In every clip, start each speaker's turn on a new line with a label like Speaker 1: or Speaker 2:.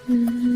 Speaker 1: Hey,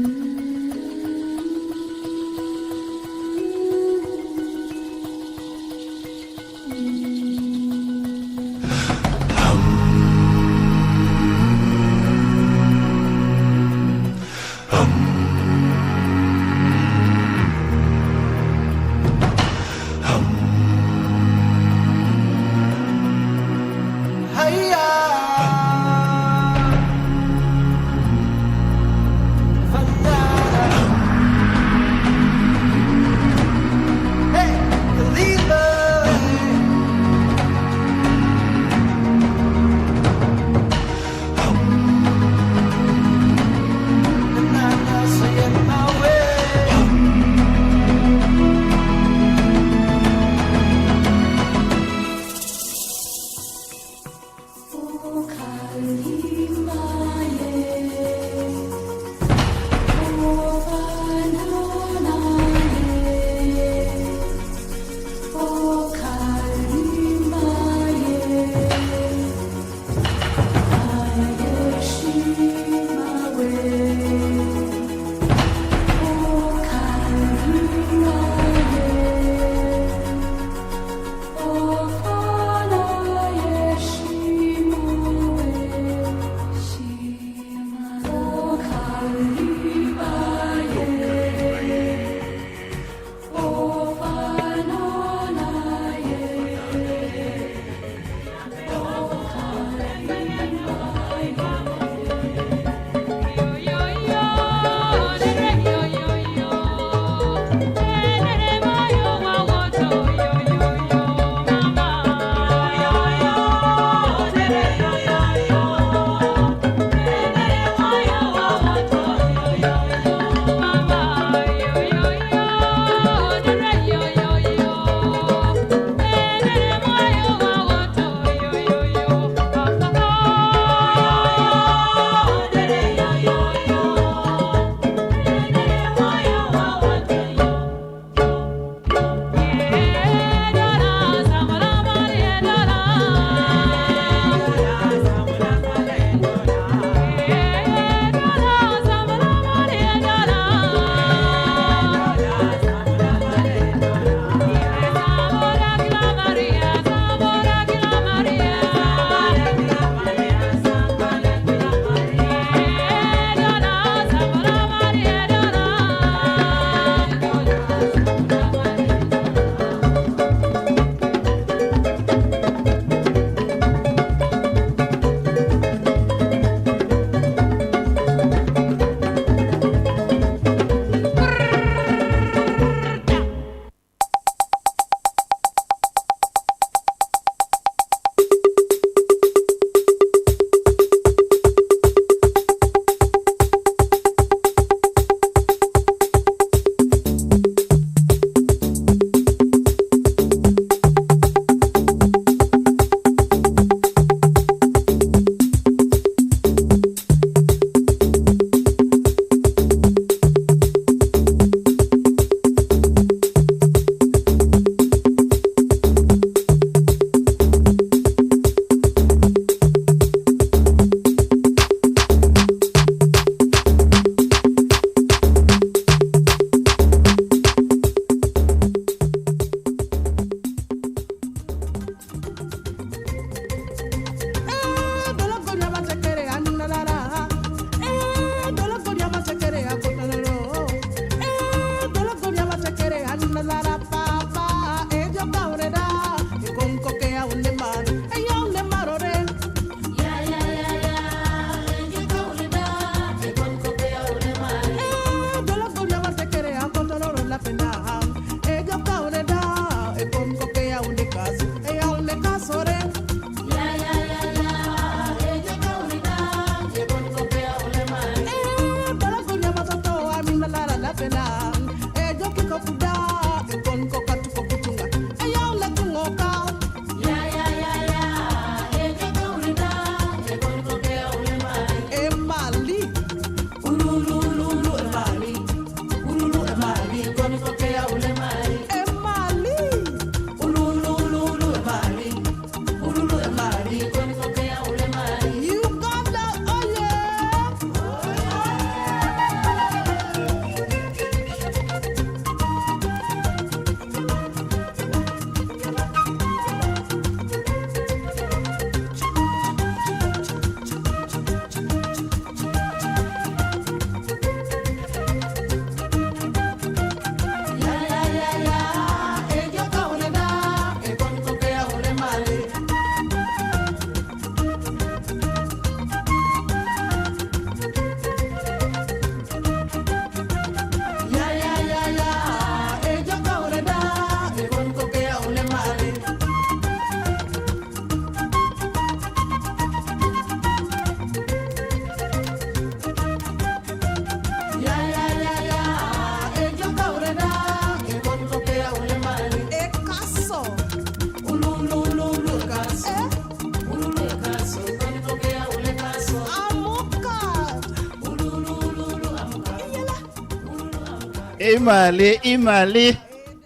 Speaker 1: Imali.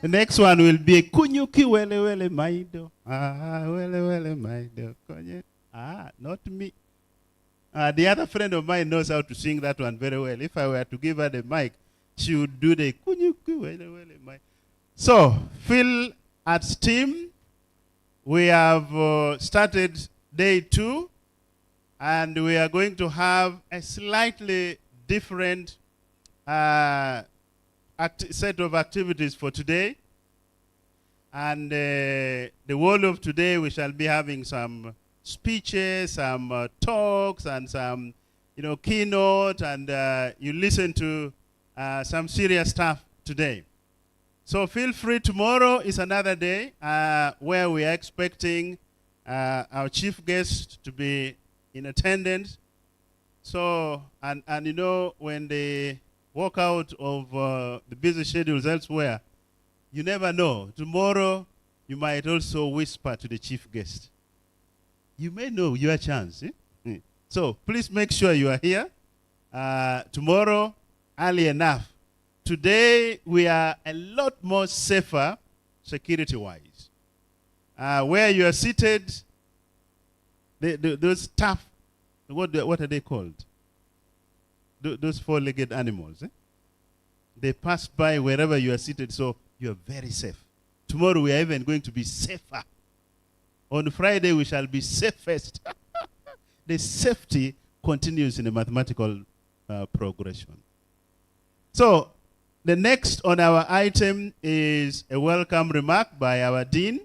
Speaker 1: The next one will be Kunyuki wele wele maido. Wele wele maido. Not me. The other friend of mine knows how to sing that one very well. If I were to give her the mic, she would do the Kunyuki wele wele maido. So, Phil at STEAM, we have started day 2, and we are going to have a slightly different set of activities for today. And the whole of today, we shall be having some speeches, some talks, and some, keynote, and you listen to some serious stuff today. So feel free. Tomorrow is another day where we are expecting our chief guest to be in attendance. So, and when they walk out of the busy schedules elsewhere, you never know. Tomorrow, you might also whisper to the chief guest. You may know your chance. So please make sure you are here tomorrow early enough. Today, we are a lot more safer security-wise. Where you are seated, those tough, what are they called? Those four-legged animals. They pass by wherever you are seated, so you are very safe. Tomorrow, we are even going to be safer. On Friday, we shall be safest. The safety continues in a mathematical progression. So, the next on our item is a welcome remark by our dean,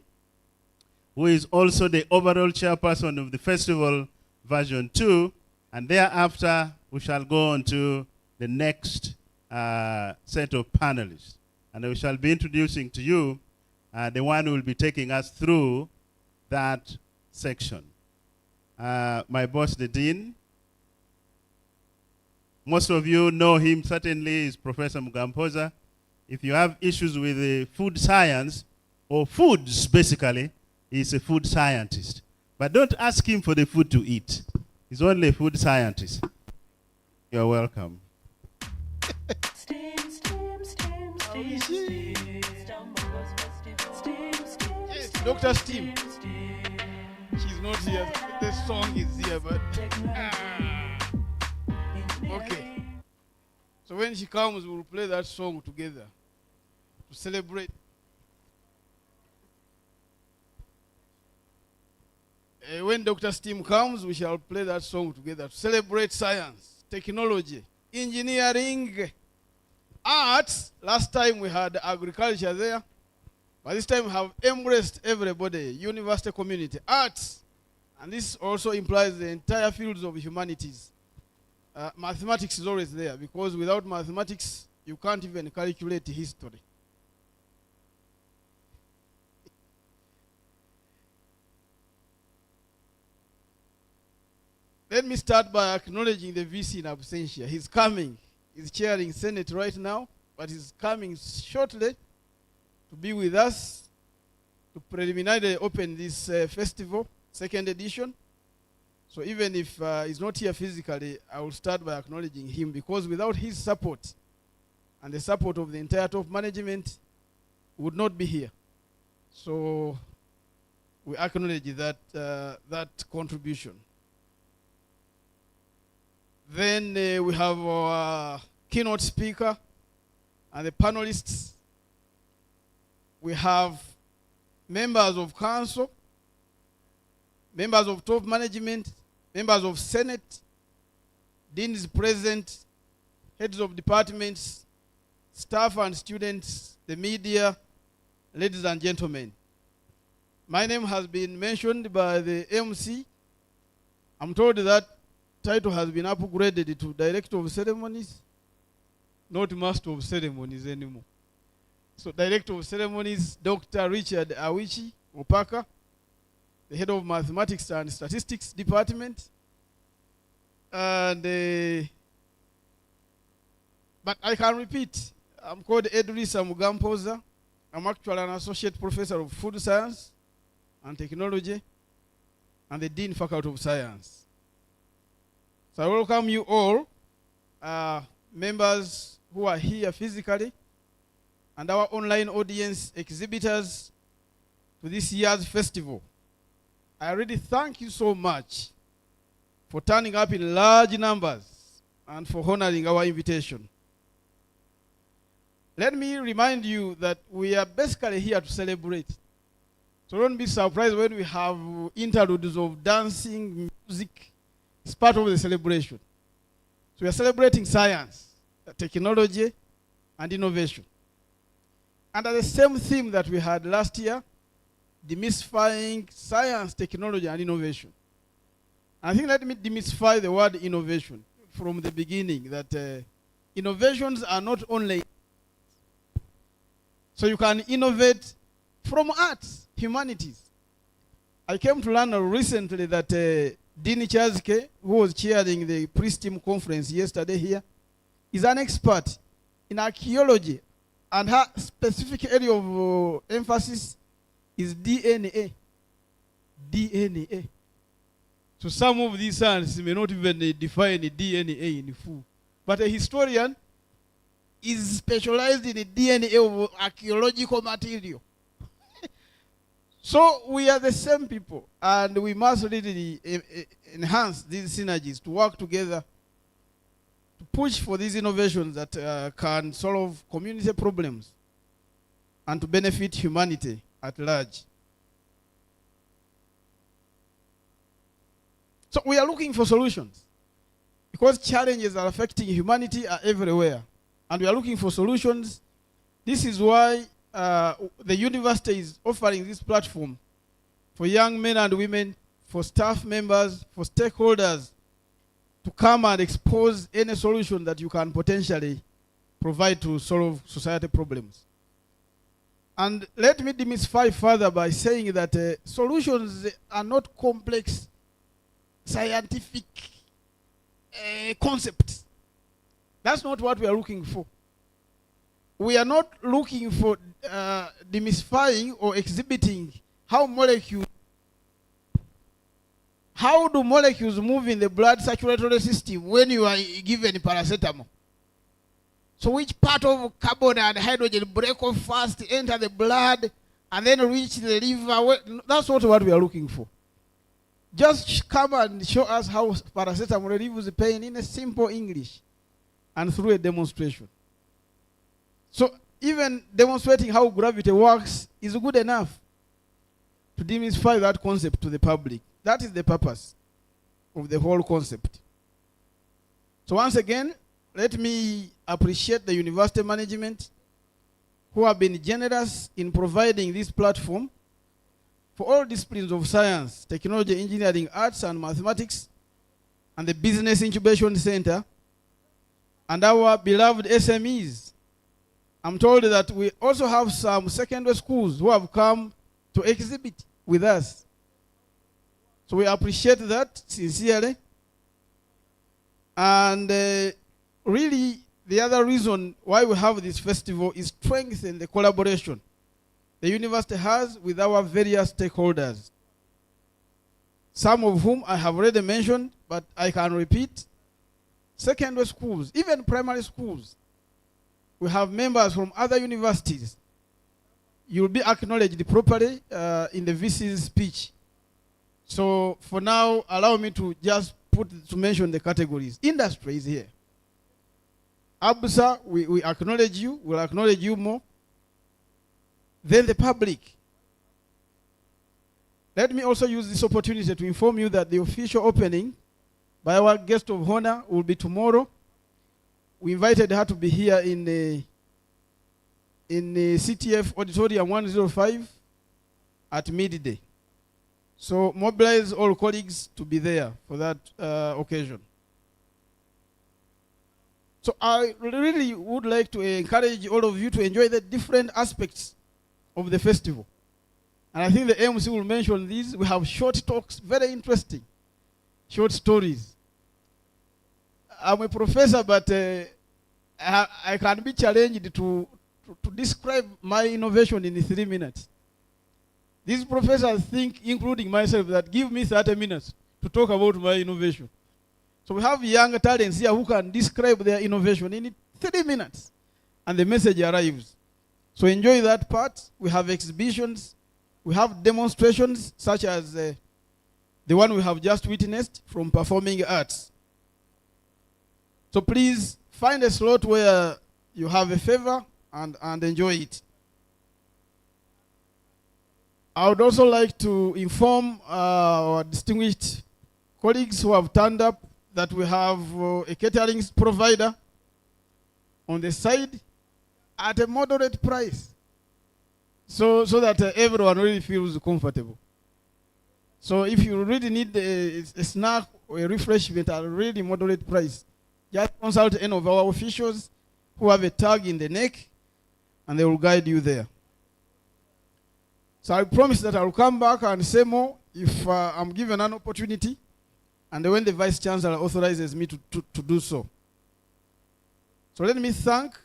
Speaker 1: who is also the overall chairperson of the festival version 2, and thereafter we shall go on to the next set of panelists. And we shall be introducing to you the one who will be taking us through that section. My boss, the dean. Most of you know him, certainly, is Professor Mugampoza. If you have issues with food science, or foods, basically, he's a food scientist. But don't ask him for the food to eat. He's only a food scientist. You're welcome.
Speaker 2: Yes, Dr. Steam. She's not here. The song is here, but... Okay. So when she comes, we'll play that song together to celebrate. When Dr. Steam comes, we shall play that song together to celebrate science, technology, engineering, arts. Last time we had agriculture there, but this time we have embraced everybody, university community, arts, and this also implies the entire fields of humanities. Mathematics is always there, because without mathematics, you can't even calculate history. Let me start by acknowledging the VC in absentia. He's coming. He's chairing Senate right now, but he's coming shortly to be with us to preliminarily open this festival, second edition. So even if he's not here physically, I will start by acknowledging him, because without his support and the support of the entire top management, we would not be here. So we acknowledge that, that contribution. Then we have our keynote speaker and the panelists. We have members of council, members of top management, members of Senate, deans present, heads of departments, staff and students, the media, ladies and gentlemen. My name has been mentioned by the MC. I'm told that title has been upgraded to Director of Ceremonies, not Master of Ceremonies anymore. So Director of Ceremonies, Dr. Richard Awichi Opaka, the head of Mathematics and Statistics Department. And, but I can repeat, I'm called Edrisa Mugampoza. I'm actually an Associate Professor of Food Science and Technology and the Dean Faculty of Science. So I welcome you all, members who are here physically, and our online audience exhibitors to this year's festival. I really thank you so much for turning up in large numbers and for honoring our invitation. Let me remind you that we are basically here to celebrate. So don't be surprised when we have interludes of dancing, music. It's part of the celebration. So we are celebrating science, technology, and innovation. Under the same theme that we had last year, demystifying science, technology, and innovation. I think let me demystify the word innovation from the beginning, that innovations are not only, so you can innovate from arts, humanities. I came to learn recently that Dean Chazke, who was chairing the pre-STEAM conference yesterday here, is an expert in archaeology, and her specific area of emphasis is DNA. DNA. So some of these science may not even define DNA in full. But a historian is specialized in the DNA of archaeological material. So we are the same people, and we must really enhance these synergies to work together to push for these innovations that can solve community problems and to benefit humanity at large. So we are looking for solutions because challenges that are affecting humanity are everywhere, and we are looking for solutions. This is why the university is offering this platform for young men and women, for staff members, for stakeholders to come and expose any solution that you can potentially provide to solve society problems. And let me demystify further by saying that solutions are not complex scientific concepts. That's not what we are looking for. We are not looking for demystifying or exhibiting how do molecules move in the blood circulatory system when you are given paracetamol. So which part of carbon and hydrogen break off first, enter the blood, and then reach the liver? That's not what we are looking for. Just come and show us how paracetamol relieves the pain in a simple English and through a demonstration. So even demonstrating how gravity works is good enough to demystify that concept to the public. That is the purpose of the whole concept. So once again, let me appreciate the university management who have been generous in providing this platform for all disciplines of science, technology, engineering, arts, and mathematics, and the Business Incubation Center, and our beloved SMEs. I'm told that we also have some secondary schools who have come to exhibit with us. So we appreciate that sincerely. And really, the other reason why we have this festival is strengthen the collaboration the university has with our various stakeholders, some of whom I have already mentioned, but I can repeat. Secondary schools, even primary schools. We have members from other universities. You will be acknowledged properly in the VC's speech. So for now, allow me to just mention the categories. Industry is here. ABSA, we acknowledge you. We'll acknowledge you more. Then the public. Let me also use this opportunity to inform you that the official opening by our guest of honor will be tomorrow. We invited her to be here in the CTF Auditorium 105 at midday. So mobilize all colleagues to be there for that occasion. So I really would like to encourage all of you to enjoy the different aspects of the festival. And I think the MC will mention these. We have short talks, very interesting, short stories. I'm a professor, but I can be challenged to describe my innovation in 3 minutes. These professors think, including myself, that give me 30 minutes to talk about my innovation. So we have young talents here who can describe their innovation in 3 minutes, and the message arrives. So enjoy that part. We have exhibitions. We have demonstrations such as the one we have just witnessed from performing arts. So please find a slot where you have a favor and enjoy it. I would also like to inform our distinguished colleagues who have turned up that we have a catering provider on the side at a moderate price, so that everyone really feels comfortable. So if you really need a snack or a refreshment at a really moderate price, just consult any of our officials who have a tag in the neck, and they will guide you there. So I promise that I will come back and say more if I'm given an opportunity, and when the Vice Chancellor authorizes me to do so. So let me thank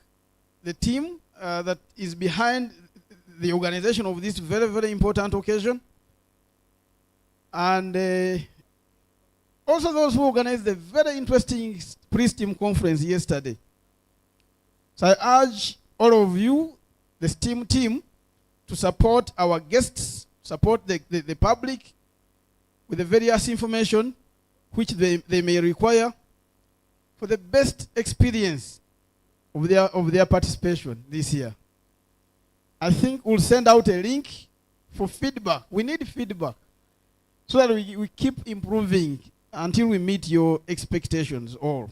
Speaker 2: the team that is behind the organization of this very, very important occasion. And also those who organized the very interesting pre-STEAM conference yesterday. So I urge all of you, the STEAM team, to support our guests, support the public with the various information which they may require for the best experience of their participation this year. I think we'll send out a link for feedback. We need feedback so that we keep improving until we meet your expectations all.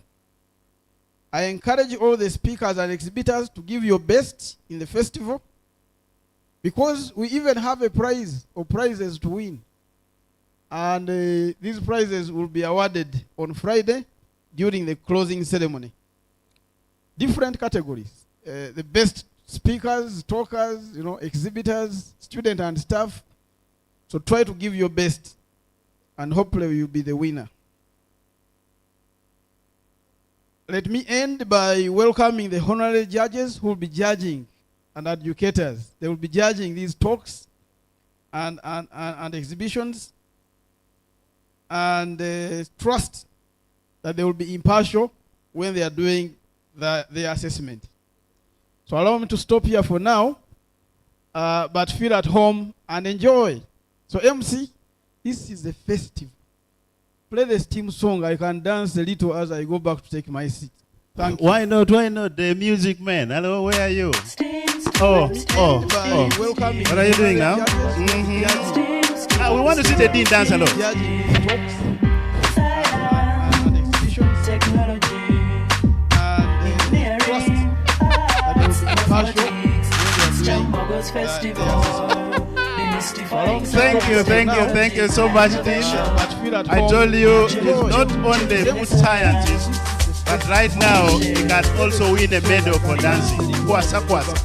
Speaker 2: I encourage all the speakers and exhibitors to give your best in the festival, because we even have a prize or prizes to win. And these prizes will be awarded on Friday during the closing ceremony. Different categories. The best speakers, talkers, exhibitors, students and staff. So try to give your best, and hopefully you'll be the winner. Let me end by welcoming the honorary judges who will be judging, and educators. They will be judging these talks and exhibitions, and trust that they will be impartial when they are doing their assessment. So allow me to stop here for now, but feel at home and enjoy. So MC, this is a festival. Play the STEAM song. I can dance a little as I go back to take my seat. Thank you.
Speaker 1: Why not? Why not? The music man. Hello, where are you?
Speaker 2: Welcome.
Speaker 1: What are you doing now? We want to see the Dean dance alone. Thank you so much, Dean. I told you, he's not only food scientist, but right now he can also win a medal for dancing. Kwasa, kwasa.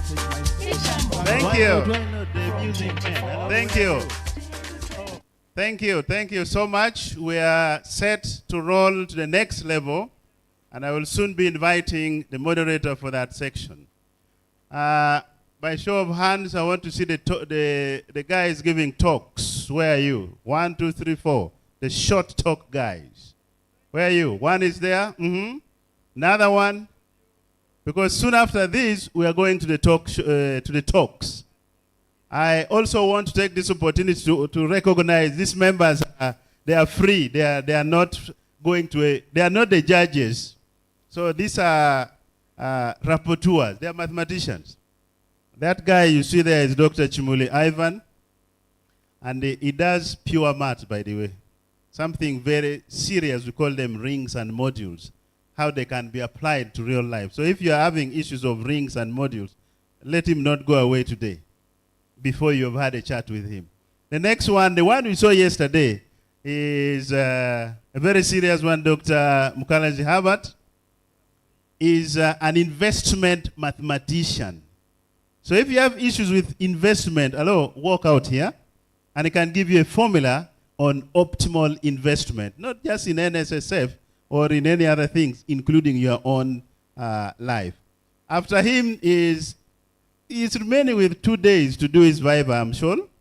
Speaker 1: Thank you so much. We are set to roll to the next level, and I will soon be inviting the moderator for that section. By show of hands, I want to see the guys giving talks. Where are you? 1, 2, 3, 4. The short talk guys. Where are you? One is there. Another one. Because soon after this, we are going to the talks. I also want to take this opportunity to recognize these members. They are free. They are not going to. They are not the judges. So these are rapporteurs. They are mathematicians. That guy you see there is Dr. Chimuli Ivan, and he does pure math, by the way. Something very serious. We call them rings and modules, how they can be applied to real life. So if you are having issues of rings and modules, let him not go away today before you have had a chat with him. The next one, the one we saw yesterday, is a very serious one. Dr. Mukalaji Herbert is an investment mathematician. So if you have issues with investment, walk out here, and he can give you a formula on optimal investment, not just in NSSF or in any other things, including your own life. After him he's remaining with 2 days to do his Viva,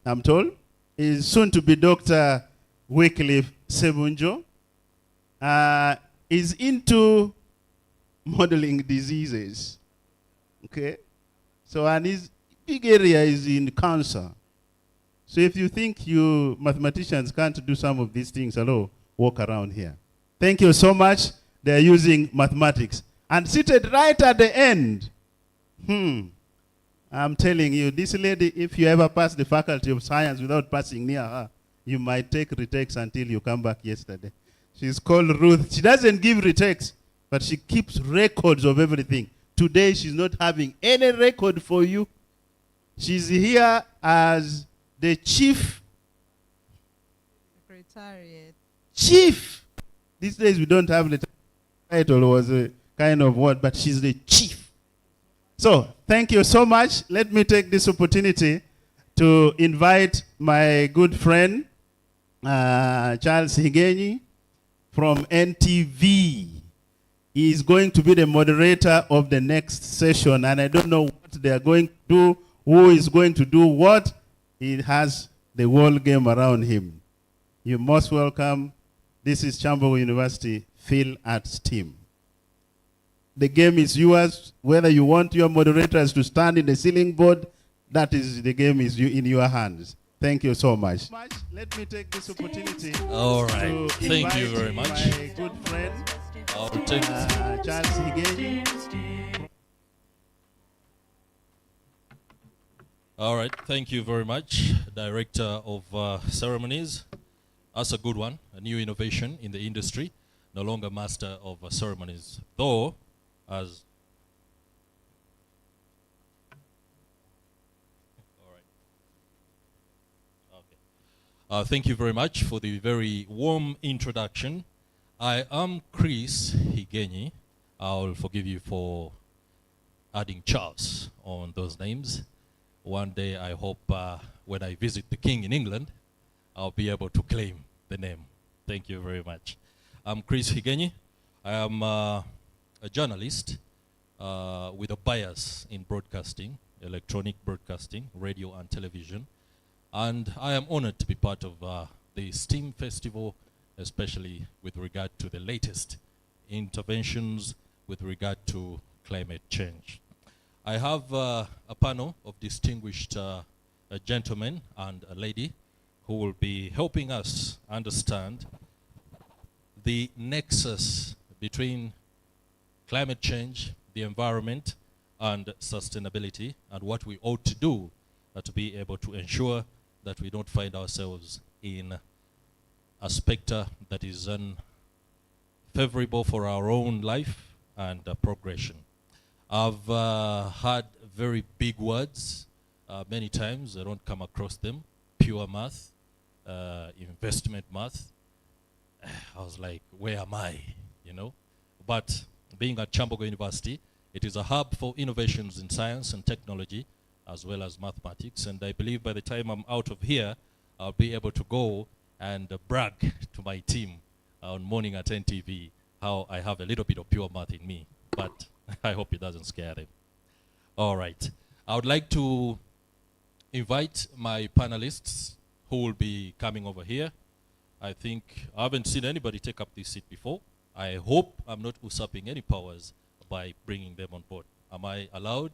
Speaker 1: I'm told. He's soon to be Dr. Wycliffe Sebunjo. Is into modeling diseases. Okay? So, and he's big area is in cancer. So if you think you mathematicians can't do some of these things, hello, walk around here. Thank you so much. They're using mathematics. And seated right at the end, I'm telling you, this lady, if you ever pass the Faculty of Science without passing near her, you might take retakes until you come back yesterday. She's called Ruth. She doesn't give retakes, but she keeps records of everything. Today, she's not having any record for you. She's here as the chief.
Speaker 3: Secretariat.
Speaker 1: Chief. These days, we don't have the title, was a kind of word, but she's the chief. So, thank you so much. Let me take this opportunity to invite my good friend, Charles Higenyi from NTV. He is going to be the moderator of the next session, and I don't know what they are going to do, who is going to do what. He has the whole game around him. You're most welcome. This is Kyambogo University Phil Arts team. The game is yours. Whether you want your moderators to stand in the ceiling board, that is, the game is in your hands. Thank you so much. Let me take this opportunity.
Speaker 4: All right. Thank you very much.
Speaker 1: My good friend, Charles Higenyi.
Speaker 4: All right. Thank you very much, Director of Ceremonies. That's a good one, a new innovation in the industry. No longer Master of Ceremonies, though, as thank you very much for the very warm introduction. I am Chris Higenyi. I'll forgive you for adding Charles on those names. One day, I hope when I visit the King in England, I'll be able to claim the name. Thank you very much. I'm Chris Higenyi. I am a journalist with a bias in broadcasting, electronic broadcasting, radio and television. And I am honored to be part of the STEAM Festival, especially with regard to the latest interventions with regard to climate change. I have a panel of distinguished gentlemen and a lady who will be helping us understand the nexus between climate change, the environment, and sustainability, and what we ought to do to be able to ensure that we don't find ourselves in a specter that is unfavorable for our own life and progression. I've heard very big words many times. I don't come across them. Pure math, investment math. I was like, where am I, you know? But being at Kyambogo University, it is a hub for innovations in science and technology, as well as mathematics. And I believe by the time I'm out of here, I'll be able to go and brag to my team on Morning at NTV how I have a little bit of pure math in me. But I hope it doesn't scare them. All right. I would like to invite my panelists who will be coming over here. I think I haven't seen anybody take up this seat before. I hope I'm not usurping any powers by bringing them on board. Am I allowed?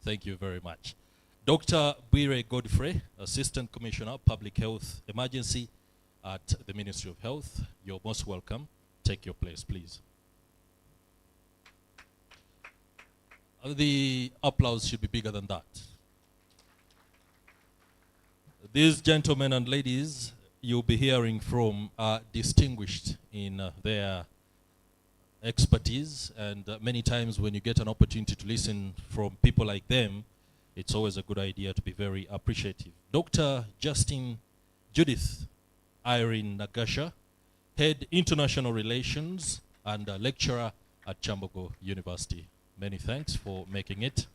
Speaker 4: Thank you very much. Dr. Bwire Godfrey, Assistant Commissioner, Public Health Emergency at the Ministry of Health. You're most welcome. Take your place, please. The applause should be bigger than that. These gentlemen and ladies you'll be hearing from are distinguished in their expertise, and many times when you get an opportunity to listen from people like them, it's always a good idea to be very appreciative. Dr. Judith Irene Nagasha, Head International Relations and a lecturer at Kyambogo University. Many thanks for making it.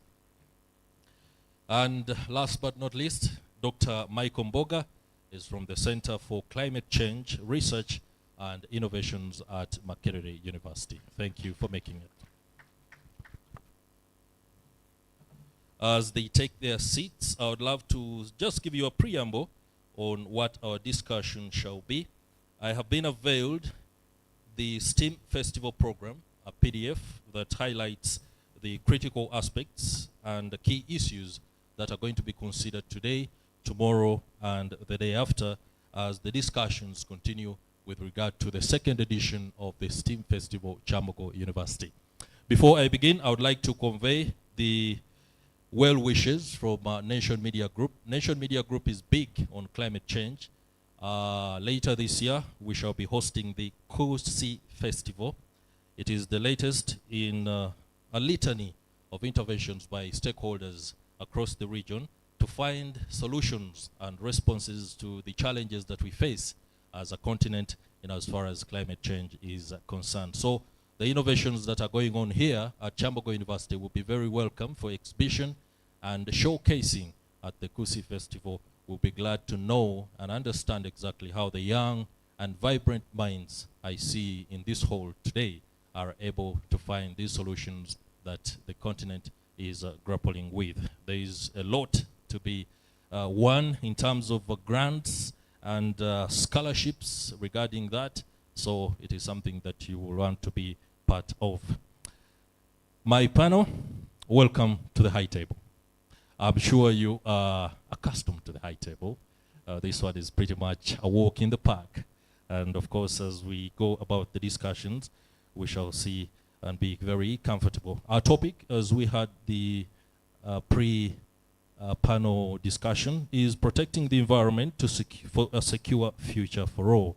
Speaker 4: And last but not least, Dr. Michael Mboga is from the Center for Climate Change Research and Innovations at Makerere University. Thank you for making it. As they take their seats, I would love to just give you a preamble on what our discussion shall be. I have been unveiled the STEAM Festival program, a PDF that highlights the critical aspects and the key issues that are going to be considered today, tomorrow, and the day after as the discussions continue with regard to the second edition of the STEAM Festival, Kyambogo University. Before I begin, I would like to convey the well wishes from Nation Media Group. Nation Media Group is big on climate change. Later this year, we shall be hosting the Kusi Festival. It is the latest in a litany of interventions by stakeholders across the region to find solutions and responses to the challenges that we face as a continent in as far as climate change is concerned. So the innovations that are going on here at Kyambogo University will be very welcome for exhibition and showcasing at the Kusi Festival. We'll be glad to know and understand exactly how the young and vibrant minds I see in this hall today are able to find these solutions that the continent is grappling with. There is a lot to be won in terms of grants and scholarships regarding that. So it is something that you will want to be part of. My panel, welcome to the high table. I'm sure you are accustomed to the high table. This one is pretty much a walk in the park. And of course, as we go about the discussions, we shall see and be very comfortable. Our topic, as we had the pre-panel discussion, is protecting the environment for a secure future for all.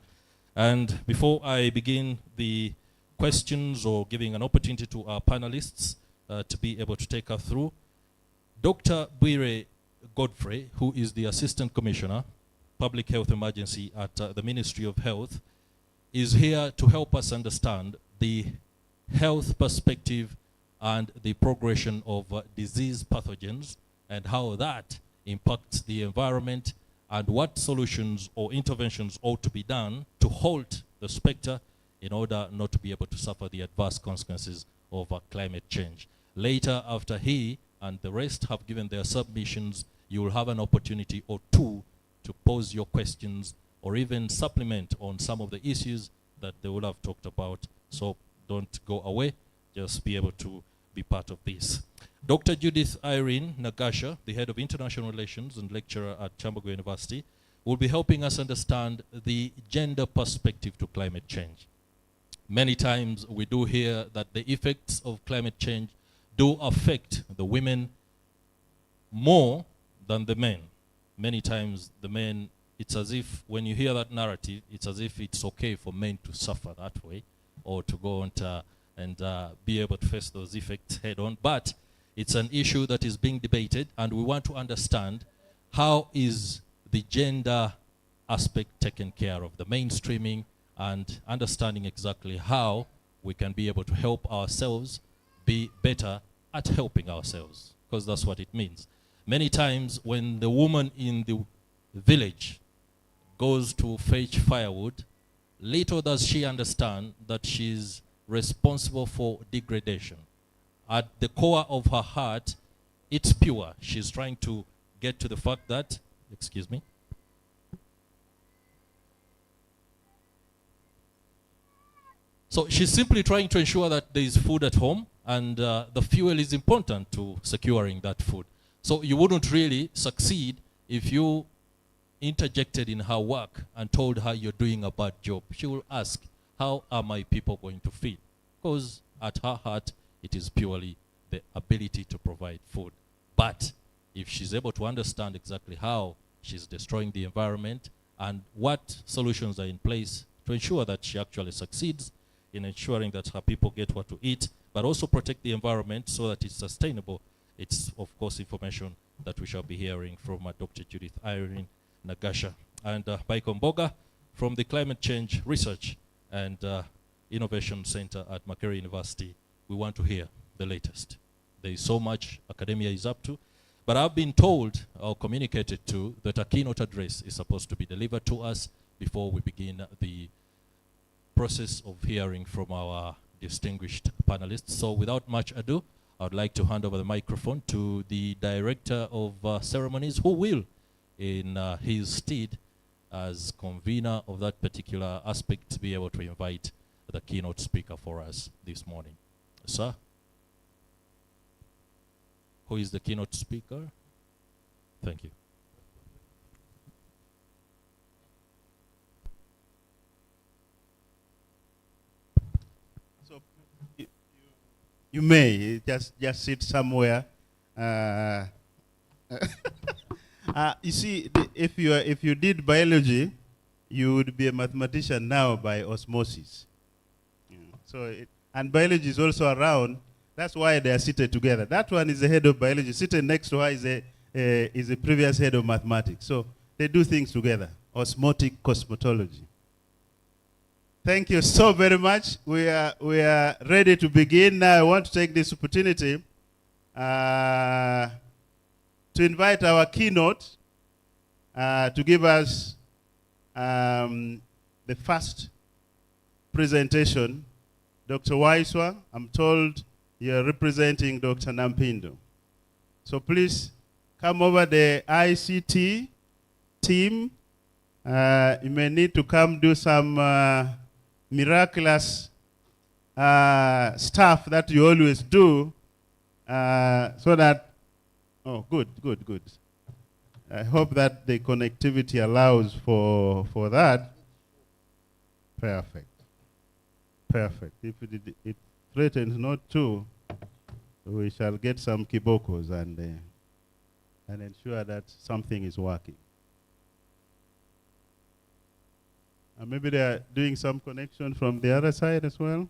Speaker 4: And before I begin the questions or giving an opportunity to our panelists to be able to take us through, Dr. Bwire Godfrey, who is the Assistant Commissioner, Public Health Emergency at the Ministry of Health, is here to help us understand the health perspective and the progression of disease pathogens and how that impacts the environment and what solutions or interventions ought to be done to halt the specter in order not to be able to suffer the adverse consequences of climate change. Later, after he and the rest have given their submissions, you will have an opportunity or two to pose your questions or even supplement on some of the issues that they will have talked about. So don't go away, just be able to be part of this. Dr. Judith Irene Nagasha, the Head of International Relations and lecturer at Kyambogo University, will be helping us understand the gender perspective to climate change. Many times we do hear that the effects of climate change do affect the women more than the men. Many times the men, it's as if when you hear that narrative, it's as if it's okay for men to suffer that way or to go on and be able to face those effects head on. But it's an issue that is being debated, and we want to understand how is the gender aspect taken care of, the mainstreaming, and understanding exactly how we can be able to help ourselves be better at helping ourselves, because that's what it means. Many times when the woman in the village goes to fetch firewood, little does she understand that she's responsible for degradation. At the core of her heart, it's pure. She's trying to get to the fact that, excuse me, so she's simply trying to ensure that there is food at home, and the fuel is important to securing that food. So you wouldn't really succeed if you interjected in her work and told her you're doing a bad job. She will ask, how are my people going to feed? Because at her heart, it is purely the ability to provide food. But if she's able to understand exactly how she's destroying the environment and what solutions are in place to ensure that she actually succeeds in ensuring that her people get what to eat, but also protect the environment so that it's sustainable, it's, of course, information that we shall be hearing from Dr. Judith Irene Nagasha and by Kyambogo from the Climate Change Research and Innovation Center at Makerere University. We want to hear the latest. There is so much academia is up to, but I've been told or communicated to that a keynote address is supposed to be delivered to us before we begin the process of hearing from our distinguished panelists. So without much ado, I'd like to hand over the microphone to the Director of Ceremonies, who will, in his stead as convener of that particular aspect, be able to invite the keynote speaker for us this morning. Sir? Who is the keynote speaker? Thank you.
Speaker 1: So you may just sit somewhere. You see, if you did biology, you would be a mathematician now by osmosis. And biology is also around. That's why they are seated together. That one is the head of biology. Sitting next to her is a previous head of mathematics. So they do things together. Osmotic cosmetology. Thank you so very much. We are ready to begin. Now I want to take this opportunity to invite our keynote to give us the first presentation. Dr. Waiswa, I'm told you're representing Dr. Nampindo. So please come over the ICT team. You may need to come do some miraculous stuff that you always do so that, oh, good. I hope that the connectivity allows for that. Perfect. If it threatens not to, we shall get some kibokos and ensure that something is working. Maybe they are doing some connection from the other side as well.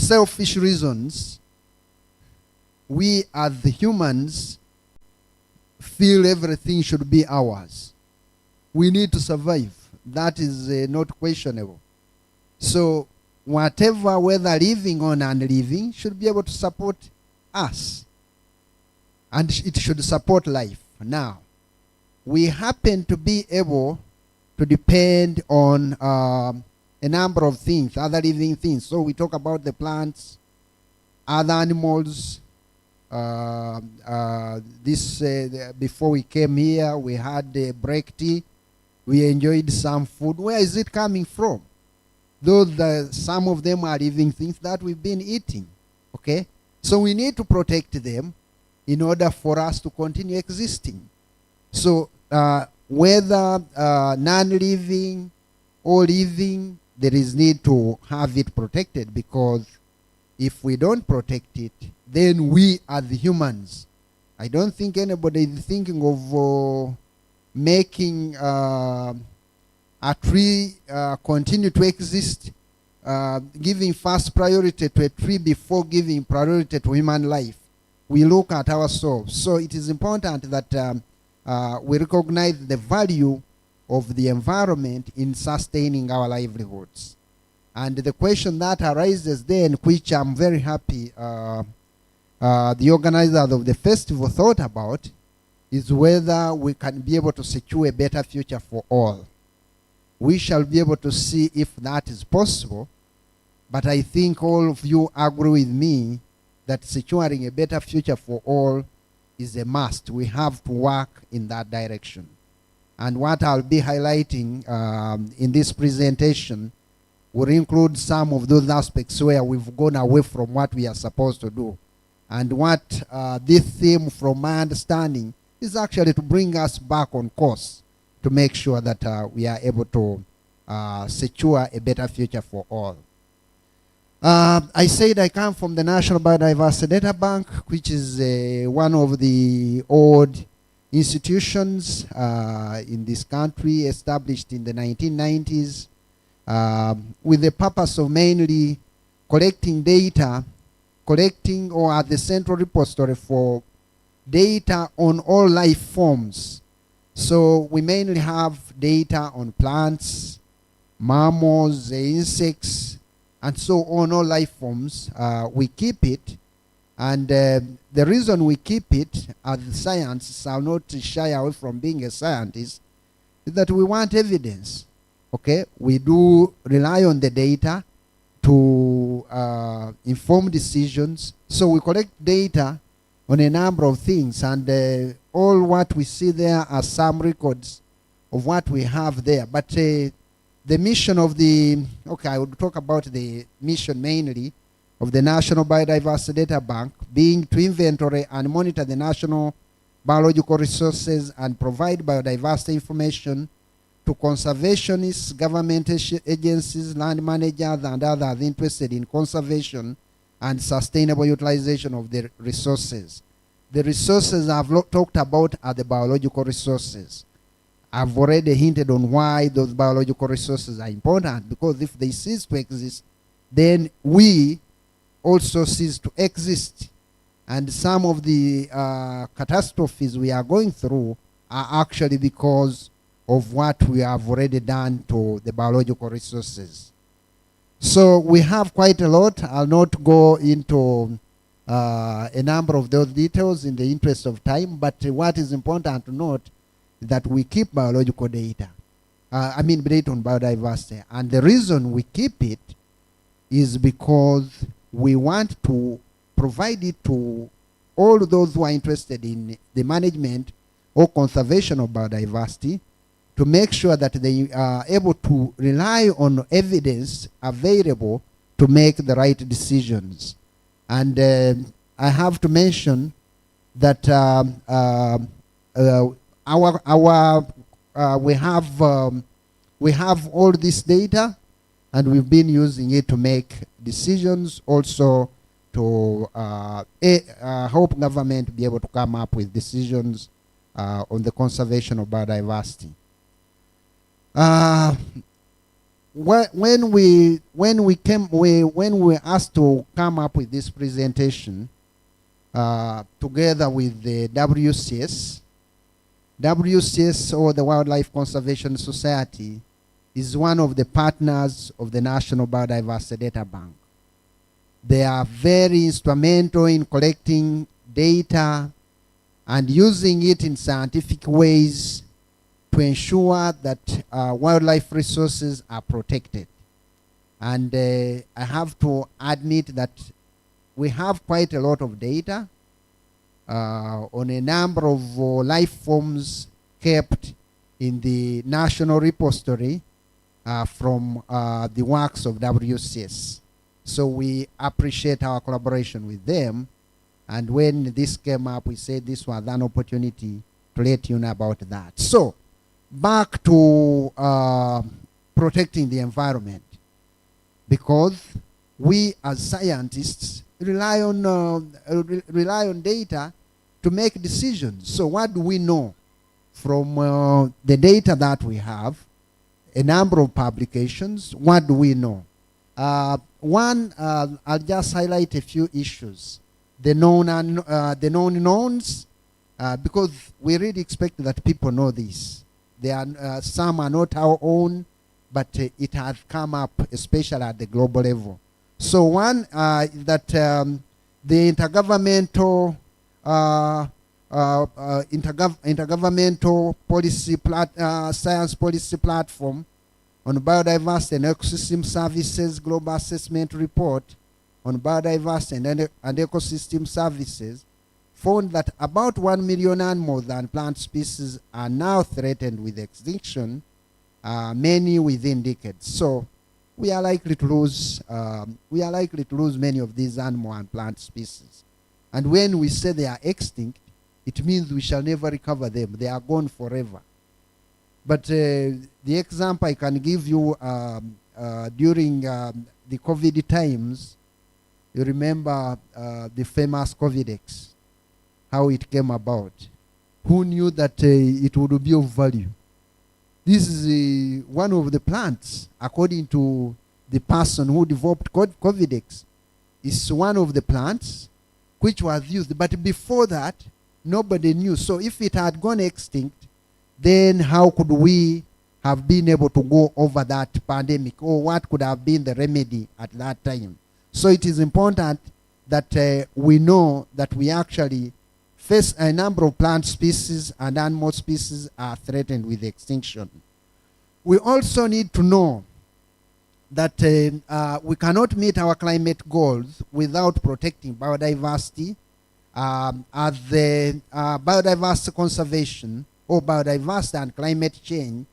Speaker 3: selfish reasons, we as the humans feel everything should be ours. We need to survive. That is not questionable. So whatever, whether living or non-living, should be able to support us. And it should support life. Now, we happen to be able to depend on a number of things, other living things. So we talk about the plants, other animals. Before we came here, we had break tea. We enjoyed some food. Where is it coming from? Those, some of them are living things that we've been eating. Okay? So we need to protect them in order for us to continue existing. So whether non-living or living, there is need to have it protected, because if we don't protect it, then we are the humans. I don't think anybody is thinking of making a tree continue to exist, giving first priority to a tree before giving priority to human life. We look at ourselves. So it is important that we recognize the value of the environment in sustaining our livelihoods. And the question that arises then, which I'm very happy the organizers of the festival thought about, is whether we can be able to secure a better future for all. We shall be able to see if that is possible, but I think all of you agree with me that securing a better future for all is a must. We have to work in that direction. And what I'll be highlighting in this presentation will include some of those aspects where we've gone away from what we are supposed to do. And what this theme, from my understanding, is actually to bring us back on course to make sure that we are able to secure a better future for all. I said I come from the National Biodiversity Data Bank, which is one of the old institutions in this country, established in the 1990s, with the purpose of mainly collecting data, or at the central repository for data on all life forms. So we mainly have data on plants, mammals, insects, and so on, all life forms. We keep it, and the reason we keep it as scientists, are not to shy away from being a scientist, is that we want evidence. Okay, we do rely on the data to inform decisions. So we collect data on a number of things, and all what we see there are some records of what we have there. But the mission of the, okay, I would talk about the mission mainly of the National Biodiversity Data Bank, being to inventory and monitor the national biological resources and provide biodiversity information to conservationists, government agencies, land managers, and others interested in conservation and sustainable utilization of the resources. The resources I've talked about are the biological resources. I've already hinted on why those biological resources are important, because if they cease to exist, then we also cease to exist. And some of the catastrophes we are going through are actually because of what we have already done to the biological resources. So we have quite a lot. I'll not go into a number of those details in the interest of time, but what is important to note is that we keep biological data. Data on biodiversity. And the reason we keep it is because we want to provide it to all those who are interested in the management or conservation of biodiversity, to make sure that they are able to rely on evidence available to make the right decisions. And I have to mention that we have all this data, and we've been using it to make decisions, also to help government be able to come up with decisions on the conservation of biodiversity. when we were asked to come up with this presentation together with the WCS, or the Wildlife Conservation Society, is one of the partners of the National Biodiversity Data Bank. They are very instrumental in collecting data and using it in scientific ways to ensure that wildlife resources are protected. And I have to admit that we have quite a lot of data on a number of life forms kept in the National Repository from the works of WCS. So we appreciate our collaboration with them. And when this came up, we said this was an opportunity to let you know about that. So back to protecting the environment, because we as scientists rely on data to make decisions. So what do we know from the data that we have? A number of publications. What do we know? One, I'll just highlight a few issues. The known knowns, because we really expect that people know this. There are some are not our own, but it has come up, especially at the global level. So one, that the intergovernmental science policy platform on biodiversity and ecosystem services global assessment report on biodiversity and ecosystem services found that about 1 million animals and plant species are now threatened with extinction, many within decades. So we are likely to lose many of these animal and plant species. And when we say they are extinct, it means we shall never recover them. They are gone forever. But the example I can give you during the COVID times, you remember the famous COVIDex, how it came about. Who knew that it would be of value? This is one of the plants, according to the person who developed COVIDex. It's one of the plants which was used. But before that, nobody knew. So if it had gone extinct, then how could we have been able to go over that pandemic? Or what could have been the remedy at that time? So it is important that we know that we actually face a number of plant species and animal species are threatened with extinction. We also need to know that we cannot meet our climate goals without protecting biodiversity, as the biodiversity conservation or biodiversity and climate change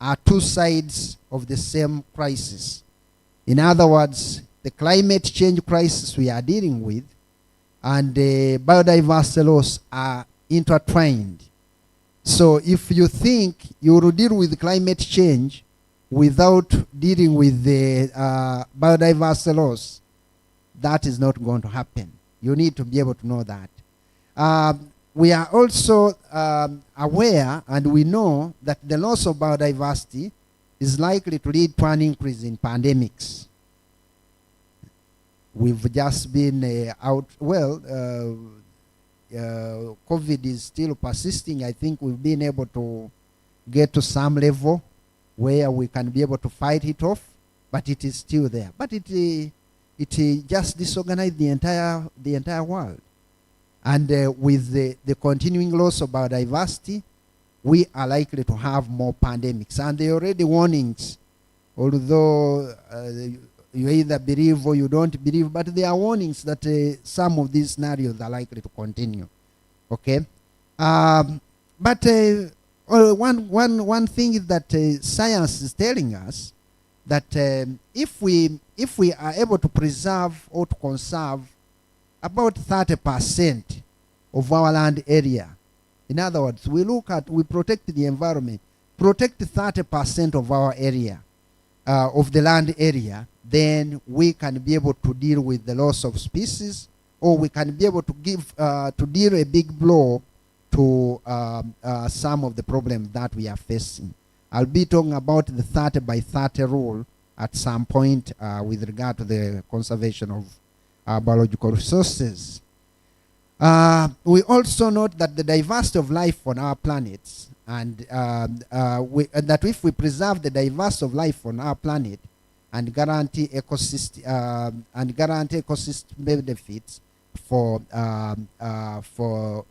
Speaker 3: are two sides of the same crisis. In other words, the climate change crisis we are dealing with and the biodiversity loss are intertwined. So if you think you will deal with climate change without dealing with the biodiversity loss, that is not going to happen. You need to be able to know that. We are also aware, and we know that the loss of biodiversity is likely to lead to an increase in pandemics. We've just been COVID is still persisting. I think we've been able to get to some level where we can be able to fight it off, but it is still there. But it just disorganized the entire world. And with the continuing loss of biodiversity, we are likely to have more pandemics. And there are already warnings, although you either believe or you don't believe, but there are warnings that some of these scenarios are likely to continue. Okay? But one thing is that science is telling us that if we are able to preserve or to conserve about 30% of our land area, in other words, we protect the environment, protect 30% of our area, of the land area, then we can be able to deal with the loss of species, or we can be able to deal a big blow to some of the problems that we are facing. I'll be talking about the 30 by 30 rule at some point with regard to the conservation of biological resources. We also note that the diversity of life on our planets, and that if we preserve the diversity of life on our planet and guarantee ecosystem benefits for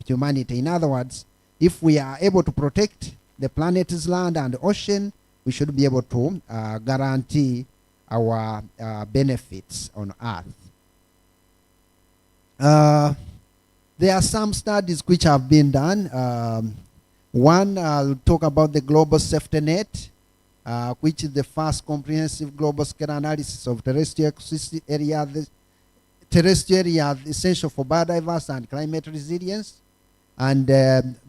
Speaker 3: humanity. In other words, if we are able to protect the planet's land and ocean, we should be able to guarantee our benefits on Earth. There are some studies which have been done. One, I'll talk about the global safety net, which is the first comprehensive global scale analysis of terrestrial ecosystem areas, essential for biodiversity and climate resilience. And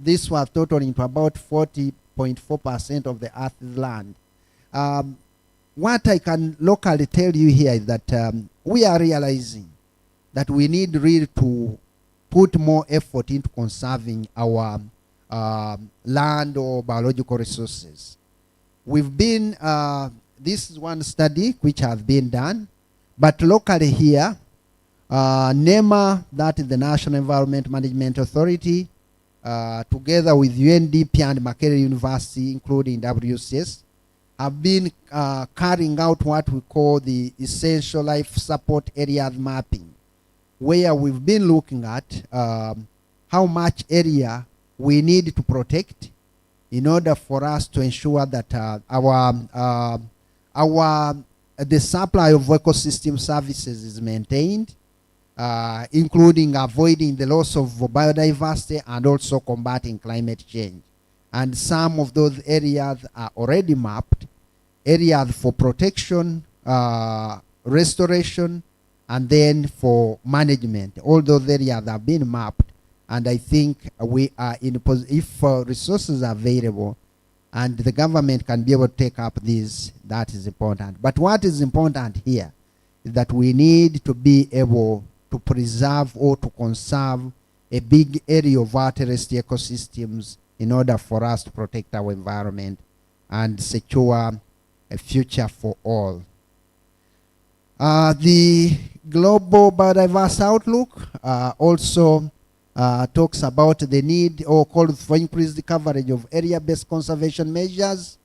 Speaker 3: this was totaling to about 40.4% of the Earth's land. What I can locally tell you here is that we are realizing that we need really to put more effort into conserving our land or biological resources. We've been, this is one study which has been done, but locally here, NEMA, that is the National Environment Management Authority, together with UNDP and Makerere University, including WCS, have been carrying out what we call the essential life support areas mapping, where we've been looking at how much area we need to protect in order for us to ensure that the supply of ecosystem services is maintained, including avoiding the loss of biodiversity and also combating climate change. And some of those areas are already mapped, areas for protection, restoration, and then for management. All those areas have been mapped, and I think we are in a position, if resources are available and the government can be able to take up these, that is important. But what is important here is that we need to be able to preserve or to conserve a big area of our terrestrial ecosystems in order for us to protect our environment and secure a future for all. The Global Biodiversity Outlook also talks about the need or calls for increased coverage of area-based conservation measures.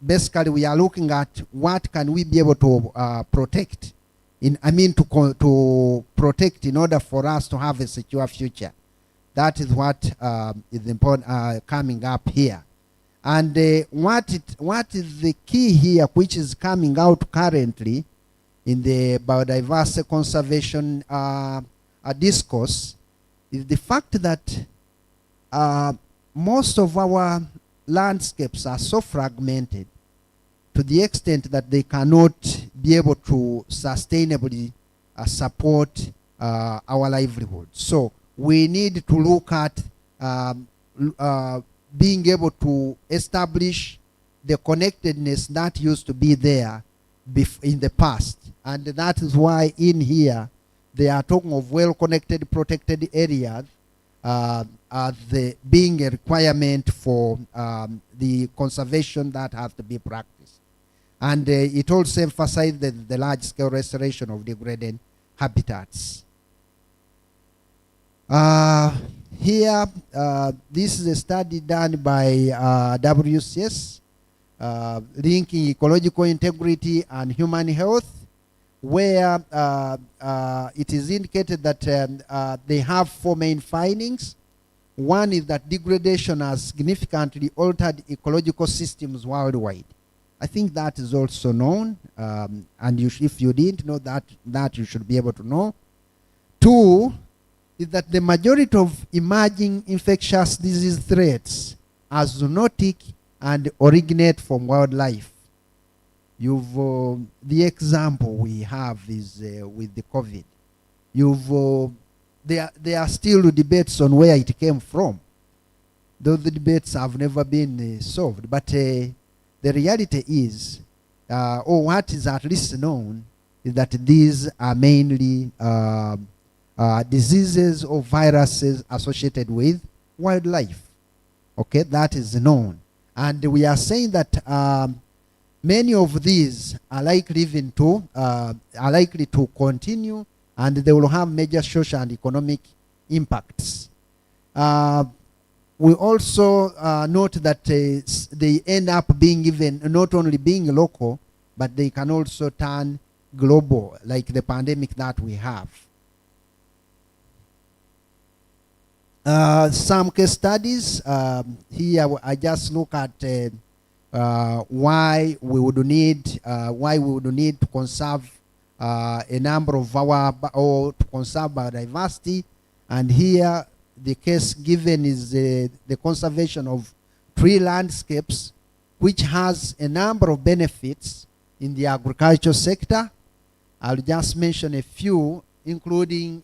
Speaker 3: Basically, we are looking at what can we be able to protect, to protect in order for us to have a secure future. That is what is important coming up here. And what is the key here, which is coming out currently in the biodiversity conservation discourse, is the fact that most of our landscapes are so fragmented to the extent that they cannot be able to sustainably support our livelihood. So we need to look at being able to establish the connectedness that used to be there in the past. And that is why in here they are talking of well-connected, protected areas as being a requirement for the conservation that has to be practiced. And it also emphasized the large-scale restoration of degraded habitats. Here, this is a study done by WCS, linking ecological integrity and human health, where it is indicated that they have 4 main findings. One is that degradation has significantly altered ecological systems worldwide. I think that is also known, and if you didn't know that you should be able to know. 2 is that the majority of emerging infectious disease threats are zoonotic and originate from wildlife. The example we have is with the COVID. There are still debates on where it came from. Those debates have never been solved. But the reality is, or what is at least known, is that these are mainly diseases or viruses associated with wildlife. Okay, that is known. And we are saying that Many of these are likely to continue, and they will have major social and economic impacts. We also note that they end up being even not only being local, but they can also turn global, like the pandemic that we have. Some case studies. Here I just look at why we would need to conserve a number of or to conserve biodiversity, and here the case given is the conservation of tree landscapes, which has a number of benefits in the agriculture sector. I'll just mention a few, including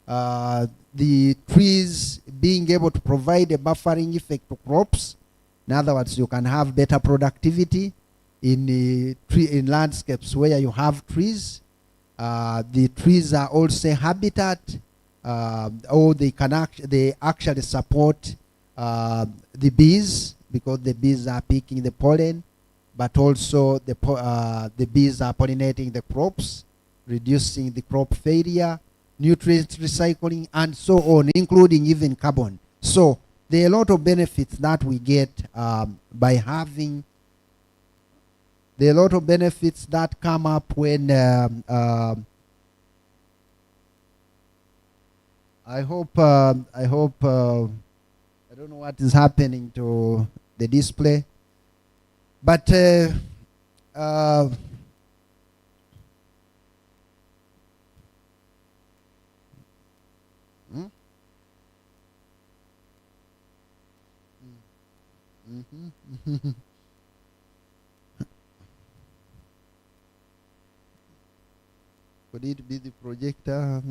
Speaker 3: the trees being able to provide a buffering effect to crops. In other words, you can have better productivity in landscapes where you have trees. The trees are also habitat, or they actually support the bees, because the bees are picking the pollen, but also the bees are pollinating the crops, reducing the crop failure, nutrient recycling, and so on, including even carbon. So there are a lot of benefits that we get by having. There are a lot of benefits that come up when I don't know what is happening to the display, but could it be the projector?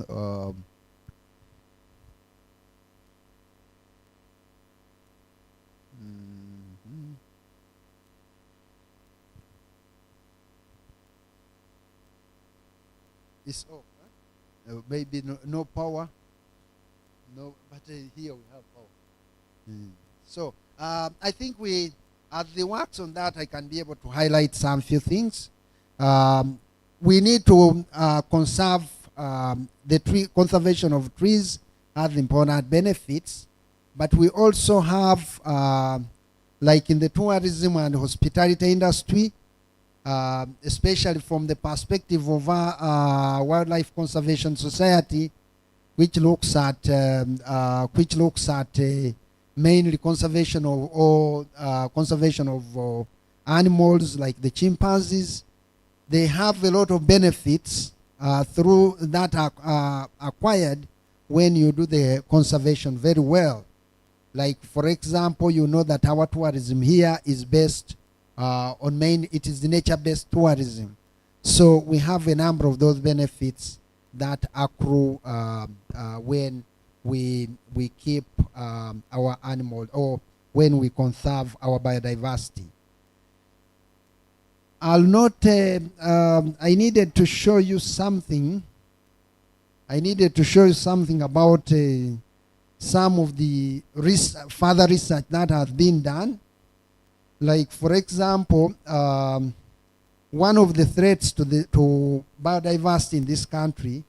Speaker 3: It's off. Huh? Maybe no power. No, but here we have power. So I think as the works on that, I can be able to highlight some few things. We need to conserve the conservation of trees has important benefits, but we also have, like in the tourism and hospitality industry, especially from the perspective of our Wildlife Conservation Society, which looks at mainly conservation of animals like the chimpanzees. They have a lot of benefits through that are acquired when you do the conservation very well. Like, for example, you know that our tourism here is based it is the nature-based tourism. So we have a number of those benefits that accrue when we keep our animals, or when we conserve our biodiversity. I'll note, I needed to show you something. About some of the further research that has been done. Like, for example, one of the threats to biodiversity in this country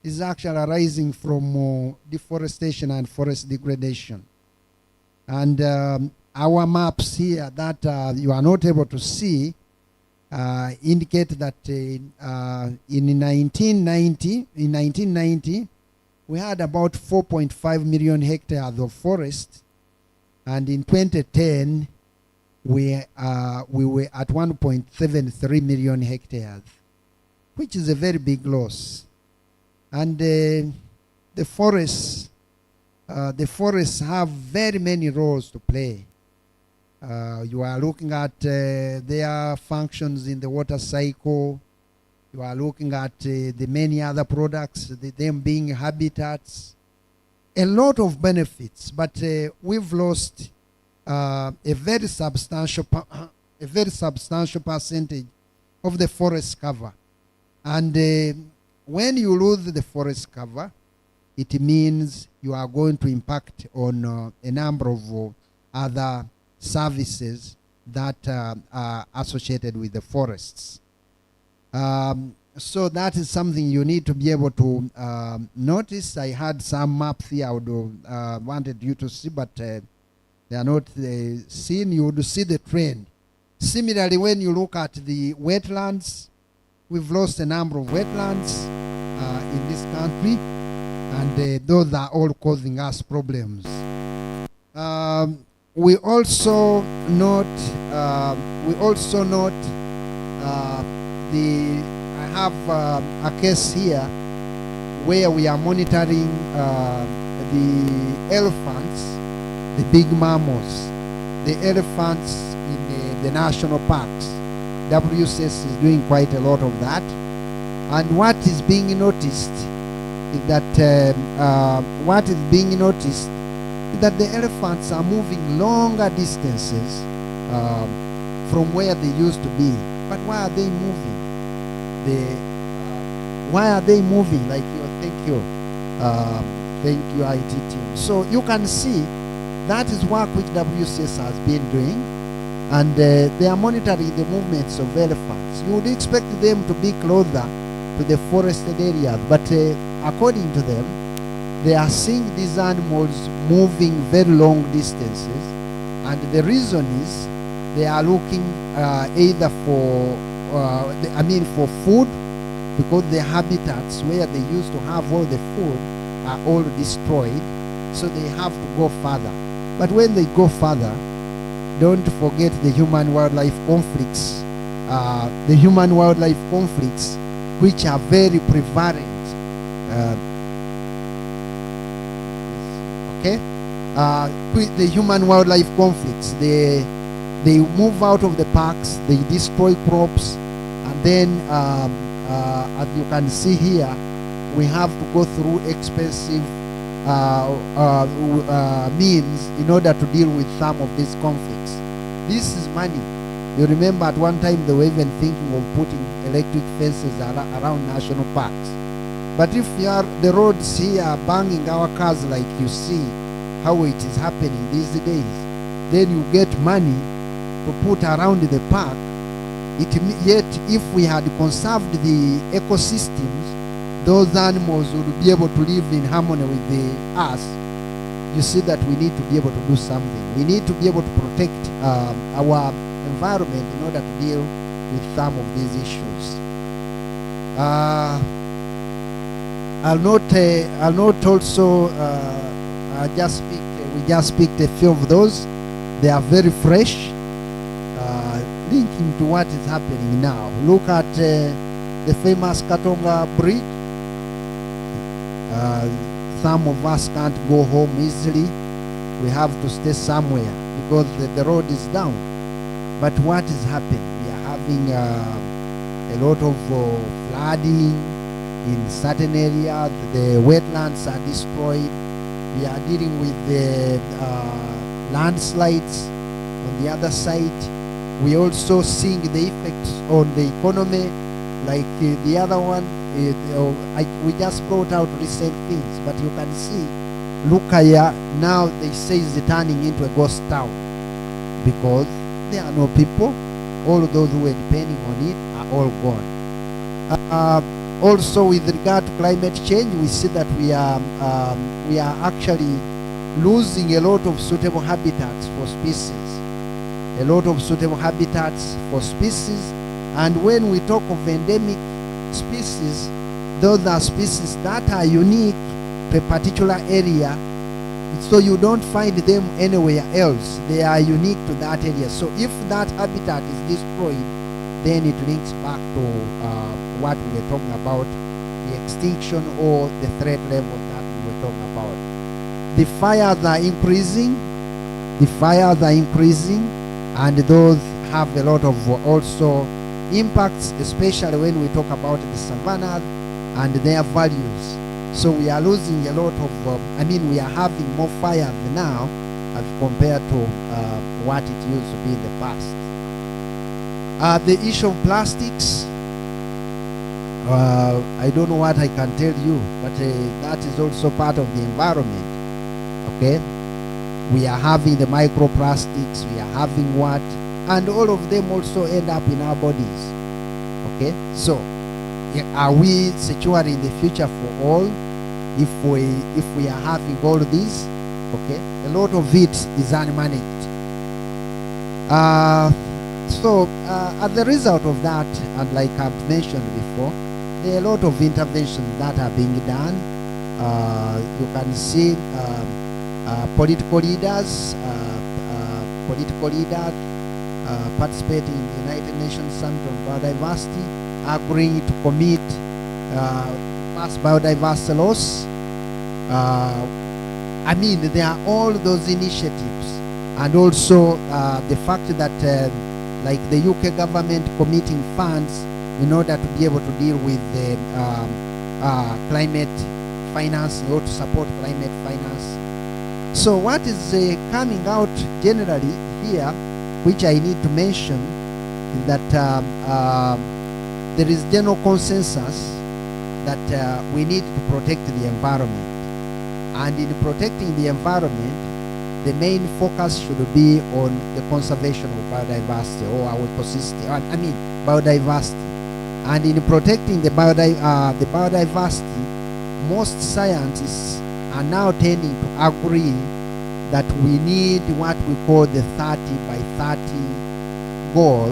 Speaker 3: is actually arising from deforestation and forest degradation. And our maps here that you are not able to see indicate that in 1990, we had about 4.5 million hectares of forest, and in 2010, we were at 1.73 million hectares, which is a very big loss. And the forests have very many roles to play. You are looking at their functions in the water cycle. You are looking at the many other products, them being habitats. A lot of benefits, but we've lost a very substantial percentage of the forest cover. And when you lose the forest cover, it means you are going to impact on a number of other services that are associated with the forests. So that is something you need to be able to notice. I had some maps here I would wanted you to see, but they are not seen. You would see the trend. Similarly, when you look at the wetlands, we've lost a number of wetlands in this country, and those are all causing us problems. We also note I have a case here where we are monitoring the elephants, the big mammals, the elephants in the national parks. WCS is doing quite a lot of that. And what is being noticed is that the elephants are moving longer distances from where they used to be. But why are they moving? Why are they moving? Like thank you, IT team. So you can see that is work which WCS has been doing, and they are monitoring the movements of elephants. You would expect them to be closer to the forested areas, but according to them, they are seeing these animals moving very long distances, and the reason is they are looking either for food, because the habitats where they used to have all the food are all destroyed, so they have to go further. But when they go further, don't forget the human-wildlife conflicts. Which are very prevalent. The human-wildlife conflicts. They move out of the parks, they destroy crops, and then, as you can see here, we have to go through expensive means in order to deal with some of these conflicts. This is money. You remember at one time they were even thinking of putting electric fences around national parks. But if the roads here are banging our cars like you see how it is happening these days, then you get money to put around the park. Yet if we had conserved the ecosystems, those animals would be able to live in harmony with us. You see that we need to be able to do something. We need to be able to protect our environment in order to deal with some of these issues. I'll note also. We just picked a few of those. They are very fresh, linking to what is happening now. Look at the famous Katonga Bridge. Some of us can't go home easily. We have to stay somewhere because the road is down. But what is happening? We are having a lot of flooding in certain areas. The wetlands are destroyed. We are dealing with the landslides on the other side. We also seeing the effects on the economy, like the other one. We just brought out recent things, but you can see, Lukaya now they say is turning into a ghost town because there are no people. All those who were depending on it are all gone. Also, with regard to climate change, we see that we are actually losing a lot of suitable habitats for species. And when we talk of endemic species, those are species that are unique to a particular area, so you don't find them anywhere else. They are unique to that area. So if that habitat is destroyed, then it links back to what we were talking about, the extinction or the threat level that we were talking about. The fires are increasing, and those have a lot of also impacts, especially when we talk about the savannas and their values. So we are losing a lot of, we are having more fires now as compared to what it used to be in the past. The issue of plastics, I don't know what I can tell you, but that is also part of the environment. Okay, we are having the microplastics, we are having what, and all of them also end up in our bodies. Okay, so are we securing the future for all if we are having all this? Okay, a lot of it is unmanaged. So as a result of that, and like I've mentioned before, there are a lot of interventions that are being done. You can see political leaders participating in the United Nations Summit on Biodiversity, agreeing to commit past biodiversity loss. I mean, there are all those initiatives, and also the fact that like the UK government committing funds in order to be able to deal with the climate finance, or to support climate finance. So what is coming out generally here, which I need to mention, is that there is general consensus that we need to protect the environment. And in protecting the environment, the main focus should be on the conservation of biodiversity, or our ecosystem, I mean biodiversity. And in protecting the biodiversity, most scientists are now tending to agree that we need what we call the 30 by 30 goal,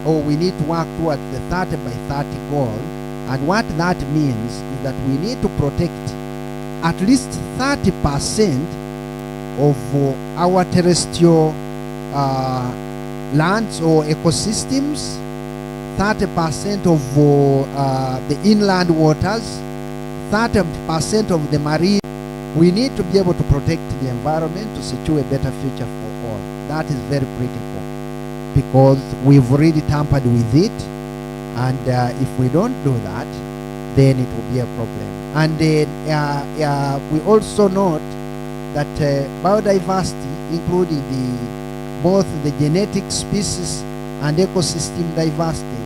Speaker 3: or we need to work towards the 30 by 30 goal. And what that means is that we need to protect at least 30% of our terrestrial lands or ecosystems, 30% of the inland waters, 30% of the marine. We need to be able to protect the environment to secure a better future for all. That is very critical, because we've really tampered with it, and if we don't do that, then it will be a problem. And we also note that biodiversity, including both the genetic species and ecosystem diversity,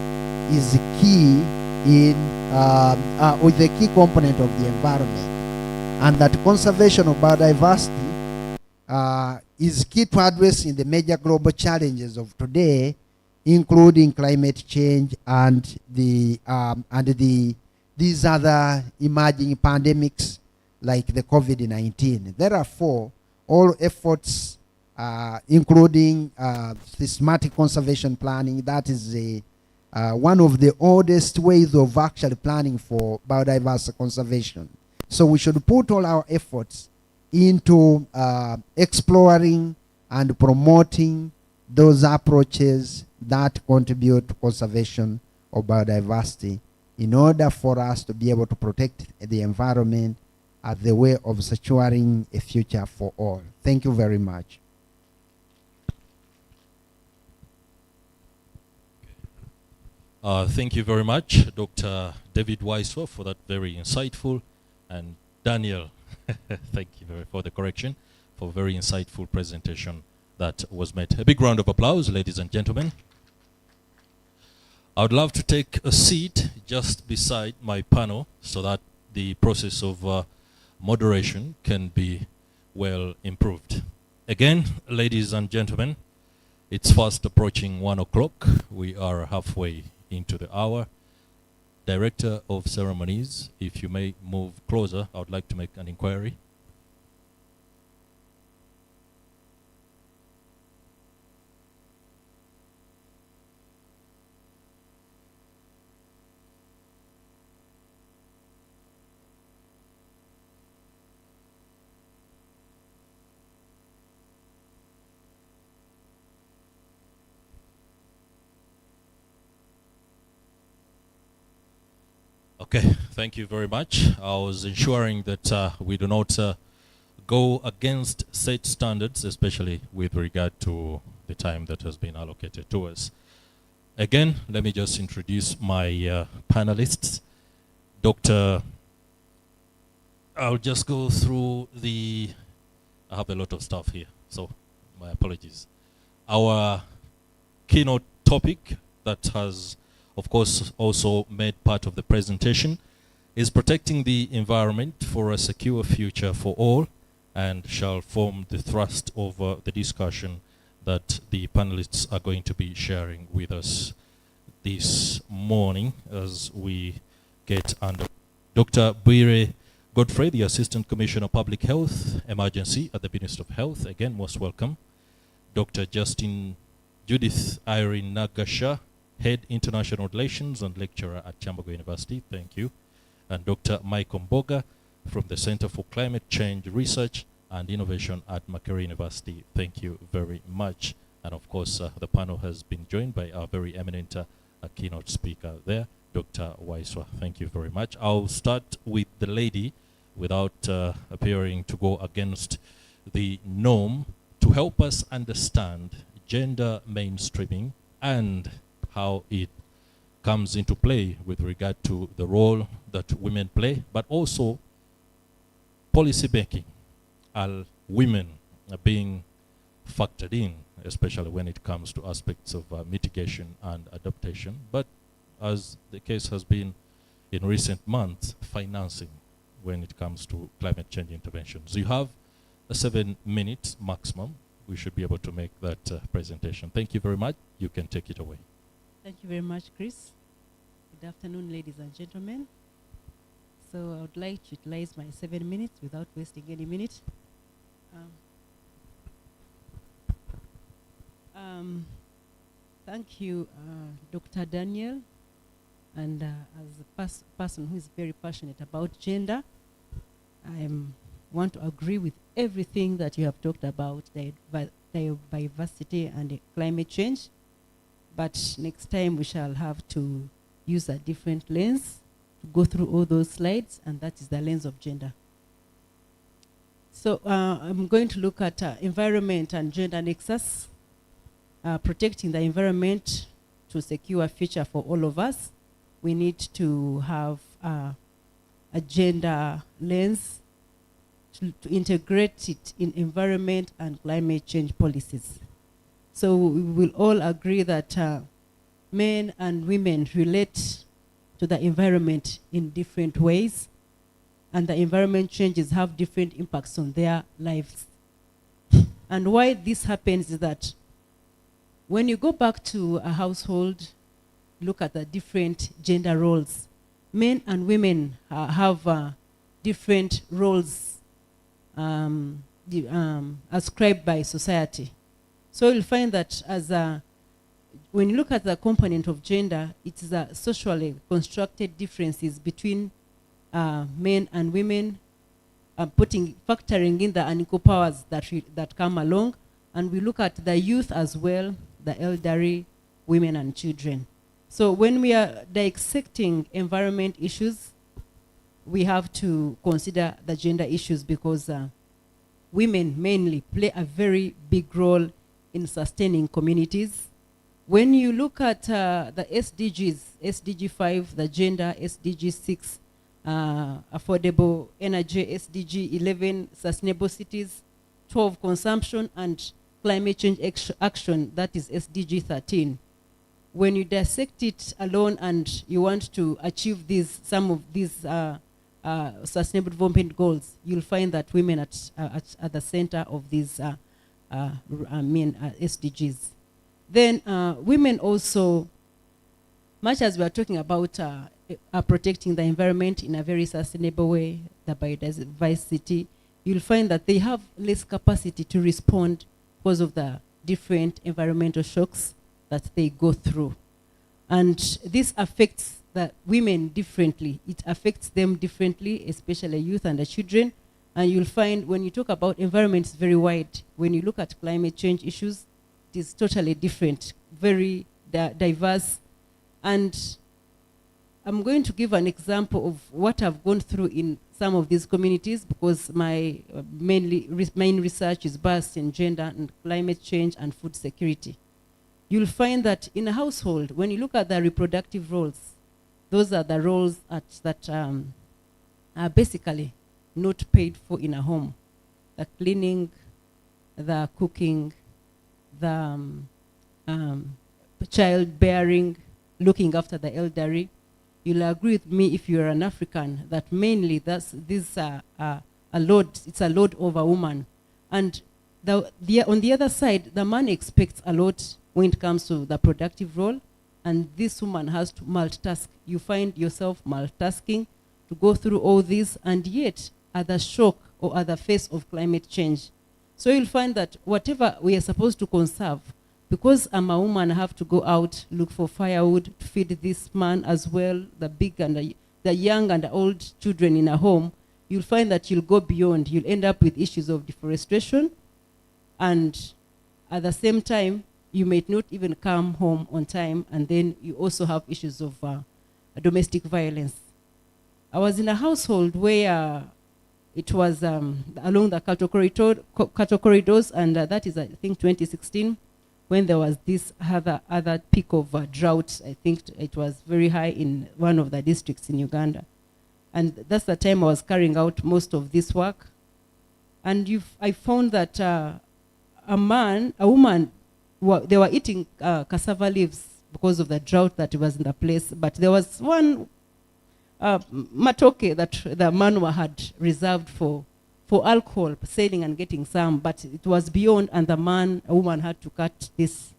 Speaker 3: is key in with the key component of the environment, and that conservation of biodiversity is key to addressing the major global challenges of today, including climate change and these other emerging pandemics like the COVID-19. Therefore, all efforts, including systematic conservation planning, that is one of the oldest ways of actually planning for biodiversity conservation. So we should put all our efforts into exploring and promoting those approaches that contribute to conservation of biodiversity, in order for us to be able to protect the environment as the way of securing a future for all. Thank you very much.
Speaker 4: Thank you very much, Dr. David Weisler, for that very insightful, and Daniel, thank you for the correction, for a very insightful presentation that was made. A big round of applause, ladies and gentlemen. I would love to take a seat just beside my panel so that the process of moderation can be well improved. Again, ladies and gentlemen, it's fast approaching 1 o'clock. We are halfway into the hour. Director of Ceremonies, if you may move closer, I would like to make an inquiry. Okay, thank you very much. I was ensuring that we do not go against set standards, especially with regard to the time that has been allocated to us. Again, let me just introduce my panelists. I'll just go through I have a lot of stuff here, so my apologies. Our keynote topic that has, of course, also made part of the presentation is protecting the environment for a secure future for all, and shall form the thrust of the discussion that the panelists are going to be sharing with us this morning as we get under. Dr. Bwire Godfrey, the Assistant Commissioner of Public Health Emergency at the Ministry of Health, again, most welcome. Dr. Judith Irene Nagasha, Head International Relations and Lecturer at Kyambogo University, thank you. And Dr. Michael Mboga from the Center for Climate Change Research and Innovation at Makerere University, thank you very much. And of course, the panel has been joined by our very eminent keynote speaker there, Dr. Waiswa. Thank you very much. I'll start with the lady without appearing to go against the norm to help us understand gender mainstreaming and how it comes into play with regard to the role that women play, but also policy making. Are women being factored in, especially when it comes to aspects of mitigation and adaptation, but as the case has been in recent months, financing when it comes to climate change interventions. You have 7 minutes maximum. We should be able to make that presentation. Thank you very much. You can take it away.
Speaker 5: Thank you very much, Chris. Good afternoon, ladies and gentlemen. So I would like to utilize my 7 minutes without wasting any minute. Thank you, Dr. Daniel, and as a person who is very passionate about gender, I want to agree with everything that you have talked about, diversity and climate change. But next time we shall have to use a different lens to go through all those slides, and that is the lens of gender. So I'm going to look at environment and gender nexus, protecting the environment to secure a future for all of us. We need to have a gender lens to integrate it in environment and climate change policies. So we will all agree that men and women relate to the environment in different ways, and the environment changes have different impacts on their lives. And why this happens is that when you go back to a household, look at the different gender roles. Men and women have different roles ascribed by society. So you'll find that when you look at the component of gender, it is a socially constructed differences between men and women, factoring in the unequal powers that come along. And we look at the youth as well, the elderly, women and children. So when we are dissecting environment issues, we have to consider the gender issues because women mainly play a very big role in sustaining communities. When you look at the SDGs, SDG 5, the gender, SDG 6, affordable energy, SDG 11, sustainable cities, 12, consumption and climate change action, that is SDG 13. When you dissect it alone and you want to achieve some of these sustainable development goals, you'll find that women at the center of these SDGs. Then women also, much as we are talking about protecting the environment in a very sustainable way, the biodiversity, you'll find that they have less capacity to respond because of the different environmental shocks that they go through. And this affects the women differently. It affects them differently, especially youth and the children. And you'll find when you talk about environment, it's very wide. When you look at climate change issues, it is totally different, very diverse. And I'm going to give an example of what I've gone through in some of these communities because my main research is based in gender and climate change and food security. You'll find that in a household, when you look at the reproductive roles, those are the roles that are basically not paid for in a home. The cleaning, the cooking, the childbearing, looking after the elderly. You'll agree with me if you're an African that mainly it's a load over woman. And on the other side, the man expects a lot when it comes to the productive role, and this woman has to multitask. You find yourself multitasking to go through all this, and yet at the shock or at the face of climate change. So you'll find that whatever we are supposed to conserve, because I'm a woman, I have to go out, look for firewood to feed this man as well, the big and the young and the old children in a home. You'll find that you'll go beyond. You'll end up with issues of deforestation, and at the same time, you may not even come home on time, and then you also have issues of domestic violence. I was in a household where it was along the cultural corridors, and that is, I think, 2016, when there was this other peak of drought. I think it was very high in one of the districts in Uganda. And that's the time I was carrying out most of this work. And I found that a woman, they were eating cassava leaves because of the drought that was in the place. But there was one matoke that the manwa had reserved for alcohol, selling and getting some, but it was beyond, and a woman had to cut this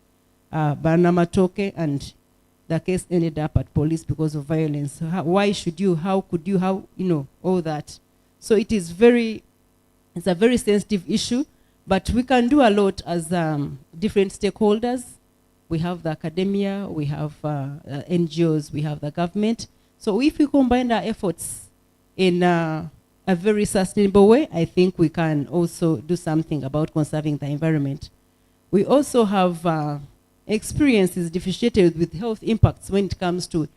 Speaker 5: banana matoke, and the case ended up at police because of violence. Why should you? How could you? How, all that. So it's a very sensitive issue, but we can do a lot as different stakeholders. We have the academia, we have NGOs, we have the government. So if we combine our efforts in a very sustainable way, I think we can also do something about conserving the environment. We also have experiences differentiated with health impacts when it comes to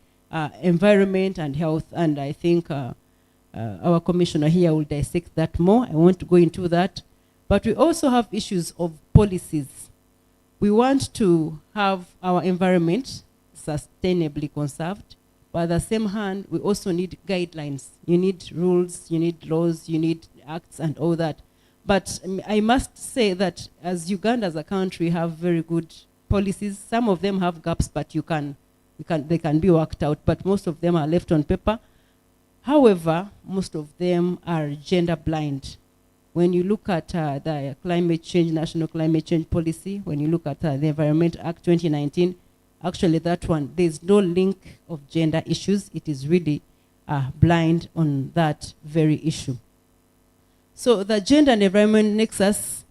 Speaker 5: environment and health, and I think our commissioner here will dissect that more. I won't go into that. But we also have issues of policies. We want to have our environment sustainably conserved, but at the same hand, we also need guidelines. You need rules, you need laws, you need acts and all that. But I must say that as Uganda as a country have very good policies. Some of them have gaps, but they can be worked out, but most of them are left on paper. However, most of them are gender blind. When you look at the climate change, National Climate Change Policy, when you look at the Environment Act 2019, actually that one, there's no link of gender issues. It is really blind on that very issue. So the gender and environment nexus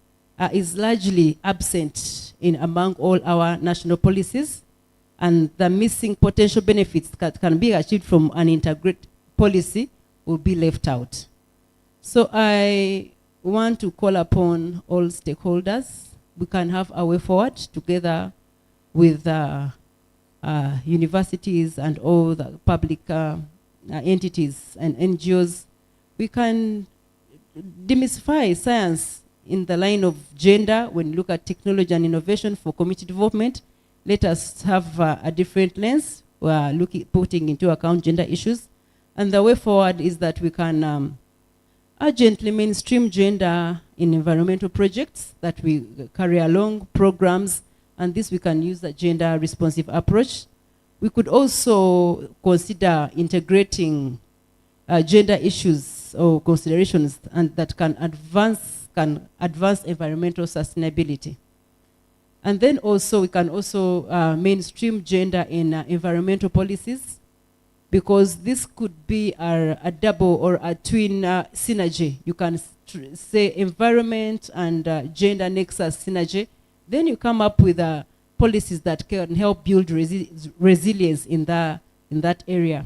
Speaker 5: is largely absent among all our national policies, and the missing potential benefits that can be achieved from an integrated policy will be left out. So I want to call upon all stakeholders. We can have a way forward together with universities and all the public entities and NGOs. We can demystify science in the line of gender. When you look at technology and innovation for community development, let us have a different lens. We are putting into account gender issues. And the way forward is that we can urgently mainstream gender in environmental projects that we carry along, programs, and this we can use a gender responsive approach. We could also consider integrating gender issues or considerations and that can advance environmental sustainability. And then also we can also mainstream gender in environmental policies, because this could be a double or a twin synergy. You can say environment and gender nexus synergy. Then you come up with policies that can help build resilience in that area.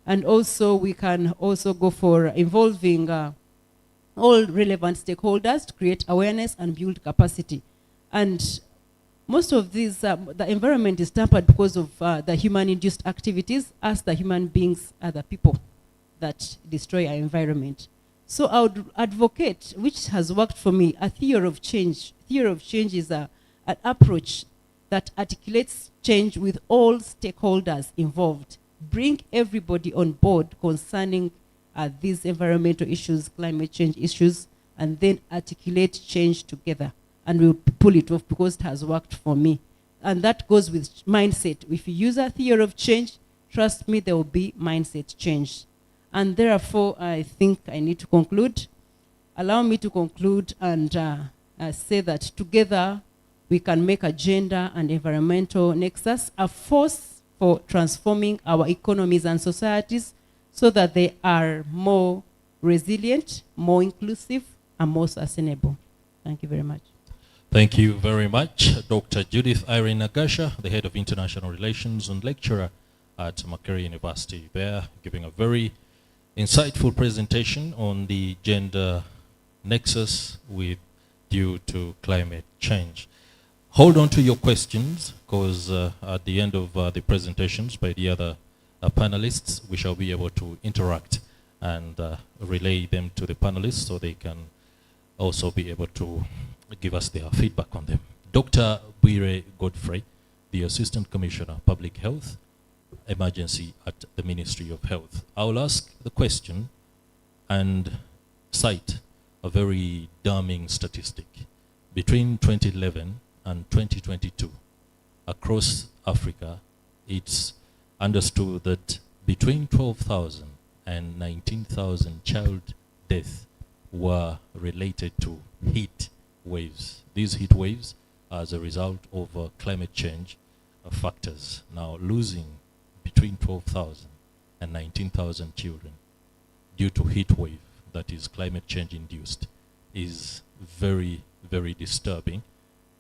Speaker 5: And also we can also go for involving all relevant stakeholders to create awareness and build capacity. And most of these, the environment is tampered because of the human-induced activities, as the human beings are the people that destroy our environment. So I would advocate, which has worked for me, a theory of change. Theory of change is an approach that articulates change with all stakeholders involved. Bring everybody on board concerning these environmental issues, climate change issues, and then articulate change together. And we'll pull it off because it has worked for me. And that goes with mindset. If you use a theory of change, trust me, there will be mindset change. And therefore, I think I need to conclude. Allow me to conclude and say that together we can make a gender and environmental nexus a force for transforming our economies and societies so that they are more resilient, more inclusive, and more sustainable. Thank you very much.
Speaker 4: Thank you very much, Dr. Judith Irene Nagasha, the Head of International Relations and lecturer at Makerere University, there giving a very insightful presentation on the gender nexus due to climate change. Hold on to your questions, because at the end of the presentations by the other panelists, we shall be able to interact and relay them to the panelists so they can also be able to give us their feedback on them. Dr. Bwire Godfrey, the Assistant Commissioner, Public Health Emergency at the Ministry of Health. I will ask the question and cite a very damning statistic. Between 2011 and 2022, across Africa, it's understood that between 12,000 and 19,000 child deaths were related to heat waves. These heat waves are as a result of climate change factors. Now, losing between 12,000 and 19,000 children due to heat wave that is climate change induced is very, very disturbing,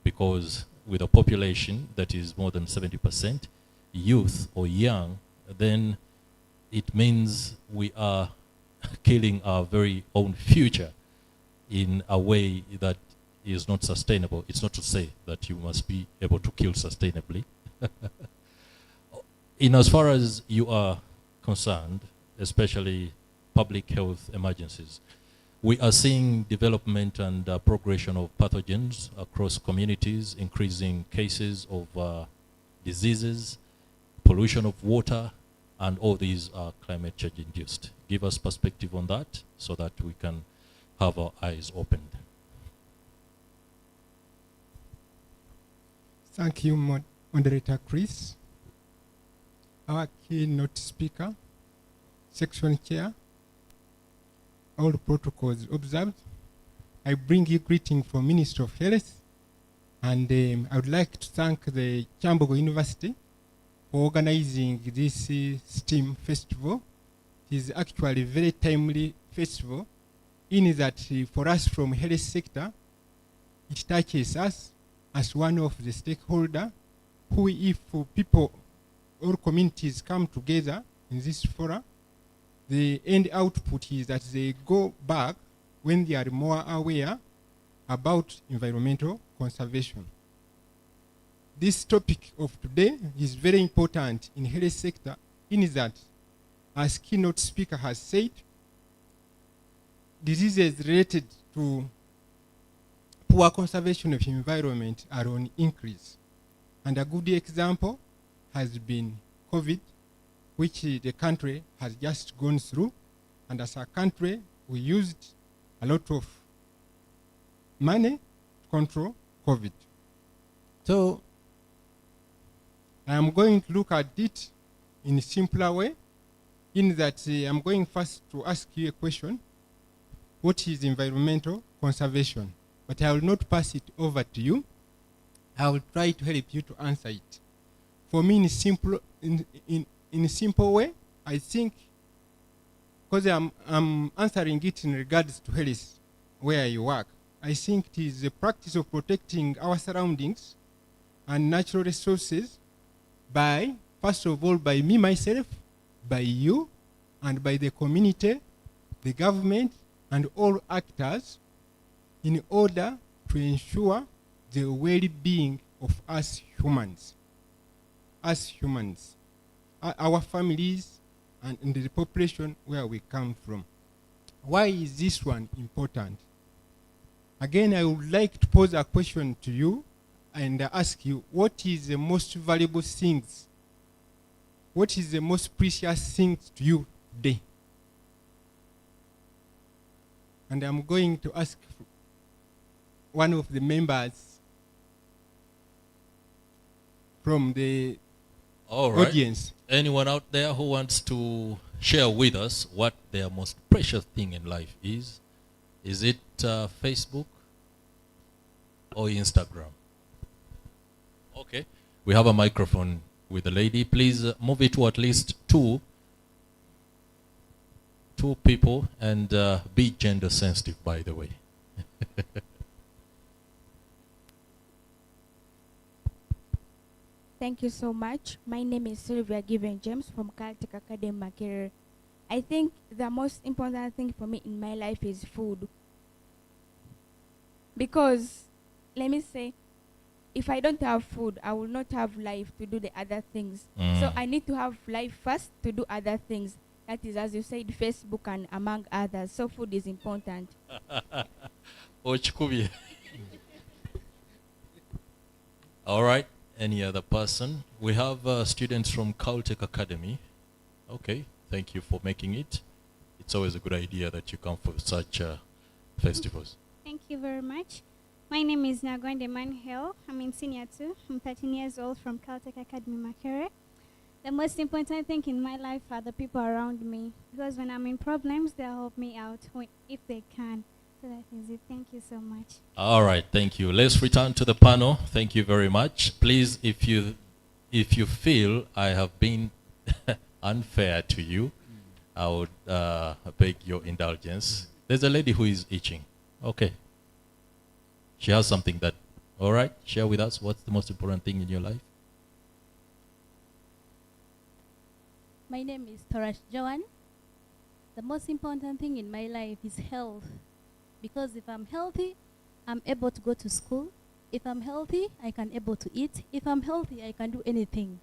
Speaker 4: because with a population that is more than 70% youth or young, then it means we are killing our very own future in a way that is not sustainable. It's not to say that you must be able to kill sustainably. In as far as you are concerned, especially public health emergencies, we are seeing development and progression of pathogens across communities, increasing cases of diseases, pollution of water, and all these are climate change induced. Give us perspective on that so that we can have our eyes opened.
Speaker 6: Thank you, Moderator Chris. Our keynote speaker, section chair, all protocols observed. I bring you greeting from Ministry of Health, and I would like to thank the Kyambogo University for organizing this STEAM Festival. It is actually a very timely festival, in that for us from health sector, it touches us as one of the stakeholders who, if people or communities come together in this forum, the end output is that they go back when they are more aware about environmental conservation. This topic of today is very important in health sector, in that, as keynote speaker has said, diseases related to poor conservation of environment are on increase. And a good example has been COVID, which the country has just gone through. And as a country, we used a lot of money to control COVID. So I am going to look at it in a simpler way, in that I'm going first to ask you a question. What is environmental conservation? But I will not pass it over to you. I will try to help you to answer it. For me, in a simple way, I think, because I'm answering it in regards to health, where I work, I think it is the practice of protecting our surroundings and natural resources by, first of all, by me, myself, by you, and by the community, the government, and all actors, in order to ensure the well-being of us humans. Us humans, our families, and the population where we come from. Why is this one important? Again, I would like to pose a question to you and ask you, what is the most valuable things? What is the most precious things to you today? And I'm going to ask one of the members from the audience.
Speaker 4: Anyone out there who wants to share with us what their most precious thing in life is? Is it Facebook? or Instagram? Okay. We have a microphone with the lady. Please move it to at least two people, and be gender sensitive, by the way.
Speaker 7: Thank you so much. My name is Sylvia Given James from Caltech Academy, Makerere. I think the most important thing for me in my life is food. Because, let me say, if I don't have food, I will not have life to do the other things. So I need to have life first to do other things. That is, as you said, Facebook and among others. So food is important.
Speaker 4: All right. Any other person? We have students from Caltech Academy. Okay. Thank you for making it. It's always a good idea that you come for such festivals.
Speaker 8: Thank you very much. My name is Nagwande Manhel. I'm in senior 2. I'm 13 years old from Caltech Academy, Makerere. The most important thing in my life are the people around me. Because when I'm in problems, they'll help me out if they can. So that is it. Thank you so much.
Speaker 4: All right, thank you. Let's return to the panel. Thank you very much. Please, if you feel I have been unfair to you, I would beg your indulgence. There's a lady who is itching. Okay. She has something that, all right, share with us. What's the most important thing in your life?
Speaker 9: My name is Torash Joan. The most important thing in my life is health. Because if I'm healthy, I'm able to go to school. If I'm healthy, I can able to eat. If I'm healthy, I can do anything.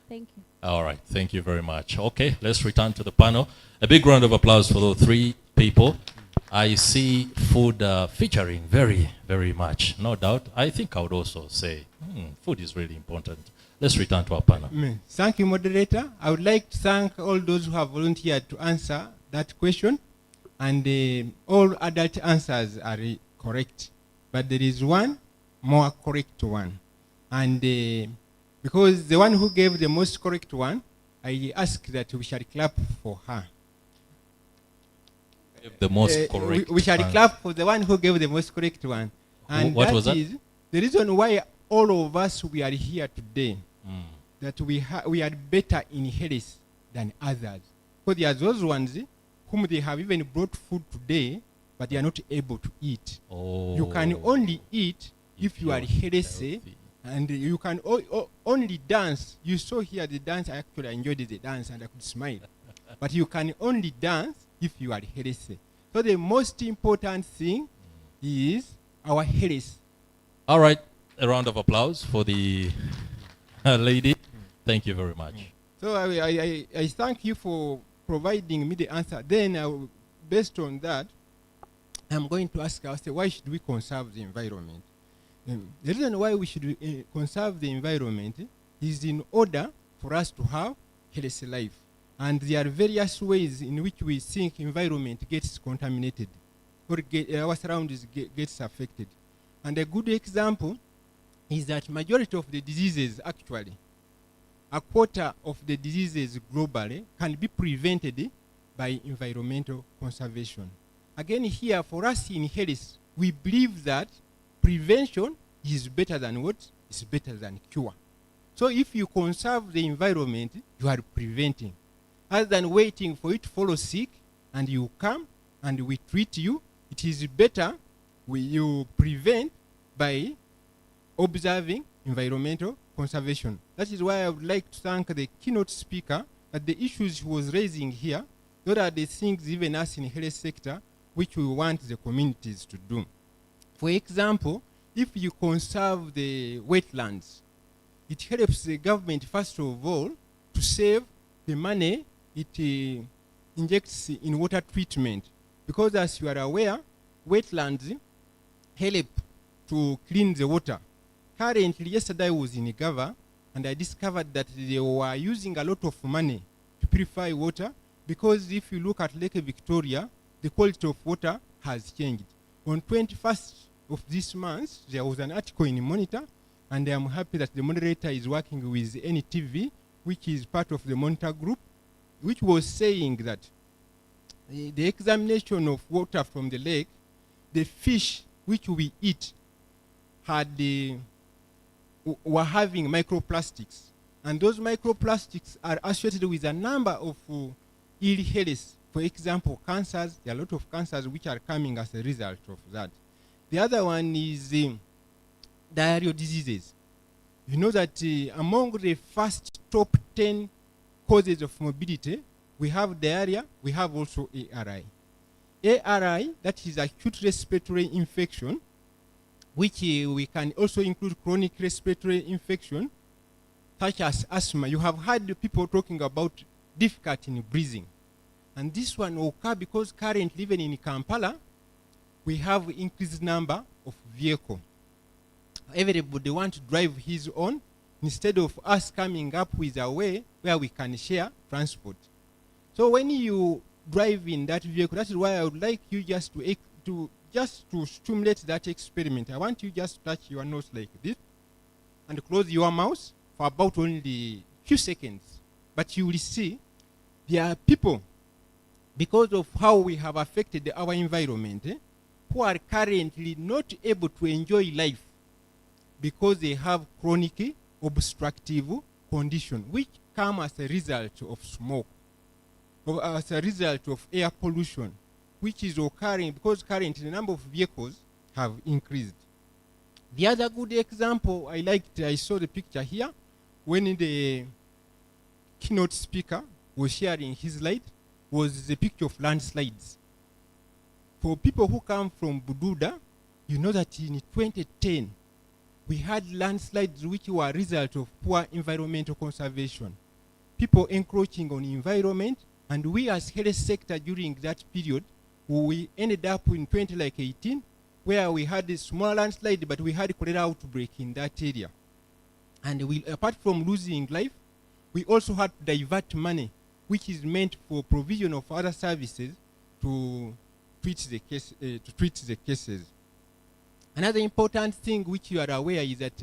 Speaker 9: Thank you.
Speaker 4: All right, thank you very much. Okay, let's return to the panel. A big round of applause for those three people. I see food featuring very, very much, no doubt. I think I would also say food is really important. Let's return to our panel.
Speaker 6: Thank you, moderator. I would like to thank all those who have volunteered to answer that question. And all adult answers are correct. But there is one more correct one. And because the one who gave the most correct one, I ask that we shall clap for her.
Speaker 4: The most correct.
Speaker 6: We shall clap for the one who gave the most correct one. And
Speaker 4: what was that?
Speaker 6: Is the reason why all of us we are here today. That we are better in health than others. Because there are those ones whom they have even brought food today, but they are not able to eat.
Speaker 4: Oh.
Speaker 6: You can only eat if you are healthy, and you can only dance. You saw here the dance. I actually enjoyed the dance and I could smile. But you can only dance if you are healthy. So the most important thing is our health.
Speaker 4: All right, a round of applause for the lady. Thank you very much.
Speaker 6: So I thank you for providing me the answer. Then, based on that, I'm going to ask ourselves, why should we conserve the environment? The reason why we should conserve the environment is in order for us to have healthy life. And there are various ways in which we think environment gets contaminated or our surroundings gets affected. And a good example is that majority of the diseases actually, a quarter of the diseases globally can be prevented by environmental conservation. Again, here for us in health, we believe that prevention is better than what? Is better than cure. So if you conserve the environment, you are preventing. Other than waiting for it to fall sick and you come and we treat you, it is better you prevent by observing environmental conservation. That is why I would like to thank the keynote speaker that the issues he was raising here, those are the things even us in the health sector which we want the communities to do. For example, if you conserve the wetlands, it helps the government first of all to save the money it injects in water treatment. Because as you are aware, wetlands help to clean the water. Currently, yesterday I was in Gava, and I discovered that they were using a lot of money to purify water, because if you look at Lake Victoria, the quality of water has changed. On 21st of this month, there was an article in Monitor, and I am happy that the moderator is working with NTV, which is part of the Monitor group, which was saying that the examination of water from the lake, the fish which we eat were having microplastics. And those microplastics are associated with a number of ill health. For example, cancers. There are a lot of cancers which are coming as a result of that. The other one is diarrheal diseases. You know that among the first top 10 causes of morbidity, we have diarrhea, we have also ARI. ARI, that is acute respiratory infection, which we can also include chronic respiratory infection, such as asthma. You have heard people talking about difficulty in breathing. And this one will occur because currently, even in Kampala, we have increased number of vehicles. Everybody wants to drive his own instead of us coming up with a way where we can share transport. So when you drive in that vehicle, that is why I would like you just to stimulate that experiment. I want you just to touch your nose like this and close your mouth for about only few seconds. But you will see there are people, because of how we have affected our environment, who are currently not able to enjoy life because they have chronic obstructive condition, which come as a result of smoke, or as a result of air pollution, which is occurring because currently the number of vehicles have increased. The other good example I saw the picture here when the keynote speaker was sharing his slide, was the picture of landslides. For people who come from Bududa, you know that in 2010, we had landslides which were a result of poor environmental conservation. People encroaching on the environment, and we as health sector during that period, we ended up in 2018, where we had a small landslide, but we had cholera outbreak in that area. And apart from losing life, we also had to divert money, which is meant for provision of other services to treat the cases. Another important thing which you are aware is that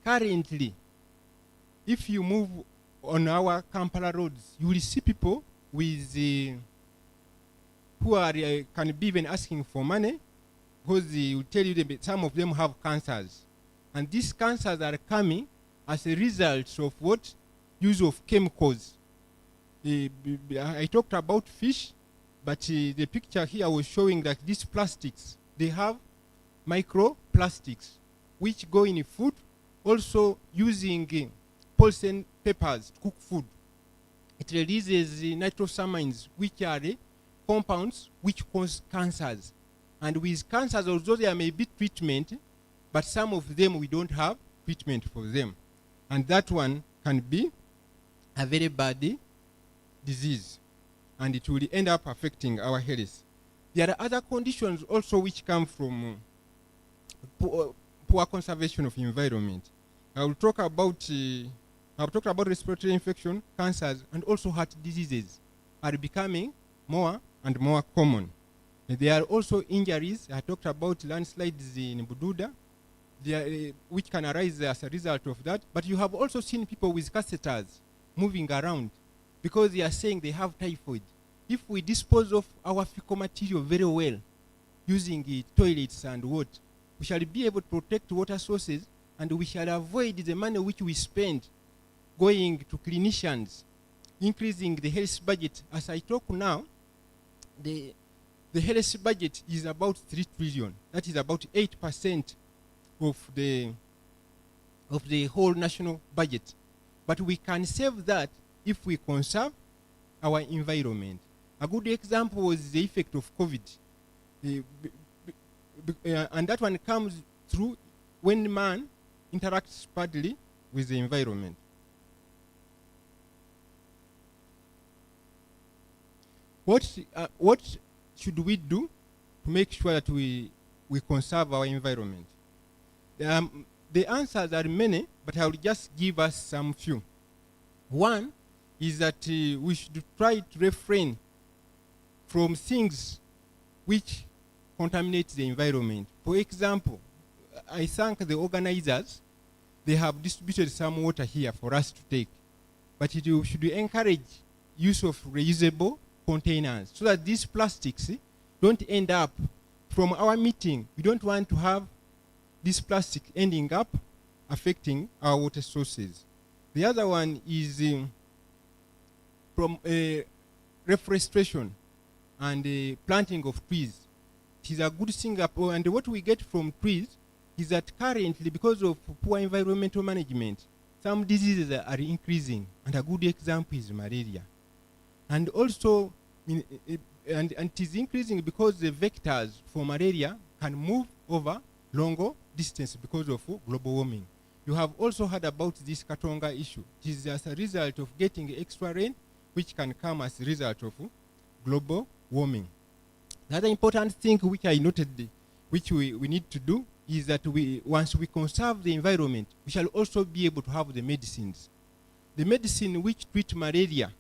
Speaker 6: currently, if you move on our Kampala roads, you will see people with who are can be even asking for money, because they will tell you that some of them have cancers, and these cancers are coming as a result of what? Use of chemicals. I talked about fish, but the picture here was showing that these plastics, they have microplastics which go in food, also using poison peppers to cook food. It releases nitrosamines, which are compounds which cause cancers. And with cancers, although there may be treatment, but some of them we don't have treatment for them. And that one can be a very bad disease, and it will end up affecting our health. There are other conditions also which come from poor conservation of environment. I will talk about respiratory infection, cancers, and also heart diseases are becoming more and more common. And there are also injuries. I talked about landslides in Bududa, which can arise as a result of that. But you have also seen people with catheters moving around because they are saying they have typhoid. If we dispose of our fecal material very well, using toilets and what, we shall be able to protect water sources, and we shall avoid the money which we spend going to clinicians, increasing the health budget. As I talk now, the health budget is about 3 trillion. That is about 8% of the whole national budget. But we can save that if we conserve our environment. A good example was the effect of COVID. And that one comes through when man interacts badly with the environment. What should we do to make sure that we conserve our environment? The answers are many, but I will just give us some few. One is that we should try to refrain from things which contaminate the environment. For example, I thank the organizers. They have distributed some water here for us to take. But you should encourage use of reusable containers so that these plastics don't end up from our meeting. We don't want to have this plastic ending up affecting our water sources. The other one is from reforestation and planting of trees. It is a good thing, and what we get from trees is that currently, because of poor environmental management, some diseases are increasing, and a good example is malaria. And also, and it is increasing because the vectors for malaria can move over longer distance because of global warming. You have also heard about this Katonga issue. It is as a result of getting extra rain, which can come as a result of global warming. The other important thing which I noted, which we need to do, is that once we conserve the environment, we shall also be able to have the medicines. The medicine which treat malaria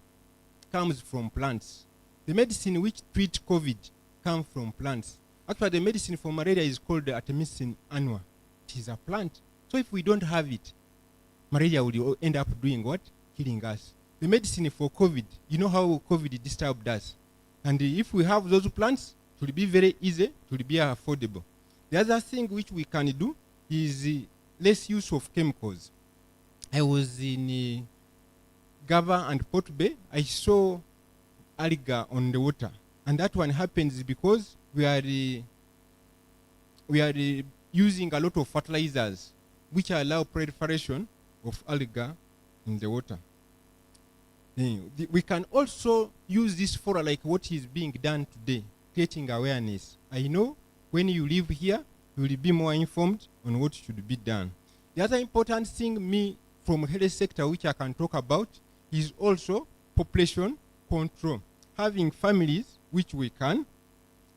Speaker 6: comes from plants. The medicine which treat COVID comes from plants. Actually, the medicine for malaria is called Artemisinin annua. It is a plant. So if we don't have it, malaria will end up doing what? Killing us. The medicine for COVID, you know how COVID disturbed us. And if we have those plants, it will be very easy, it will be affordable. The other thing which we can do is less use of chemicals. I was in Gava and Port Bay. I saw algae on the water. And that one happens because we are using a lot of fertilizers which allow proliferation of algae in the water. We can also use this for like what is being done today, creating awareness. I know when you live here, you will be more informed on what should be done. The other important thing from health sector which I can talk about is also population control. Having families which we can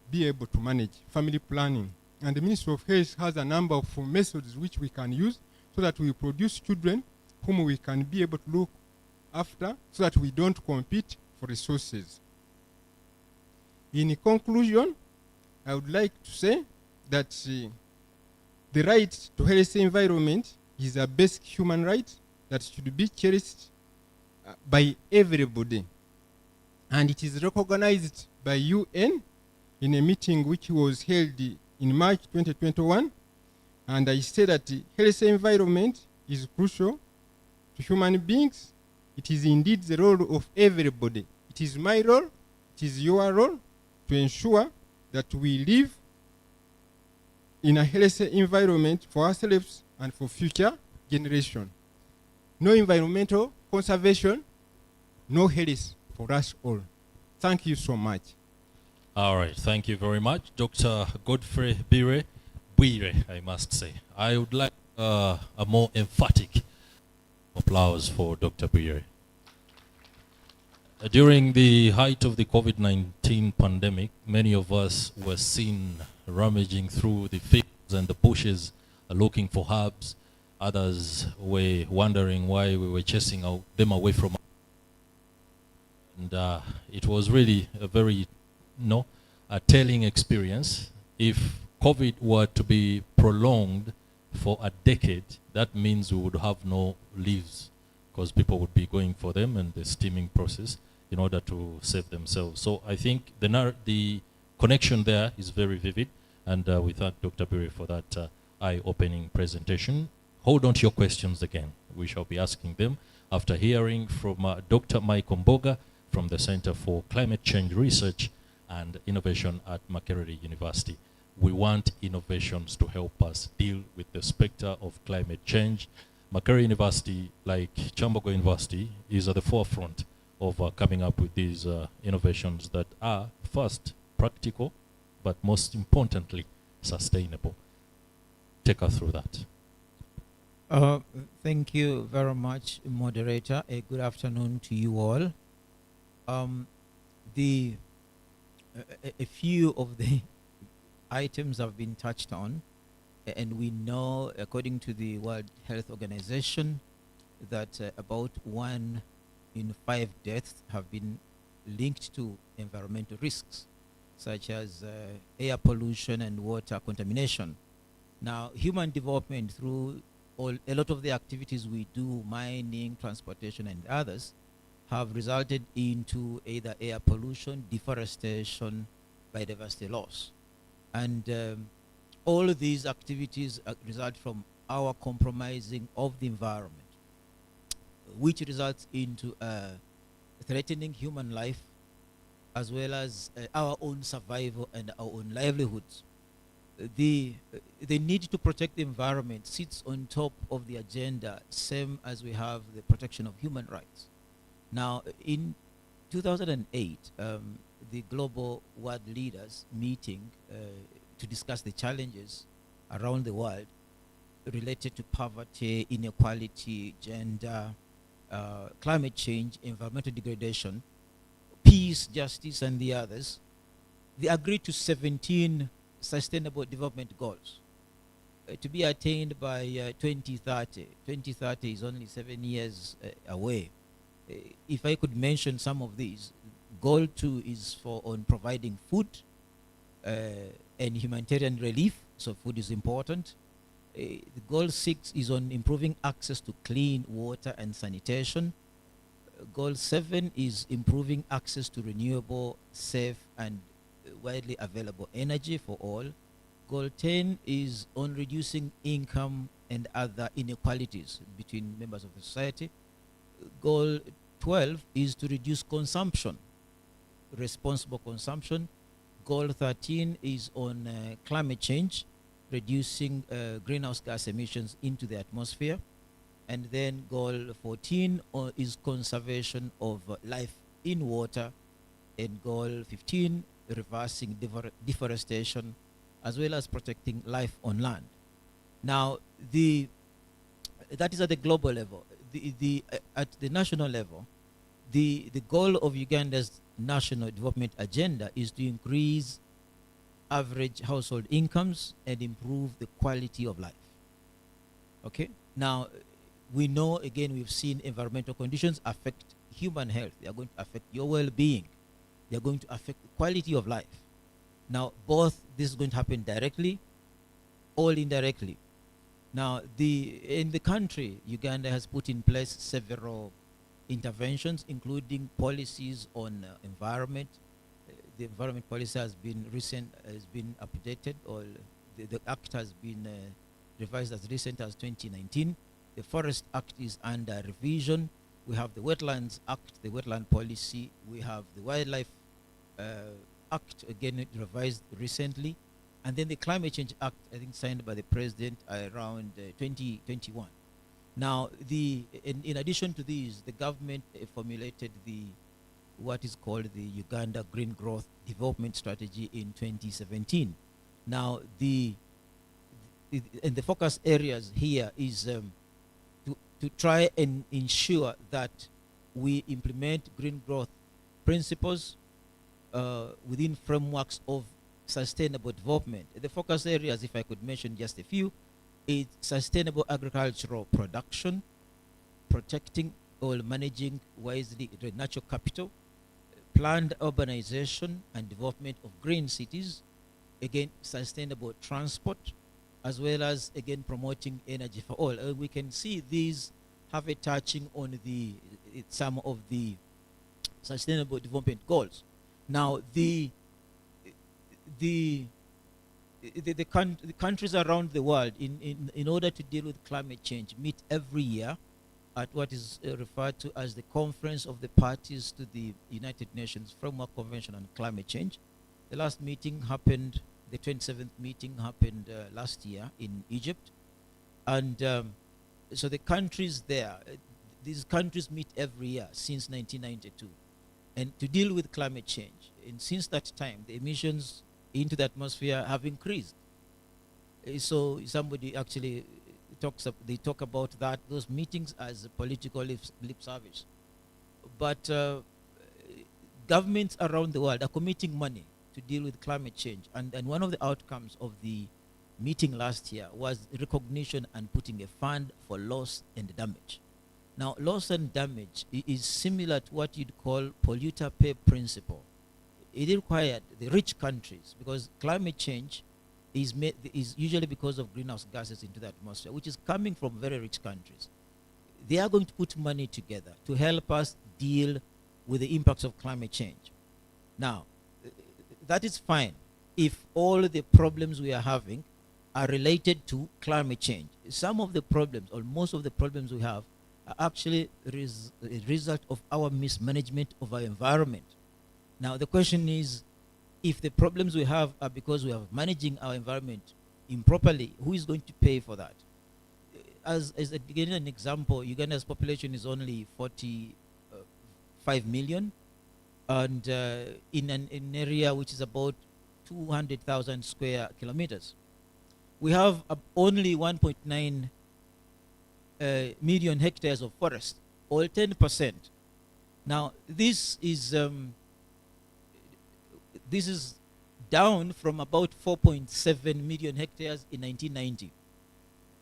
Speaker 6: be able to manage, family planning. And the Ministry of Health has a number of methods which we can use so that we produce children whom we can be able to look after so that we don't compete for resources. In conclusion, I would like to say that the right to healthy environment is a basic human right that should be cherished by everybody. And it is recognized by UN in a meeting which was held in March 2021. And I say that the healthy environment is crucial to human beings. It is indeed the role of everybody. It is my role, it is your role to ensure that we live in a healthy environment for ourselves and for future generations. No environmental conservation, no health for us all. Thank you so much.
Speaker 4: All right, thank you very much, Dr. Godfrey Bwire, I must say. I would like a more emphatic applause for Dr. Bwire. During the height of the COVID-19 pandemic, many of us were seen rummaging through the fields and the bushes looking for herbs. Others were wondering why we were chasing them away from us. And it was really a very a telling experience. If COVID were to be prolonged for a decade, that means we would have no leaves because people would be going for them and the steaming process in order to save themselves. So I think the connection there is very vivid, and we thank Dr. Bwire for that eye-opening presentation. Hold on to your questions again. We shall be asking them after hearing from Dr. Mike Kyambogo from the Center for Climate Change Research and Innovation at Makerere University. We want innovations to help us deal with the specter of climate change. Makerere University, like Kyambogo University, is at the forefront of coming up with these innovations that are first practical, but most importantly, sustainable. Take us through that.
Speaker 10: Thank you very much, moderator. A good afternoon to you all. A few of the items have been touched on, and we know, according to the World Health Organization, that about 1 in 5 deaths have been linked to environmental risks, such as air pollution and water contamination. Now, human development through a lot of the activities we do, mining, transportation, and others, have resulted into either air pollution, deforestation, biodiversity loss. And all of these activities result from our compromising of the environment, which results into threatening human life as well as our own survival and our own livelihoods. The need to protect the environment sits on top of the agenda, same as we have the protection of human rights. Now, in 2008, the Global World Leaders meeting to discuss the challenges around the world related to poverty, inequality, gender, climate change, environmental degradation, peace, justice, and the others, they agreed to 17 Sustainable Development Goals to be attained by 2030. 2030 is only 7 years away. If I could mention some of these, Goal 2 is on providing food and humanitarian relief, so food is important. Goal 6 is on improving access to clean water and sanitation. Goal 7 is improving access to renewable, safe, and widely available energy for all. Goal 10 is on reducing income and other inequalities between members of the society. Goal 12 is to reduce consumption, responsible consumption. Goal 13 is on climate change, reducing greenhouse gas emissions into the atmosphere. And then Goal 14 is conservation of life in water. And Goal 15, reversing deforestation, as well as protecting life on land. Now, that is at the global level. At the national level, the goal of Uganda's national development agenda is to increase average household incomes and improve the quality of life. Okay? Now, we know, again, we've seen environmental conditions affect human health. They are going to affect your well-being. They are going to affect the quality of life. Now, both this is going to happen directly or indirectly. Now, in the country, Uganda has put in place several interventions, including policies on environment. The environment policy has been updated, or the act has been revised as recent as 2019. The Forest Act is under revision. We have the Wetlands Act, the Wetland Policy. We have the Wildlife Act, again revised recently. And then the Climate Change Act, I think signed by the President around 2021. Now, in addition to these, the government formulated what is called the Uganda Green Growth Development Strategy in 2017. Now, and the focus areas here is to try and ensure that we implement green growth principles within frameworks of sustainable development. The focus areas, if I could mention just a few, is sustainable agricultural production, protecting or managing wisely the natural capital, planned urbanization and development of green cities, again, sustainable transport, as well as, again, promoting energy for all. We can see these have a touching on some of the sustainable development goals. Now, the countries around the world, in order to deal with climate change, meet every year at what is referred to as the Conference of the Parties to the United Nations Framework Convention on Climate Change. The last meeting happened, the 27th meeting happened last year in Egypt. And so the countries there, these countries meet every year since 1992. And to deal with climate change. And since that time, the emissions into the atmosphere have increased. So somebody actually talk about those meetings as a political lip service. But governments around the world are committing money to deal with climate change. And one of the outcomes of the meeting last year was recognition and putting a fund for loss and damage. Now, loss and damage is similar to what you'd call polluter pay principle. It required the rich countries, because climate change is usually because of greenhouse gases into the atmosphere, which is coming from very rich countries. They are going to put money together to help us deal with the impacts of climate change. Now, that is fine if all the problems we are having are related to climate change. Some of the problems, or most of the problems we have, are actually a result of our mismanagement of our environment. Now the question is, if the problems we have are because we are managing our environment improperly, who is going to pay for that? As again an example, Uganda's population is only 45 million, and in an area which is about 200,000 square kilometers. We have only 1.9 million hectares of forest, or 10%. Now this is down from about 4.7 million hectares in 1990.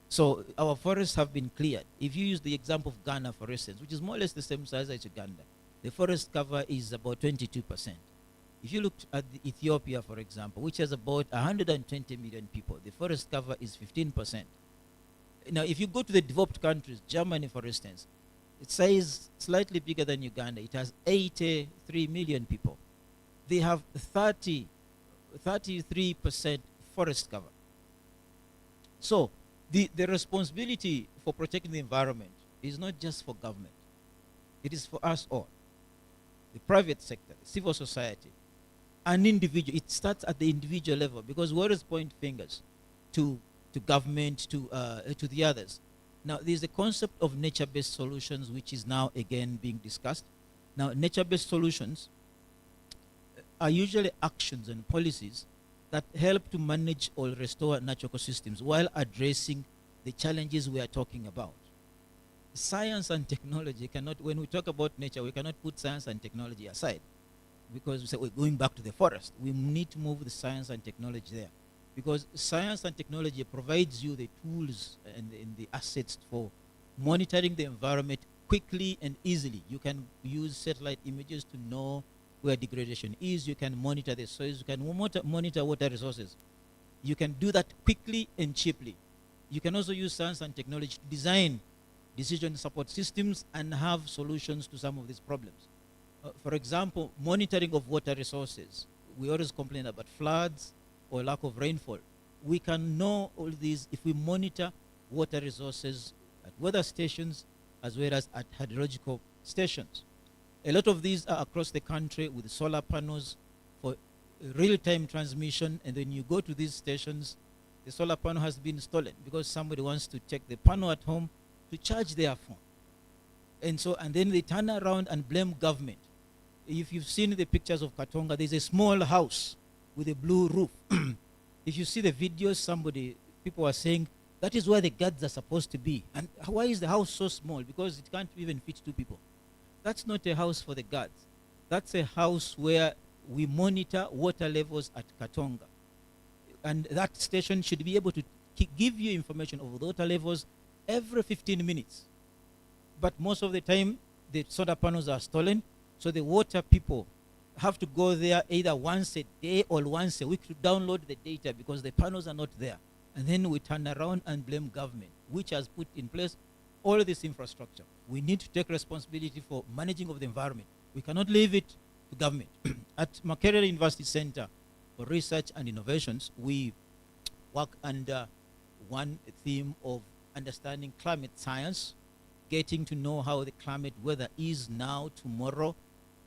Speaker 10: So our forests have been cleared. If you use the example of Ghana, for instance, which is more or less the same size as Uganda, the forest cover is about 22%. If you look at Ethiopia, for example, which has about 120 million people, the forest cover is 15%. Now, if you go to the developed countries, Germany, for instance, its size slightly bigger than Uganda. It has 83 million people. They have 33% forest cover. So the responsibility for protecting the environment is not just for government. It is for us all. The private sector, the civil society, an individual. It starts at the individual level, because we always point fingers to government, to the others. Now, there's a concept of nature-based solutions, which is now again being discussed. Now, nature-based solutions are usually actions and policies that help to manage or restore natural ecosystems while addressing the challenges we are talking about. Science and technology cannot, when we talk about nature, we cannot put science and technology aside, because we say we're going back to the forest. We need to move the science and technology there, because science and technology provides you the tools and the assets for monitoring the environment quickly and easily. You can use satellite images to know where degradation is. You can monitor the soils. You can monitor water resources. You can do that quickly and cheaply. You can also use science and technology to design decision support systems and have solutions to some of these problems. For example, monitoring of water resources. We always complain about floods or lack of rainfall. We can know all these if we monitor water resources at weather stations as well as at hydrological stations. A lot of these are across the country with solar panels for real-time transmission, and when you go to these stations, the solar panel has been stolen because somebody wants to take the panel at home to charge their phone. And then they turn around and blame government. If you've seen the pictures of Katonga, there's a small house with a blue roof. If you see the videos, people are saying, that is where the guards are supposed to be. And why is the house so small? Because it can't even fit 2 people. That's not a house for the guards. That's a house where we monitor water levels at Katonga. And that station should be able to give you information of the water levels every 15 minutes. But most of the time, the solar panels are stolen, so the water people have to go there either once a day or once a week to download the data because the panels are not there. And then we turn around and blame government, which has put in place all of this infrastructure. We need to take responsibility for managing of the environment. We cannot leave it to government. At Makerere University Center for Research and Innovations, we work under one theme of understanding climate science, getting to know how the climate weather is now, tomorrow,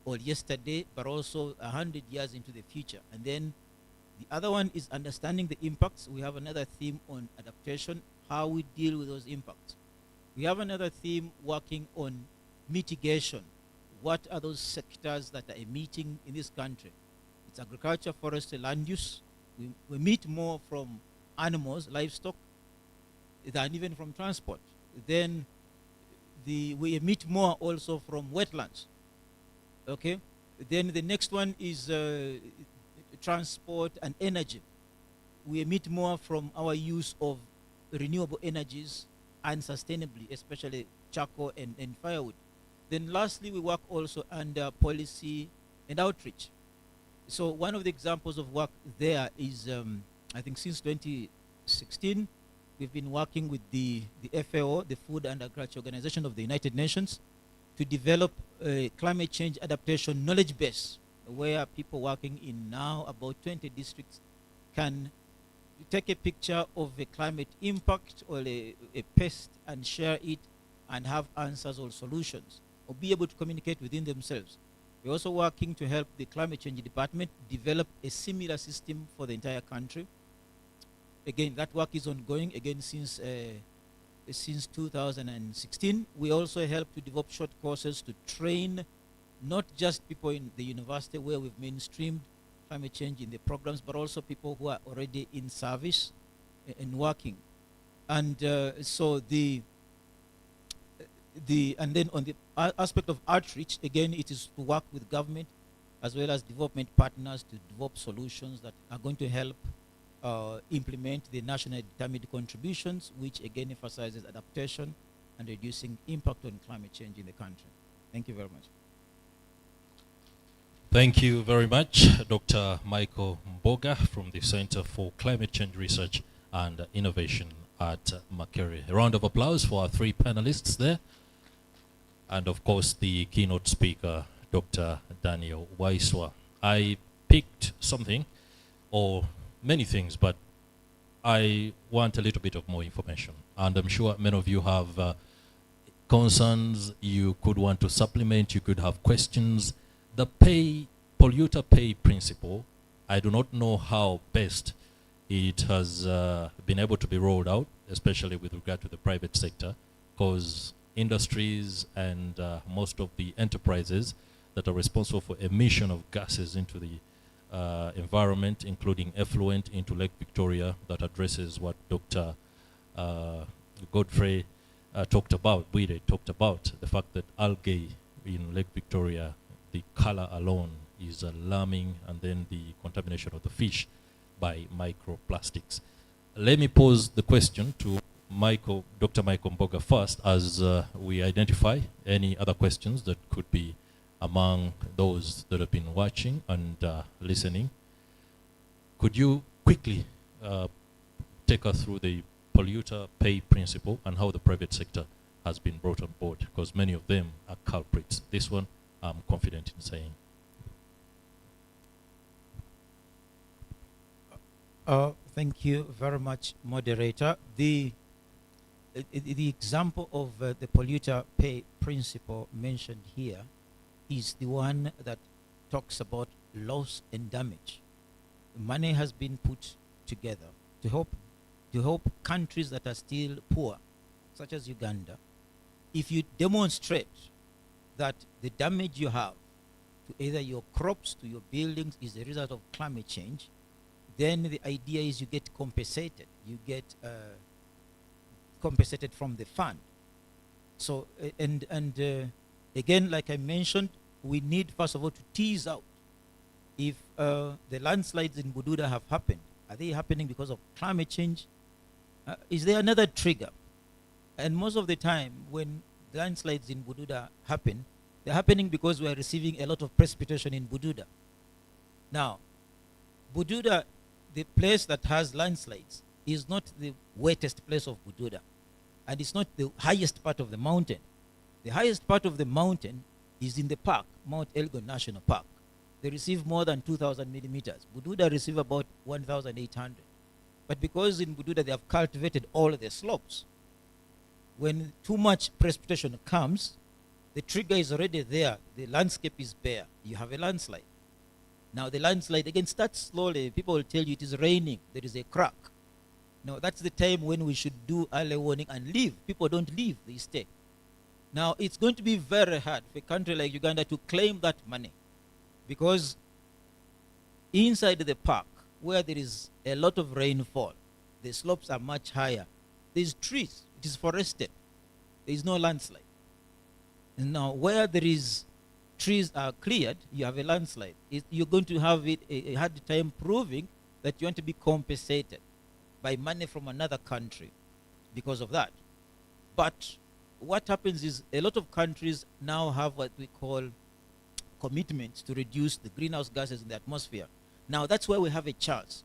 Speaker 10: or yesterday, but also 100 years into the future. And then the other one is understanding the impacts. We have another theme on adaptation, how we deal with those impacts. We have another theme working on mitigation. What are those sectors that are emitting in this country? It's agriculture, forestry, land use. We meet more from animals, livestock, than even from transport. Then we emit more also from wetlands. Okay? Then the next one is transport and energy. We emit more from our use of renewable energies and sustainably, especially charcoal and firewood. Then lastly, we work also under policy and outreach. So one of the examples of work there is, I think since 2016, we've been working with the FAO, the Food and Agriculture Organization of the United Nations, to develop a climate change adaptation knowledge base where people working in now about 20 districts can You take a picture of a climate impact or a pest and share it and have answers or solutions, or be able to communicate within themselves. We're also working to help the climate change department develop a similar system for the entire country. Again, that work is ongoing, again, since 2016. We also help to develop short courses to train not just people in the university where we've mainstreamed climate change in the programs, but also people who are already in service and working. And so and then on the aspect of outreach, again, it is to work with government as well as development partners to develop solutions that are going to help implement the nationally determined contributions, which again emphasizes adaptation and reducing impact on climate change in the country. Thank you very much.
Speaker 4: Thank you very much, Dr. Michael Mboga from the Center for Climate Change Research and Innovation at Makerere. A round of applause for our three panelists there. And of course, the keynote speaker, Dr. Daniel Waiswa. I picked something, or many things, but I want a little bit of more information. And I'm sure many of you have concerns, you could want to supplement, you could have questions. The polluter pay principle, I do not know how best it has been able to be rolled out, especially with regard to the private sector, because industries and most of the enterprises that are responsible for emission of gases into the environment, including effluent into Lake Victoria, that addresses what Dr. Godfrey talked about, Bwire talked about, the fact that algae in Lake Victoria, the color alone is alarming, and then the contamination of the fish by microplastics. Let me pose the question to Dr. Michael Mboga first, as we identify any other questions that could be among those that have been watching and listening. Could you quickly take us through the polluter pay principle and how the private sector has been brought on board? Because many of them are culprits. This one I'm confident in saying.
Speaker 10: Thank you very much, moderator. The example of the polluter pay principle mentioned here is the one that talks about loss and damage. Money has been put together to help countries that are still poor, such as Uganda. If you demonstrate that the damage you have to either your crops, to your buildings, is a result of climate change, then the idea is you get compensated. You get compensated from the fund. So, again, like I mentioned, we need, first of all, to tease out if the landslides in Bududa have happened. Are they happening because of climate change? Is there another trigger? And most of the time, when landslides in Bududa happen, they're happening because we are receiving a lot of precipitation in Bududa. Now, Bududa, the place that has landslides, is not the wettest place of Bududa, and it's not the highest part of the mountain. The highest part of the mountain is in the park, Mount Elgon National Park. They receive more than 2,000 millimeters. Bududa receive about 1,800. But because in Bududa they have cultivated all the slopes, when too much precipitation comes, the trigger is already there. The landscape is bare. You have a landslide. Now the landslide again starts slowly. People will tell you it is raining. There is a crack. Now that's the time when we should do early warning and leave. People don't leave, they stay. Now it's going to be very hard for a country like Uganda to claim that money, because inside the park, where there is a lot of rainfall, the slopes are much higher. There's trees. It is forested. There is no landslide. And now where there is trees are cleared, you have a landslide. You're going to have a hard time proving that you want to be compensated by money from another country because of that. But what happens is a lot of countries now have what we call commitments to reduce the greenhouse gases in the atmosphere. Now that's where we have a chance.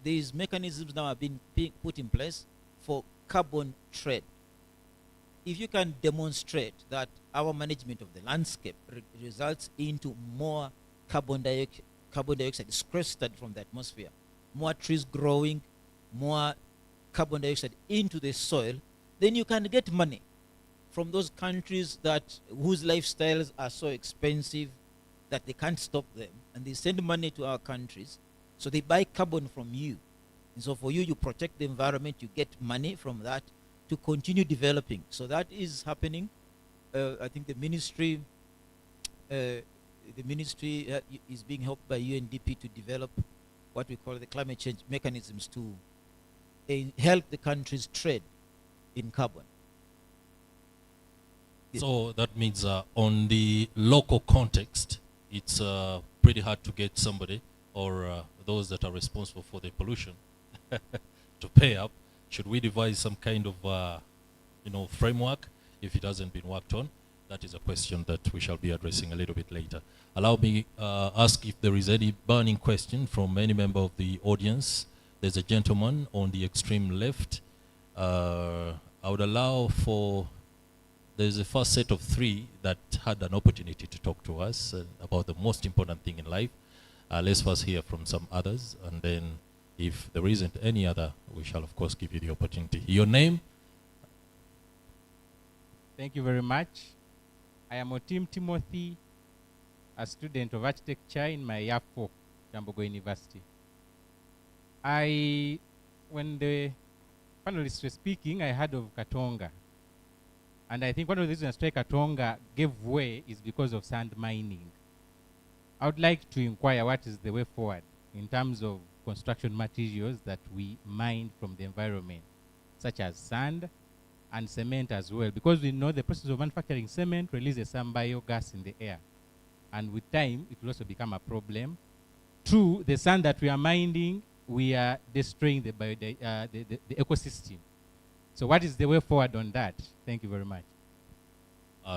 Speaker 10: These mechanisms now are being put in place for carbon trade. If you can demonstrate that our management of the landscape results into more carbon dioxide sequestered from the atmosphere, more trees growing, more carbon dioxide into the soil, then you can get money from those countries whose lifestyles are so expensive that they can't stop them, and they send money to our countries, so they buy carbon from you. And so for you, you protect the environment, you get money from that to continue developing. So that is happening. I think the ministry is being helped by UNDP to develop what we call the climate change mechanisms to help the countries trade in carbon.
Speaker 4: So that means on the local context, it's pretty hard to get somebody or those that are responsible for the pollution to pay up. Should we devise some kind of framework if it hasn't been worked on? That is a question that we shall be addressing a little bit later. Allow me ask if there is any burning question from any member of the audience. There's a gentleman on the extreme left. I would allow for, there's a first set of three that had an opportunity to talk to us about the most important thing in life. Let's first hear from some others, and then if there isn't any other, we shall of course give you the opportunity. Your name?
Speaker 11: Thank you very much. I am Otim Timothy, a student of architecture in my year 4, Kyambogo University. When the panelists were speaking, I heard of Katonga. And I think one of the reasons why Katonga gave way is because of sand mining. I would like to inquire what is the way forward in terms of construction materials that we mine from the environment, such as sand and cement as well, because we know the process of manufacturing cement releases some biogas in the air, and with time it will also become a problem. Two, the sand that we are mining, we are destroying the ecosystem. So what is the way forward on that? Thank you very much.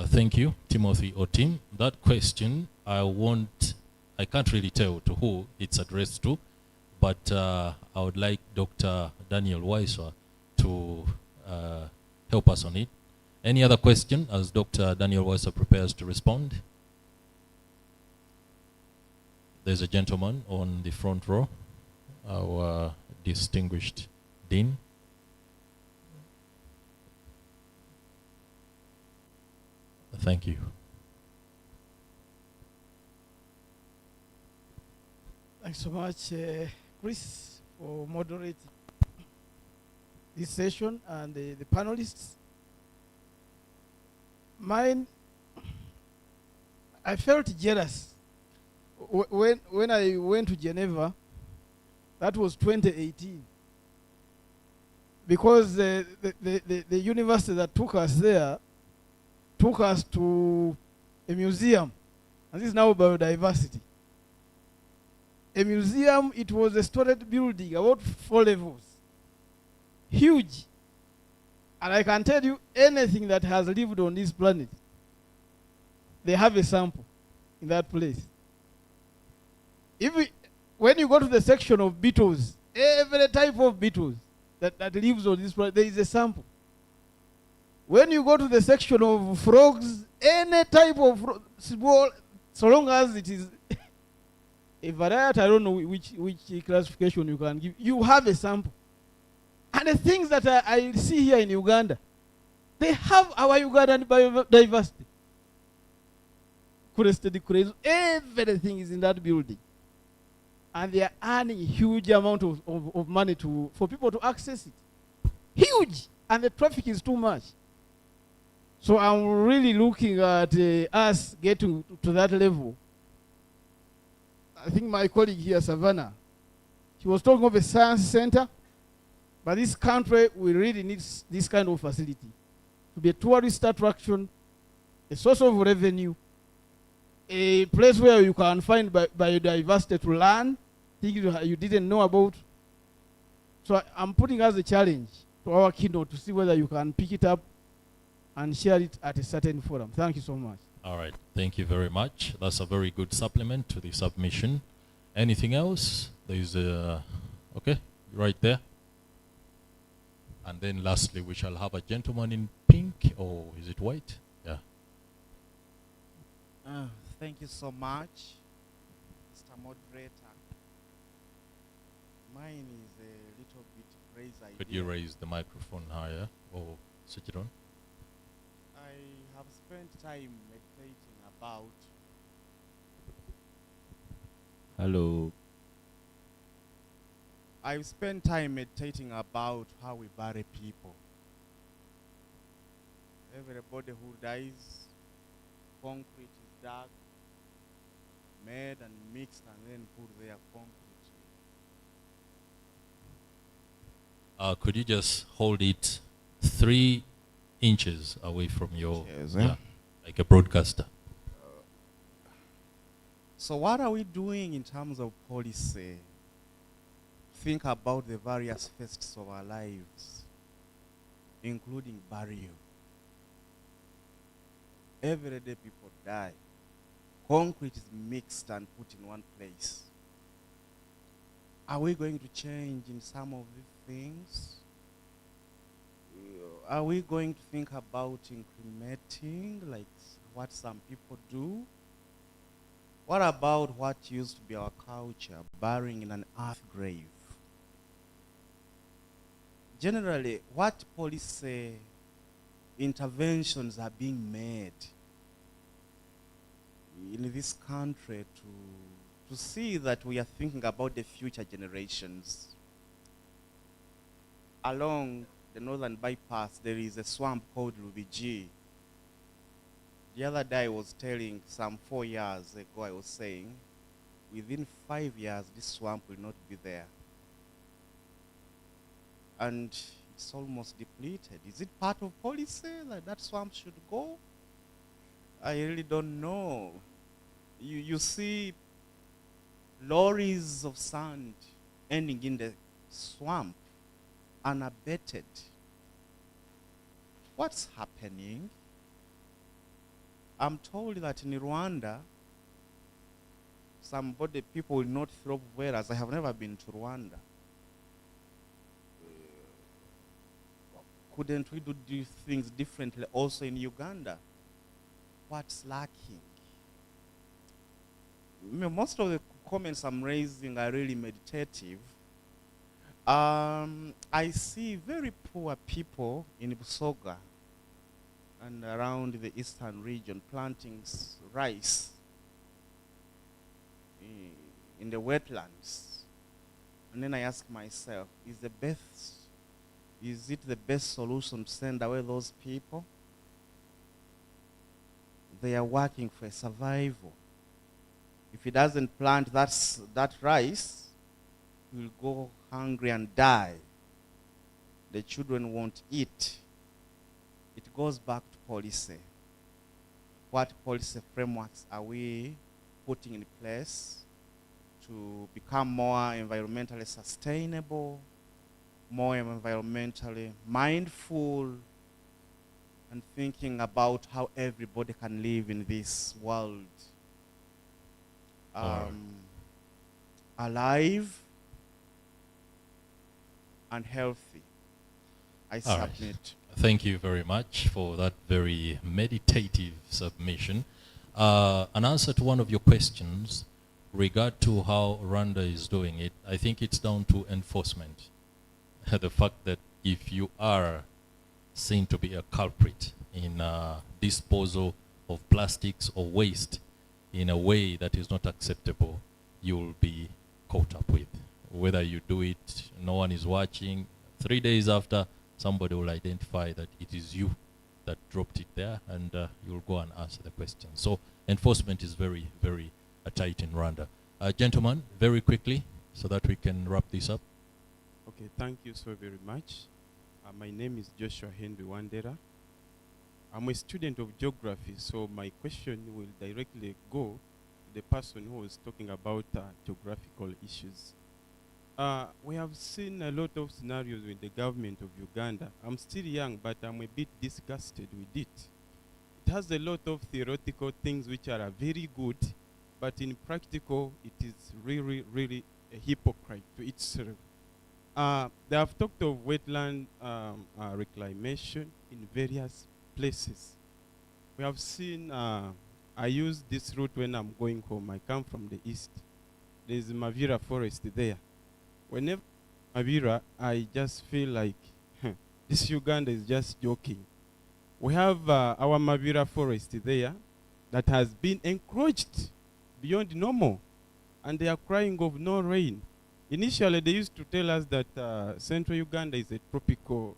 Speaker 4: Thank you, Timothy Otim. That question, I can't really tell to who it's addressed to, but I would like Dr. Daniel Weiser to help us on it. Any other question as Dr. Daniel Weiser prepares to respond? There's a gentleman on the front row, our distinguished Dean. Thank you.
Speaker 2: Thanks so much, Chris, for moderating this session and the panelists. I felt jealous when I went to Geneva. That was 2018. Because the university that took us there took us to a museum, and this is now biodiversity. A museum, it was a storied building, about 4 levels. Huge. And I can tell you, anything that has lived on this planet, they have a sample in that place. When you go to the section of beetles, every type of beetles that lives on this planet, there is a sample. When you go to the section of frogs, any type of small, so long as it is a variety, I don't know which classification you can give, you have a sample. And the things that I see here in Uganda, they have our Ugandan biodiversity. Everything is in that building. And they are earning a huge amount of money for people to access it. Huge! And the traffic is too much. So I'm really looking at us getting to that level. I think my colleague here, Savannah, she was talking of a science center, but this country, we really need this kind of facility to be a tourist attraction, a source of revenue, a place where you can find biodiversity to learn, things you didn't know about. So I'm putting as a challenge to our keynote to see whether you can pick it up and share it at a certain forum. Thank you so much.
Speaker 4: All right, thank you very much. That's a very good supplement to the submission. Anything else? There is okay, right there. And then lastly, we shall have a gentleman in pink, or is it white? Yeah.
Speaker 12: Thank you so much, Mr. Moderator. Mine is a little bit raise ideas.
Speaker 4: Could you raise the microphone higher or switch it on?
Speaker 12: I have spent time meditating about. Hello. I've spent time meditating about how we bury people. Everybody who dies, concrete is dug, made and mixed, and then put there concrete.
Speaker 4: Could you just hold it 3 inches away from your, like a broadcaster?
Speaker 12: So what are we doing in terms of policy? Think about the various facets of our lives, including burial. Every day people die. Concrete is mixed and put in one place. Are we going to change in some of these things? Are we going to think about incrementing, like what some people do? What about what used to be our culture, burying in an earth grave? Generally, what policy interventions are being made in this country to see that we are thinking about the future generations? Along the northern bypass, there is a swamp called Lubiji. The other day I was telling, some 4 years ago, I was saying, within 5 years, this swamp will not be there. And it's almost depleted. Is it part of policy that that swamp should go? I really don't know. You see lorries of sand ending in the swamp, unabated. What's happening? I'm told that in Rwanda, people will not throw whereas I have never been to Rwanda. Couldn't we do things differently also in Uganda? What's lacking? Most of the comments I'm raising are really meditative. I see very poor people in Busoga and around the eastern region planting rice in the wetlands. And then I ask myself, is it the best solution to send away those people? They are working for survival. If he doesn't plant that rice, he will go hungry and die. The children won't eat. It goes back to policy. What policy frameworks are we putting in place to become more environmentally sustainable, more environmentally mindful, and thinking about how everybody can live in this world alive and healthy? I submit.
Speaker 4: Right. Thank you very much for that very meditative submission. An answer to one of your questions, regard to how Rwanda is doing it, I think it's down to enforcement. The fact that if you are seen to be a culprit in disposal of plastics or waste in a way that is not acceptable, you will be caught up with. Whether you do it, no one is watching, 3 days after, somebody will identify that it is you that dropped it there, and you'll go and answer the question. So enforcement is very, very tight in Rwanda. Gentlemen, very quickly, so that we can wrap this up.
Speaker 13: Okay, thank you so very much. My name is Joshua Henry Wandera. I'm a student of geography, so my question will directly go to the person who was talking about geographical issues. We have seen a lot of scenarios with the government of Uganda. I'm still young, but I'm a bit disgusted with it. It has a lot of theoretical things which are very good, but in practical, it is really, really a hypocrite to itself. They have talked of wetland reclamation in various places. We have seen, I use this route when I'm going home. I come from the east. There's Mavira forest there. Whenever Mabira, I just feel like this Uganda is just joking. We have our Mabira forest there that has been encroached beyond normal, and they are crying of no rain. Initially, they used to tell us that central Uganda is a tropical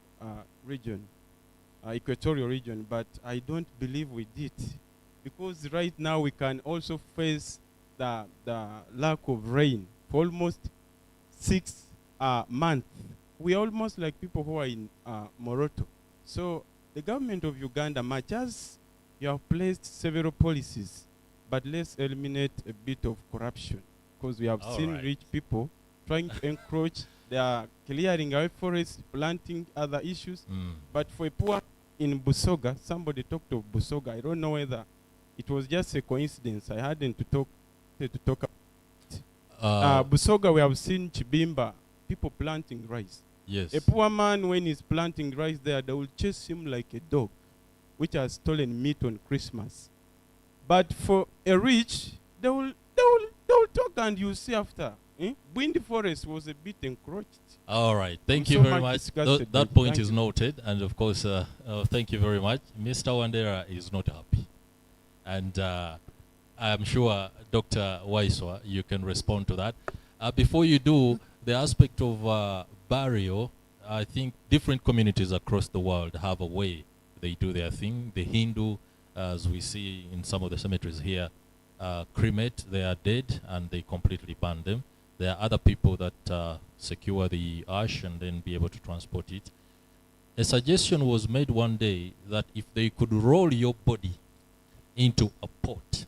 Speaker 13: region, equatorial region, but I don't believe we did. Because right now we can also face the lack of rain for almost 6 months. We are almost like people who are in Moroto. So the government of Uganda, much as you have placed several policies, but let's eliminate a bit of corruption, because we have seen rich people trying to encroach. They are clearing our forests, planting other issues. But for a poor in Busoga, somebody talked of Busoga. I don't know whether it was just a coincidence. I hadn't to talk about it. Busoga, we have seen Chibimba, people planting rice.
Speaker 4: Yes.
Speaker 13: A poor man, when he's planting rice there, they will chase him like a dog, which has stolen meat on Christmas. But for a rich, they will talk, and you see after. Wind forest was a bit encroached.
Speaker 4: All right, thank you very much. That point is noted, and of course, thank you very much. Mr. Wandera is not happy, and I'm sure Dr. Waiswa, you can respond to that. Before you do, the aspect of burial, I think different communities across the world have a way they do their thing. The Hindu, as we see in some of the cemeteries here, cremate their dead and they completely burn them. There are other people that secure the ash and then be able to transport it. A suggestion was made one day that if they could roll your body into a pot,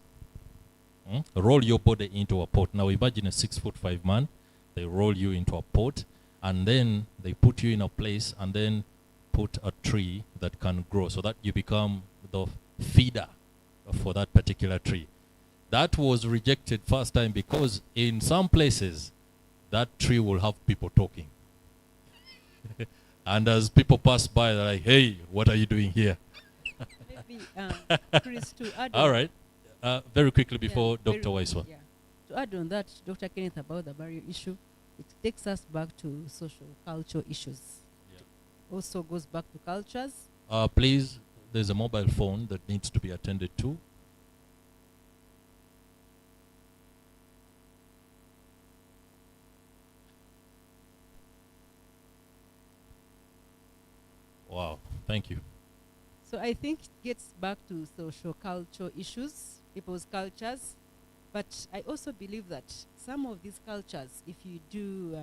Speaker 4: roll your body into a pot. Now imagine a 6'5" man, they roll you into a pot, and then they put you in a place and then put a tree that can grow so that you become the feeder for that particular tree. That was rejected first time because in some places that tree will have people talking. And as people pass by, they're like, hey, what are you doing here?
Speaker 5: Maybe, Chris, to add
Speaker 4: All
Speaker 5: on,
Speaker 4: right. Very quickly before Dr. Waiswa.
Speaker 5: Yeah. To add on that, Dr. Kenneth, about the barrier issue, it takes us back to social cultural issues. Yeah. Also goes back to cultures.
Speaker 4: Please, there's a mobile phone that needs to be attended to. Wow, thank you.
Speaker 5: So I think it gets back to social cultural issues, people's cultures. But I also believe that some of these cultures, if you do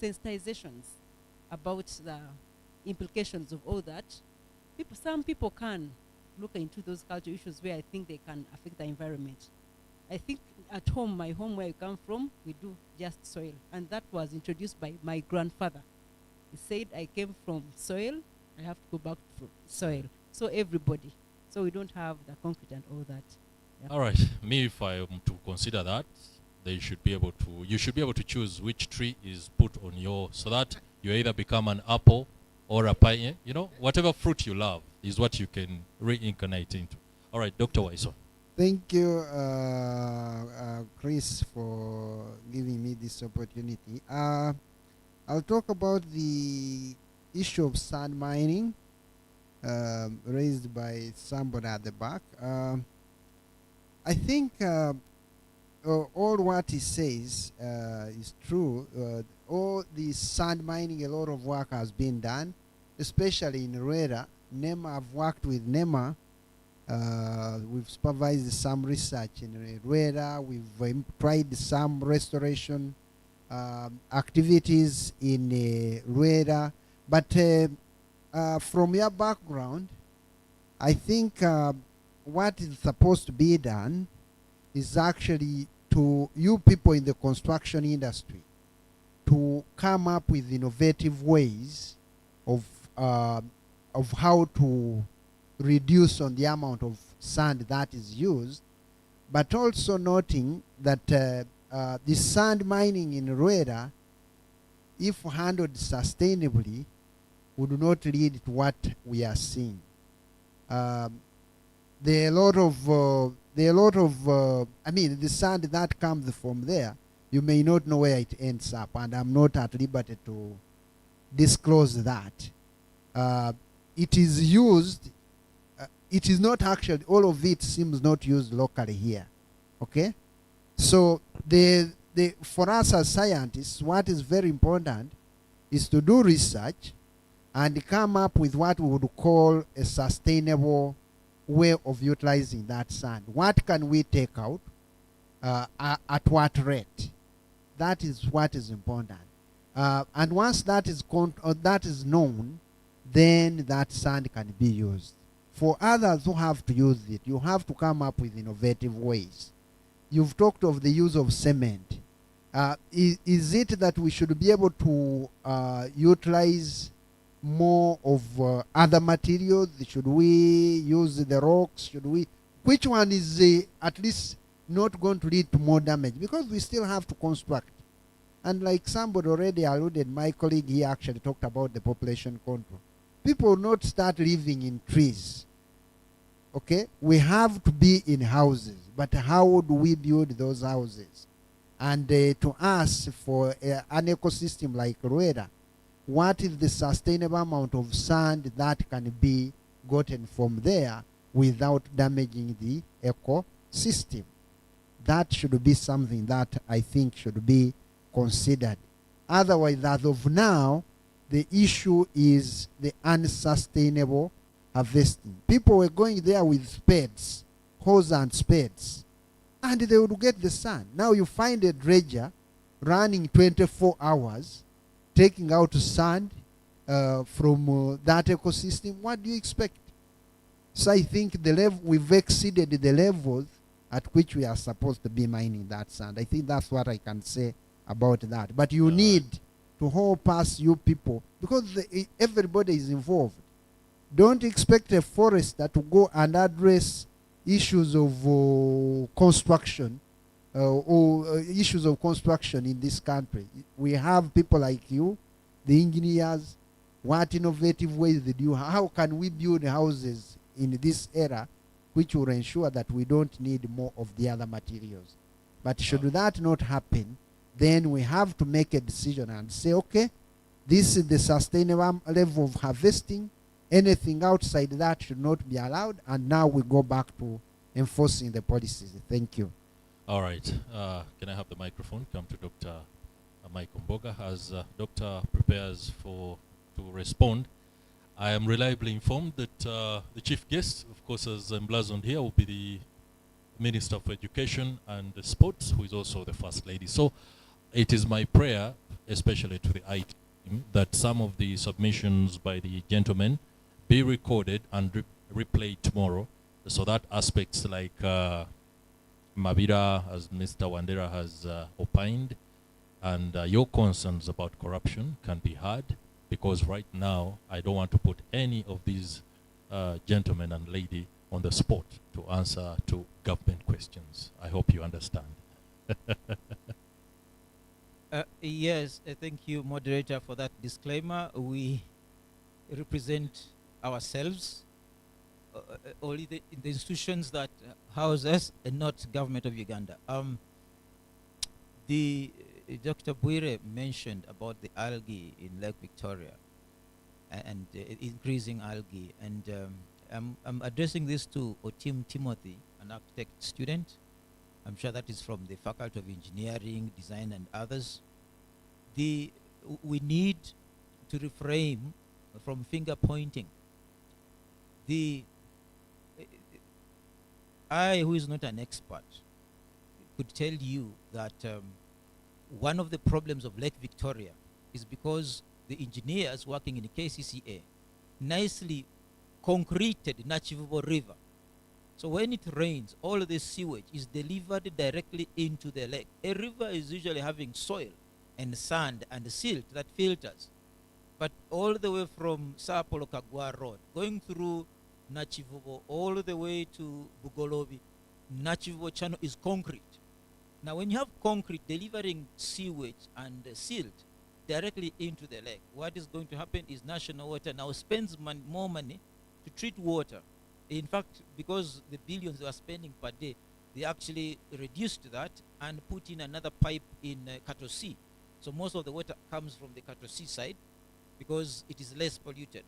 Speaker 5: sensitizations about the implications of all that, some people can look into those cultural issues where I think they can affect the environment. I think at home, my home where I come from, we do just soil. And that was introduced by my grandfather. He said, I came from soil, I have to go back to soil. So everybody. So we don't have the concrete and all that. Yeah.
Speaker 4: All right. Me, if I am to consider that, you should be able to choose which tree is put on your, so that you either become an apple or a pine. You know, whatever fruit you love is what you can reincarnate into. All right, Dr. Waiso.
Speaker 3: Thank you, Chris, for giving me this opportunity. I'll talk about the issue of sand mining raised by somebody at the back. I think all what he says is true. All the sand mining, a lot of work has been done, especially in Rwera. NEMA, I've worked with NEMA. We've supervised some research in Rwera. We've tried some restoration activities in Rwera. But from your background, I think what is supposed to be done is actually to you people in the construction industry to come up with innovative ways of how to reduce on the amount of sand that is used, but also noting that the sand mining in Rwera, if handled sustainably, would not lead to what we are seeing. There are a lot of, I mean, the sand that comes from there You may not know where it ends up, and I'm not at liberty to disclose that. It is used, it is not actually, all of it seems not used locally here. Okay? So for us as scientists, what is very important is to do research and come up with what we would call a sustainable way of utilizing that sand. What can we take out? At what rate? That is what is important. And once that is known, then that sand can be used. For others who have to use it, you have to come up with innovative ways. You've talked of the use of cement. Is it that we should be able to utilize more of other materials? Should we use the rocks? Should we? Which one is at least not going to lead to more damage? Because we still have to construct. And like somebody already alluded, my colleague here actually talked about the population control. People will not start living in trees. Okay? We have to be in houses. But how would we build those houses? And to us, for an ecosystem like Rueda, what is the sustainable amount of sand that can be gotten from there without damaging the ecosystem? That should be something that I think should be considered. Otherwise, as of now, the issue is the unsustainable harvesting. People were going there with spades, hose and spades, and they would get the sand. Now you find a dredger running 24 hours, taking out sand from that ecosystem. What do you expect? So I think we've exceeded the levels at which we are supposed to be mining that sand. I think that's what I can say about that. But you need to help us, you people, because everybody is involved. Don't expect a forester to go and address issues of construction or issues of construction in this country. We have people like you, the engineers. What innovative ways did you? How can we build houses in this era which will ensure that we don't need more of the other materials? But should that not happen, then we have to make a decision and say, okay, this is the sustainable level of harvesting. Anything outside that should not be allowed. And now we go back to enforcing the policies. Thank you.
Speaker 4: All right. Can I have the microphone come to Dr. Kyambogo as Doctor prepares to respond? I am reliably informed that the chief guest, of course, as emblazoned here, will be the Minister of Education and Sports, who is also the First Lady. So it is my prayer, especially to the IT team, that some of the submissions by the gentlemen be recorded and replayed tomorrow, so that aspects like Mabira, as Mr. Wandera has opined, and your concerns about corruption can be heard, because right now I don't want to put any of these gentlemen and lady on the spot to answer to government questions. I hope you understand.
Speaker 10: Yes, thank you, moderator, for that disclaimer. We represent ourselves, only the institutions that house us, and not government of Uganda. Dr. Bwire mentioned about the algae in Lake Victoria and increasing algae, and I'm addressing this to Otim Timothy, an architect student. I'm sure that is from the Faculty of Engineering, Design, and others. We need to refrain from finger pointing. I, who is not an expert, could tell you that one of the problems of Lake Victoria is because the engineers working in the KCCA nicely concreted Nachivabo River. So when it rains, all of the sewage is delivered directly into the lake. A river is usually having soil and sand and silt that filters. But all the way from Sapolo Kagwa Road, going through Nachivabo, all the way to Bugolobi, Nachivabo channel is concrete. Now when you have concrete delivering sewage and silt directly into the lake, what is going to happen is National Water now spends more money to treat water. In fact, because the billions they are spending per day, they actually reduced that and put in another pipe in Katosi. So most of the water comes from the Katosi side because it is less polluted.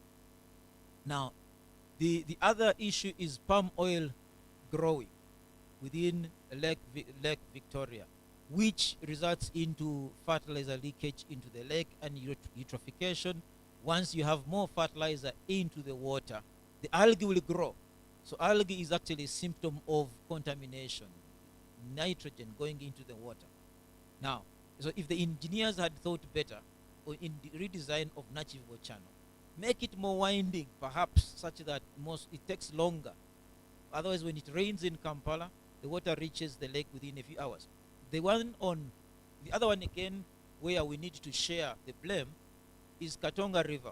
Speaker 10: Now, the other issue is palm oil growing within Lake Victoria, which results into fertilizer leakage into the lake and eutrophication. Once you have more fertilizer into the water, the algae will grow. So algae is actually a symptom of contamination, nitrogen going into the water. Now, so if the engineers had thought better in the redesign of Nachivo channel, make it more winding, perhaps, such that it takes longer. Otherwise, when it rains in Kampala, the water reaches the lake within a few hours. The other one again, where we need to share the blame, is Katonga River.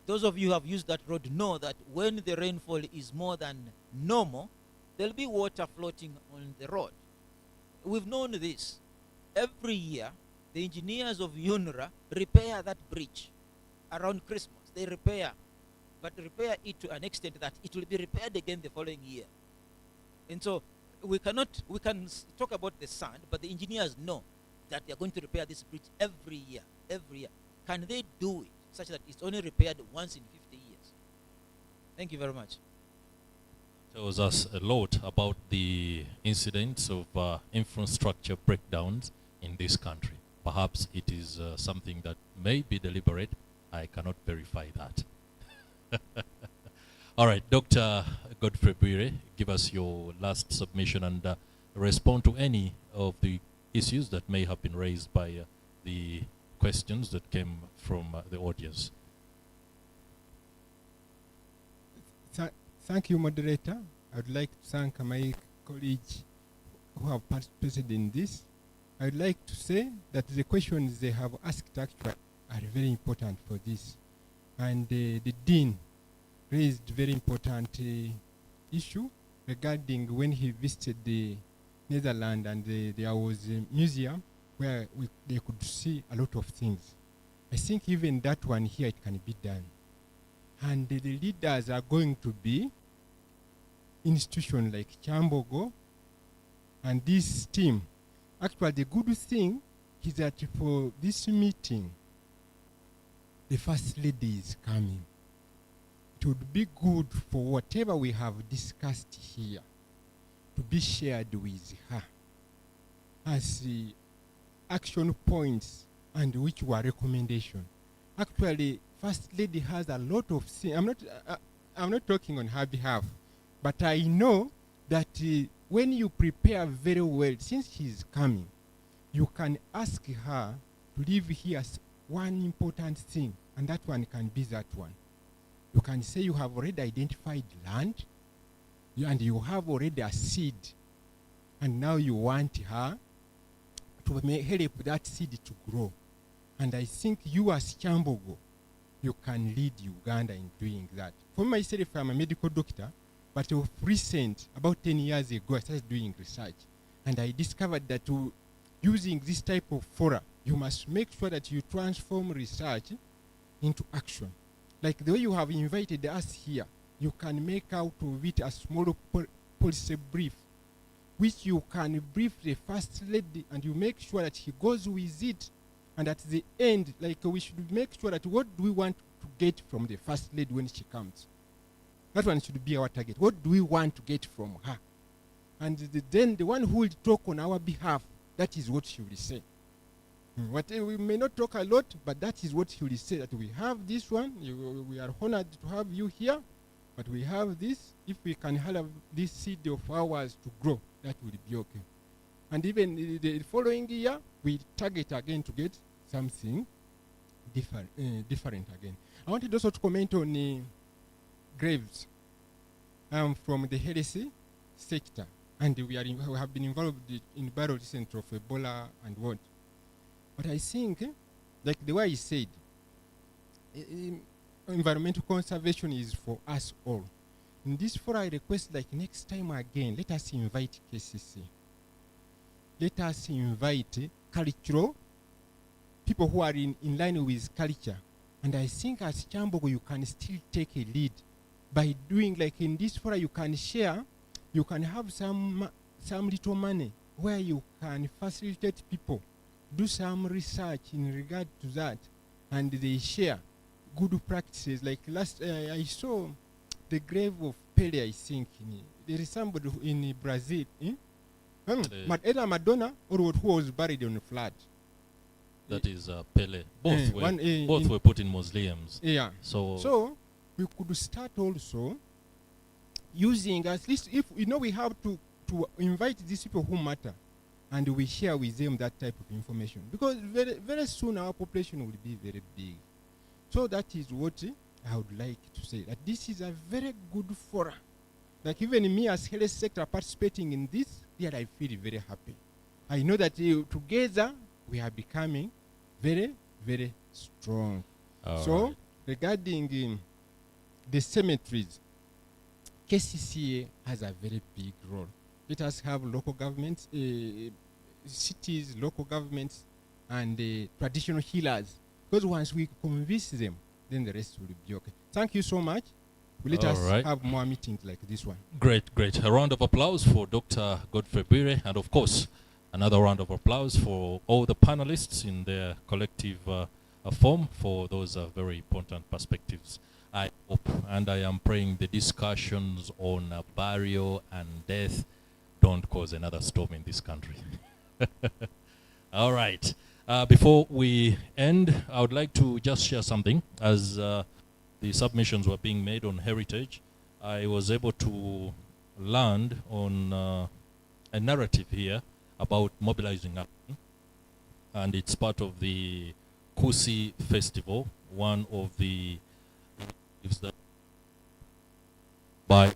Speaker 10: Those of you who have used that road know that when the rainfall is more than normal, there'll be water floating on the road. We've known this. Every year, the engineers of UNRA repair that bridge around Christmas. They repair, but repair it to an extent that it will be repaired again the following year. And so we can talk about the sand, but the engineers know that they are going to repair this bridge every year. Can they do it such that it's only repaired once in 50 years? Thank you very much.
Speaker 4: Tells us a lot about the incidents of infrastructure breakdowns in this country. Perhaps it is something that may be deliberate. I cannot verify that. All right, Dr. Godfrey Bwire, give us your last submission and respond to any of the issues that may have been raised by the questions that came from the audience.
Speaker 6: Thank you, moderator. I would like to thank my colleagues who have participated in this. I would like to say that the questions they have asked actually are very important for this. And the Dean raised very important issue regarding when he visited the Netherlands, and there was a museum where they could see a lot of things. I think even that one here, it can be done. And the leaders are going to be institutions like Kyambogo and this team. Actually, the good thing is that for this meeting, the First Lady is coming. It would be good for whatever we have discussed here to be shared with her as action points and which were recommendations. Actually, First Lady has a lot of things. I'm not talking on her behalf, but I know that when you prepare very well, since she's coming, you can ask her to leave here one important thing, and that one can be that one. You can say you have already identified land, and you have already a seed, and now you want her to help that seed to grow. And I think you as Kyambogo, you can lead Uganda in doing that. For myself, I'm a medical doctor, but of recent, about 10 years ago, I started doing research. And I discovered that using this type of fora, you must make sure that you transform research into action. Like the way you have invited us here, you can make out of it a small policy brief, which you can brief the First Lady, and you make sure that he goes with it. And at the end, like we should make sure that what do we want to get from the First Lady when she comes? That one should be our target. What do we want to get from her? And then the one who will talk on our behalf, that is what she will say. We may not talk a lot, but that is what she will say, that we have this one, we are honored to have you here, but we have this. If we can have this seed of ours to grow, that will be okay. And even the following year, we target again to get something different again. I wanted also to comment on graves from the heresy sector, and we have been involved in battle center of Ebola and what. But I think, like the way I said, environmental conservation is for us all. In this forum, I request, like next time again, let us invite KCC. Let us invite cultural people who are in line with culture. And I think as Kyambogo, you can still take a lead by doing, like in this forum, you can share you can have some little money where you can facilitate people, do some research in regard to that, and they share good practices. Like I saw the grave of Pele, I think. There is somebody in Brazil, either Madonna or who was buried on a flood.
Speaker 4: That is Pele. Both were put in mausoleums.
Speaker 6: Yeah. So we could start also using, at least if we have to invite these people who matter, and we share with them that type of information, because very, very soon our population will be very big. So that is what I would like to say, that this is a very good forum. Like even me as health sector participating in this, here I feel very happy. I know that together we are becoming very, very strong. So regarding the cemeteries, KCCA has a very big role. Let us have local governments, cities, local governments, and traditional healers. Because once we convince them, then the rest will be okay. Thank you so much. Let us have more meetings like this one.
Speaker 4: Great. A round of applause for Dr. Godfrey Bwire, and of course, another round of applause for all the panelists in their collective form for those very important perspectives. I hope and I am praying the discussions on burial and death don't cause another storm in this country. All right. Before we end, I would like to just share something. As the submissions were being made on heritage, I was able to land on a narrative here about mobilizing action, and it's part of the Kusi Festival, one of the that by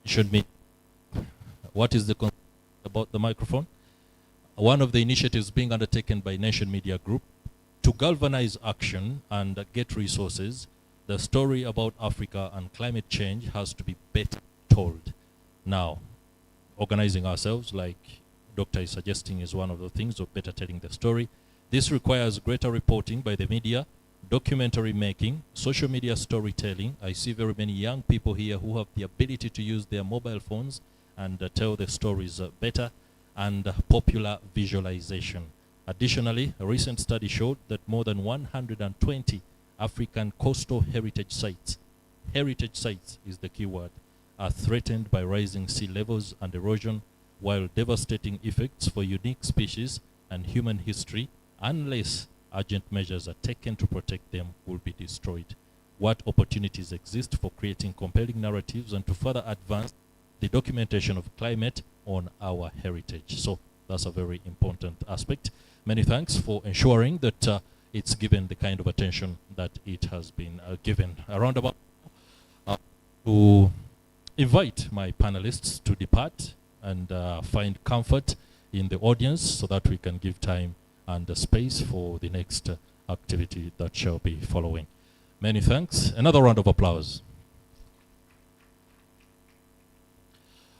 Speaker 4: should meet. What is the about the microphone? One of the initiatives being undertaken by Nation Media Group to galvanize action and get resources. The story about Africa and climate change has to be better told. Now, organizing ourselves, like Doctor is suggesting, is one of the things of better telling the story. This requires greater reporting by the media, documentary making, social media storytelling. I see very many young people here who have the ability to use their mobile phones and tell the stories better, and popular visualization. Additionally, a recent study showed that more than 120 African coastal heritage sites is the key word, are threatened by rising sea levels and erosion, while devastating effects for unique species and human history, unless urgent measures are taken to protect them, will be destroyed. What opportunities exist for creating compelling narratives and to further advance the documentation of climate on our heritage? So that's a very important aspect. Many thanks for ensuring that it's given the kind of attention that it has been given. Around about to invite my panelists to depart and find comfort in the audience so that we can give time and space for the next activity that shall be following. Many thanks. Another round of applause.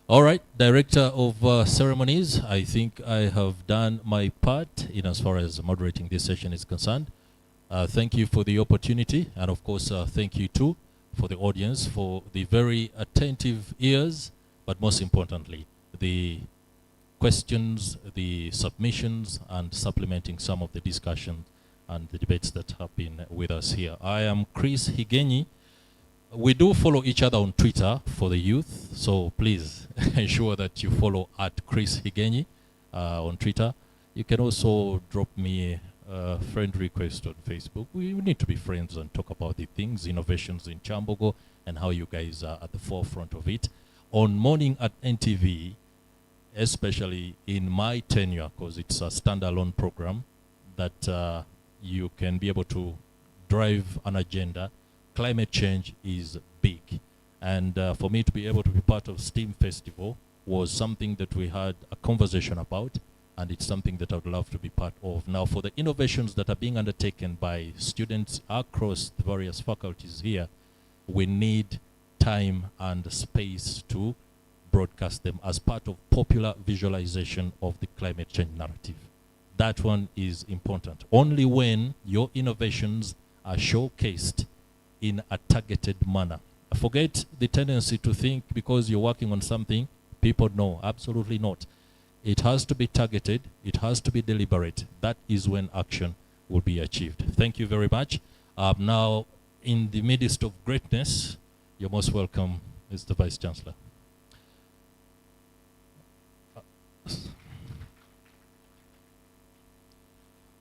Speaker 4: All right, Director of Ceremonies, I think I have done my part in as far as moderating this session is concerned. Thank you for the opportunity, and of course, thank you too for the audience for the very attentive ears, but most importantly, the questions, the submissions, and supplementing some of the discussion and the debates that have been with us here. I am Chris Higenyi. We do follow each other on Twitter for the youth, so please ensure that you follow at Chris Higenyi on Twitter. You can also drop me a friend request on Facebook. We need to be friends and talk about the things, innovations in Kyambogo, and how you guys are at the forefront of it. On Morning at NTV, especially in my tenure, because it's a standalone program that you can be able to drive an agenda. Climate change is big, and for me to be able to be part of STEAM Festival was something that we had a conversation about, and it's something that I would love to be part of. Now, for the innovations that are being undertaken by students across the various faculties here, we need time and space to broadcast them as part of popular visualization of the climate change narrative. That one is important. Only when your innovations are showcased in a targeted manner. Forget the tendency to think because you're working on something, people no, absolutely not. It has to be targeted, it has to be deliberate. That is when action will be achieved. Thank you very much. Now, in the midst of greatness, you're most welcome, Mr. Vice Chancellor.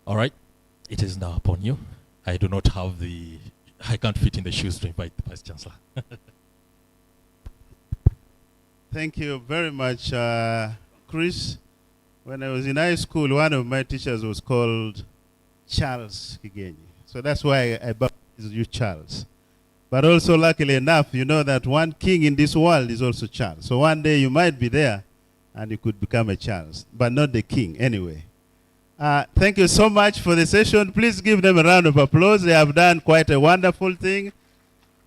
Speaker 4: All right, it is now upon you. I do not have I can't fit in the shoes to invite the Vice Chancellor.
Speaker 1: Thank you very much, Chris. When I was in high school, one of my teachers was called Charles Kigenyi. So that's why I baptized you Charles. But also, luckily enough, you know that one king in this world is also Charles. So one day you might be there and you could become a Charles, but not the king anyway. Thank you so much for the session. Please give them a round of applause. They have done quite a wonderful thing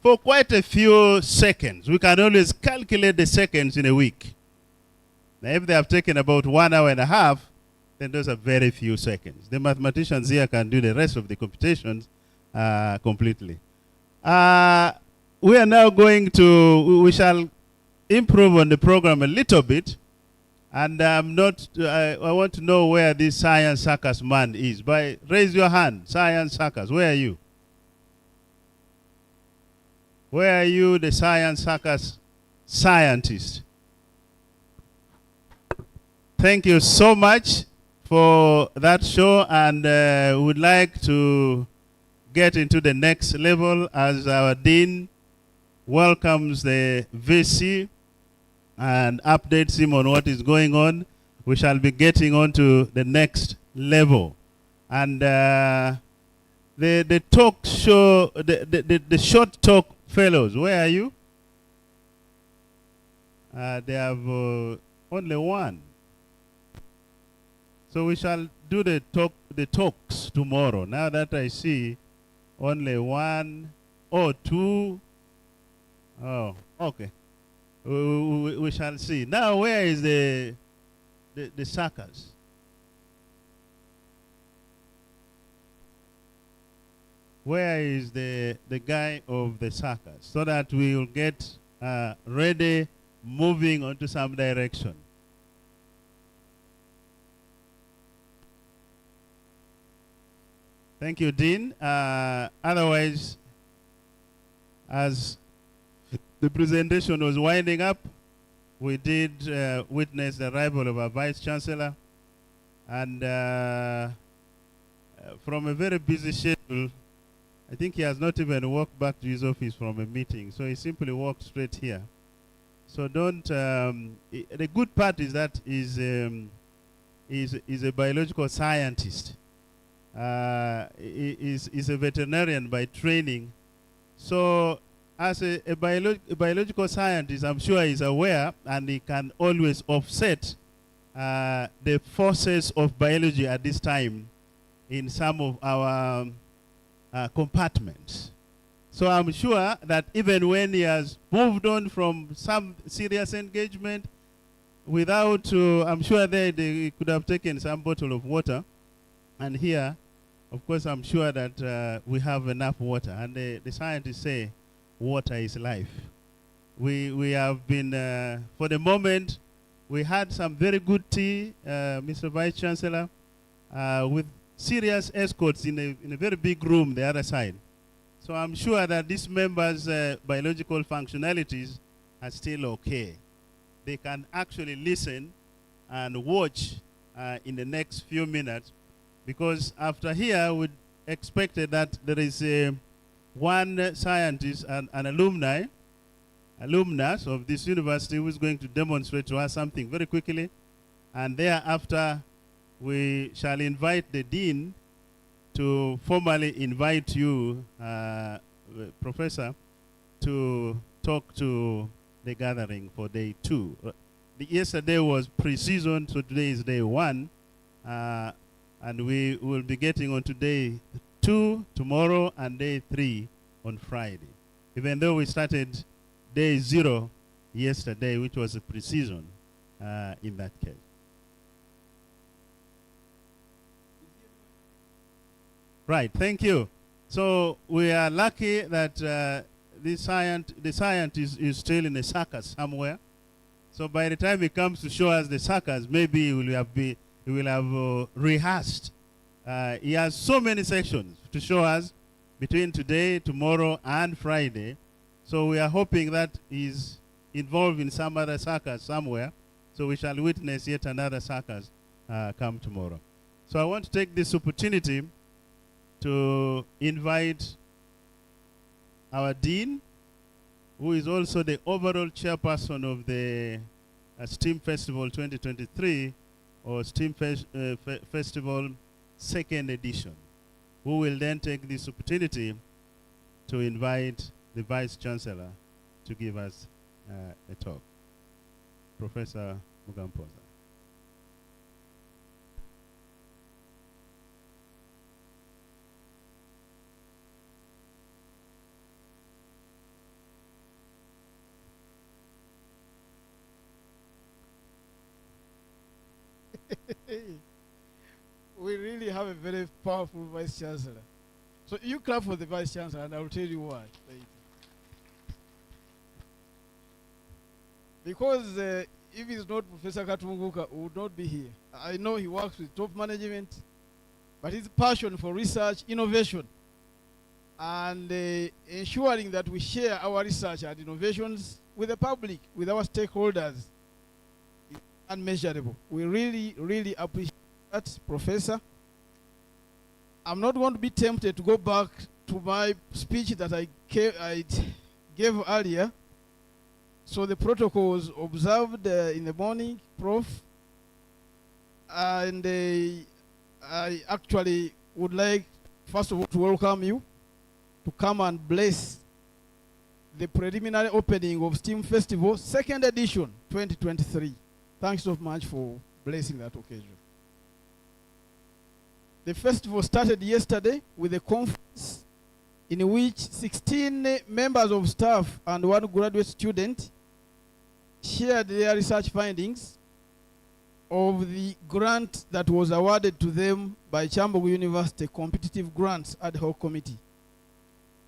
Speaker 1: for quite a few seconds. We can always calculate the seconds in a week. Now, if they have taken about 1 hour and a half, then those are very few seconds. The mathematicians here can do the rest of the computations completely. We are now going to, we shall improve on the program a little bit. And I want to know where this science circus man is. Raise your hand, science circus. Where are you? Where are you, the science circus scientist? Thank you so much for that show, and we would like to get into the next level as our Dean welcomes the VC and updates him on what is going on. We shall be getting on to the next level. And the talk show, the short talk fellows, where are you? They have only one. So we shall do the talks tomorrow. Now that I see only one or two. Oh, okay. We shall see. Now, where is the circus? Where is the guy of the circus? So that we will get ready, moving onto some direction. Thank you, Dean. Otherwise, as the presentation was winding up, we did witness the arrival of our Vice Chancellor. And from a very busy schedule, I think he has not even walked back to his office from a meeting. So he simply walked straight here. So don't, the good part is that he's a biological scientist. He's a veterinarian by training. So as a biological scientist, I'm sure he's aware, and he can always offset the forces of biology at this time in some of our compartments. So I'm sure that even when he has moved on from some serious engagement, without, I'm sure they could have taken some bottle of water. And here, of course, I'm sure that we have enough water. And the scientists say water is life. We have been, for the moment, we had some very good tea, Mr. Vice Chancellor, with serious escorts in a very big room the other side. So I'm sure that these members' biological functionalities are still okay. They can actually listen and watch in the next few minutes, because after here we expected that there is one scientist and an alumnus of this university who is going to demonstrate to us something very quickly, and thereafter we shall invite the dean to formally invite you, Professor, to talk to the gathering for day 2. Yesterday was pre-season, so today is day 1. And we will be getting on to day 2 tomorrow and day 3 on Friday. Even though we started day 0 yesterday, which was a pre-season in that case. Right, thank you. So we are lucky that the scientist is still in a circus somewhere. So by the time he comes to show us the suckers, maybe he will have rehearsed. He has so many sections to show us between today, tomorrow, and Friday. So we are hoping that he's involved in some other suckers somewhere. So we shall witness yet another suckers come tomorrow. So I want to take this opportunity to invite our Dean, who is also the overall chairperson of the STEAM Festival 2023, or STEAM Festival 2nd edition, who will then take this opportunity to invite the Vice Chancellor to give us a talk. Professor Mugampoza.
Speaker 2: We really have a very powerful Vice Chancellor. So you clap for the Vice Chancellor and I will tell you why. Because if it's not Professor Katunguka, he would not be here. I know he works with top management, but his passion for research, innovation, and ensuring that we share our research and innovations with the public, with our stakeholders, is unmeasurable. We really, really appreciate that, Professor. I'm not going to be tempted to go back to my speech that I gave earlier. So the protocol was observed in the morning, Prof. And I actually would like, first of all, to welcome you to come and bless the preliminary opening of STEAM Festival, 2nd edition, 2023. Thanks so much for blessing that occasion. The festival started yesterday with a conference in which 16 members of staff and 1 graduate student shared their research findings of the grant that was awarded to them by Kyambogo University Competitive Grants Ad Hoc Committee.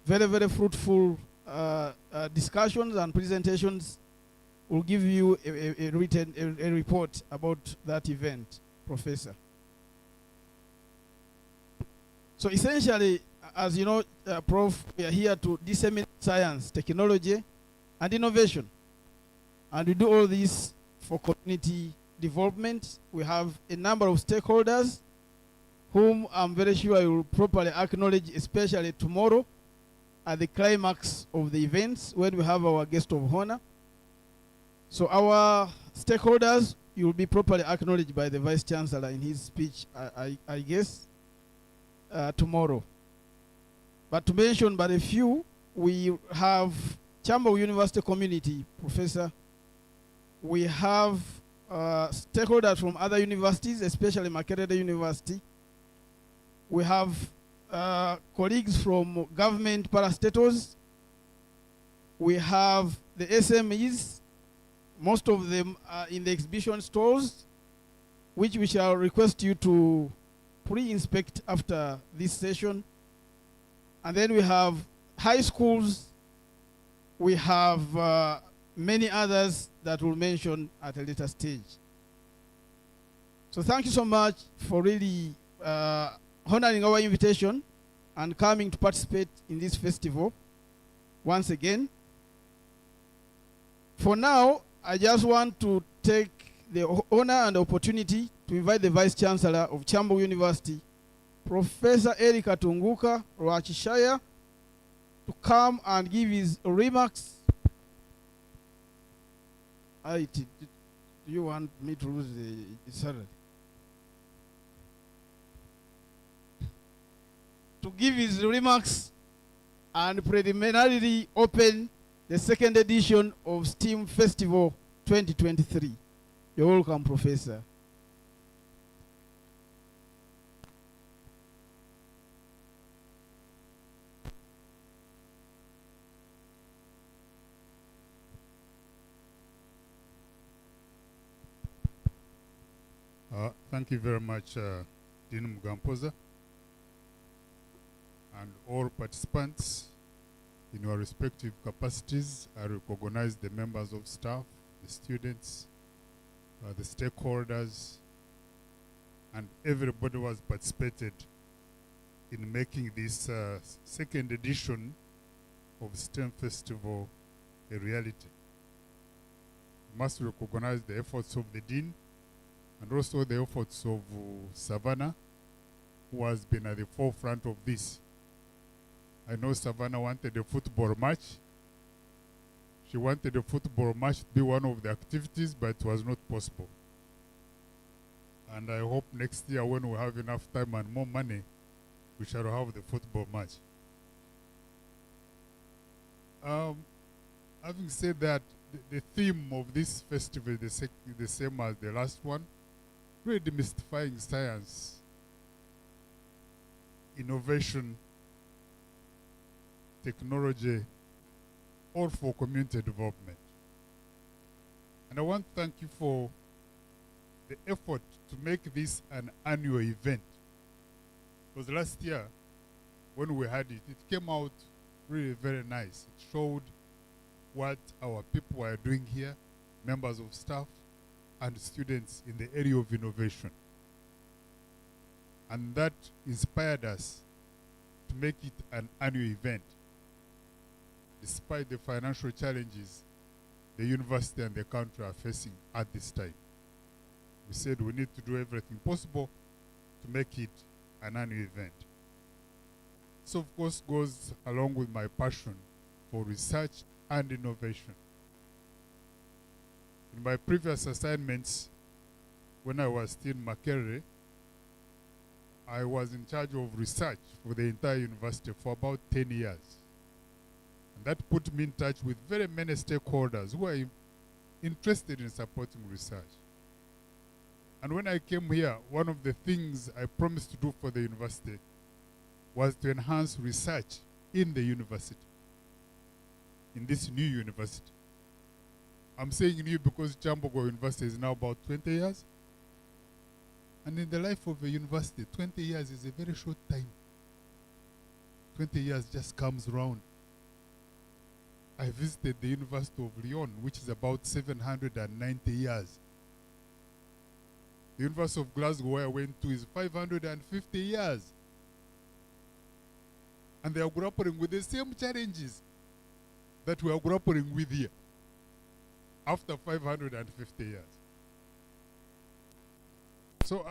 Speaker 2: Very, very fruitful discussions and presentations. Will give you a written report about that event, Professor. So essentially, as you know, Prof, we are here to disseminate science, technology, and innovation. And we do all this for community development. We have a number of stakeholders whom I'm very sure you will properly acknowledge, especially tomorrow at the climax of the events when we have our guest of honor. So our stakeholders, you will be properly acknowledged by the Vice Chancellor in his speech, I guess, tomorrow. But to mention but a few, we have Kyambogo University community, Professor. We have stakeholders from other universities, especially Makerere University. We have colleagues from government parastatals. We have the SMEs. Most of them are in the exhibition stores, which we shall request you to pre-inspect after this session. And then we have high schools. We have many others that we'll mention at a later stage. So thank you so much for really honoring our invitation and coming to participate in this festival once again. For now, I just want to take the honor and opportunity to invite the Vice Chancellor of Kyambogo University, Professor Eric Katunguka Rwachishaya, to come and give his remarks. Do you want me to lose the salary? To give his remarks and preliminarily open the 2nd edition of STEAM Festival 2023. You're welcome, Professor.
Speaker 14: Thank you very much, Dean Mugampoza, and all participants in your respective capacities. I recognize the members of staff, the students, the stakeholders, and everybody was participated in making this second edition of STEAM Festival a reality. Must recognize the efforts of the Dean and also the efforts of Savannah, who has been at the forefront of this. I know Savannah wanted a football match. She wanted a football match to be one of the activities, but it was not possible. And I hope next year when we have enough time and more money, we shall have the football match. Having said that, the theme of this festival is the same as the last one, really demystifying science, innovation, technology, all for community development. And I want to thank you for the effort to make this an annual event. Because last year, when we had it, it came out really very nice. It showed what our people were doing here, members of staff and students in the area of innovation. And that inspired us to make it an annual event. Despite the financial challenges the university and the country are facing at this time, we said we need to do everything possible to make it an annual event. So of course goes along with my passion for research and innovation. In my previous assignments, when I was still in Makerere, I was in charge of research for the entire university for about 10 years. And that put me in touch with very many stakeholders who are interested in supporting research. And when I came here, one of the things I promised to do for the university was to enhance research in the university, in this new university. I'm saying new because Kyambogo University is now about 20 years. And in the life of a university, 20 years is a very short time. 20 years just comes around. I visited the University of Lyon, which is about 790 years. The University of Glasgow, where I went to, is 550 years. And they are grappling with the same challenges that we are grappling with here after 550 years. So,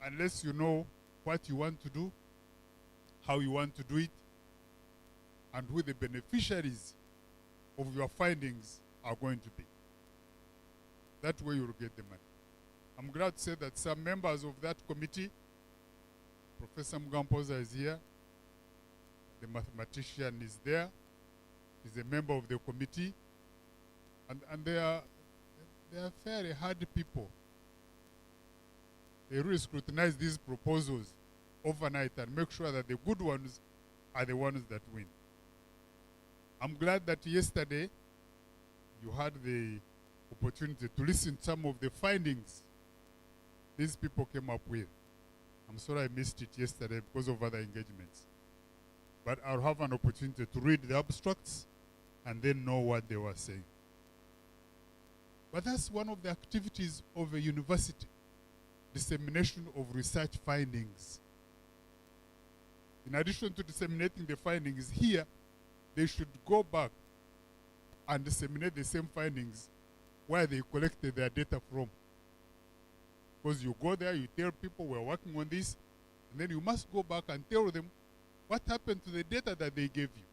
Speaker 14: unless you know what you want to do, how you want to do it, and who the beneficiaries of your findings are going to be. That way you'll get the money. I'm glad to say that some members of that committee, Professor Mugampoza is here, the mathematician is there, he's a member of the committee, and they are fairly hard people. They really scrutinize these proposals overnight and make sure that the good ones are the ones that win. I'm glad that yesterday you had the opportunity to listen to some of the findings these people came up with. I'm sorry I missed it yesterday because of other engagements. But I'll have an opportunity to read the abstracts and then know what they were saying. But that's one of the activities of a university, dissemination of research findings. In addition to disseminating the findings here, they should go back and disseminate the same findings where they collected their data from. Because you go there, you tell people we're working on this, and then you must go back and tell them what happened to the data that they gave you.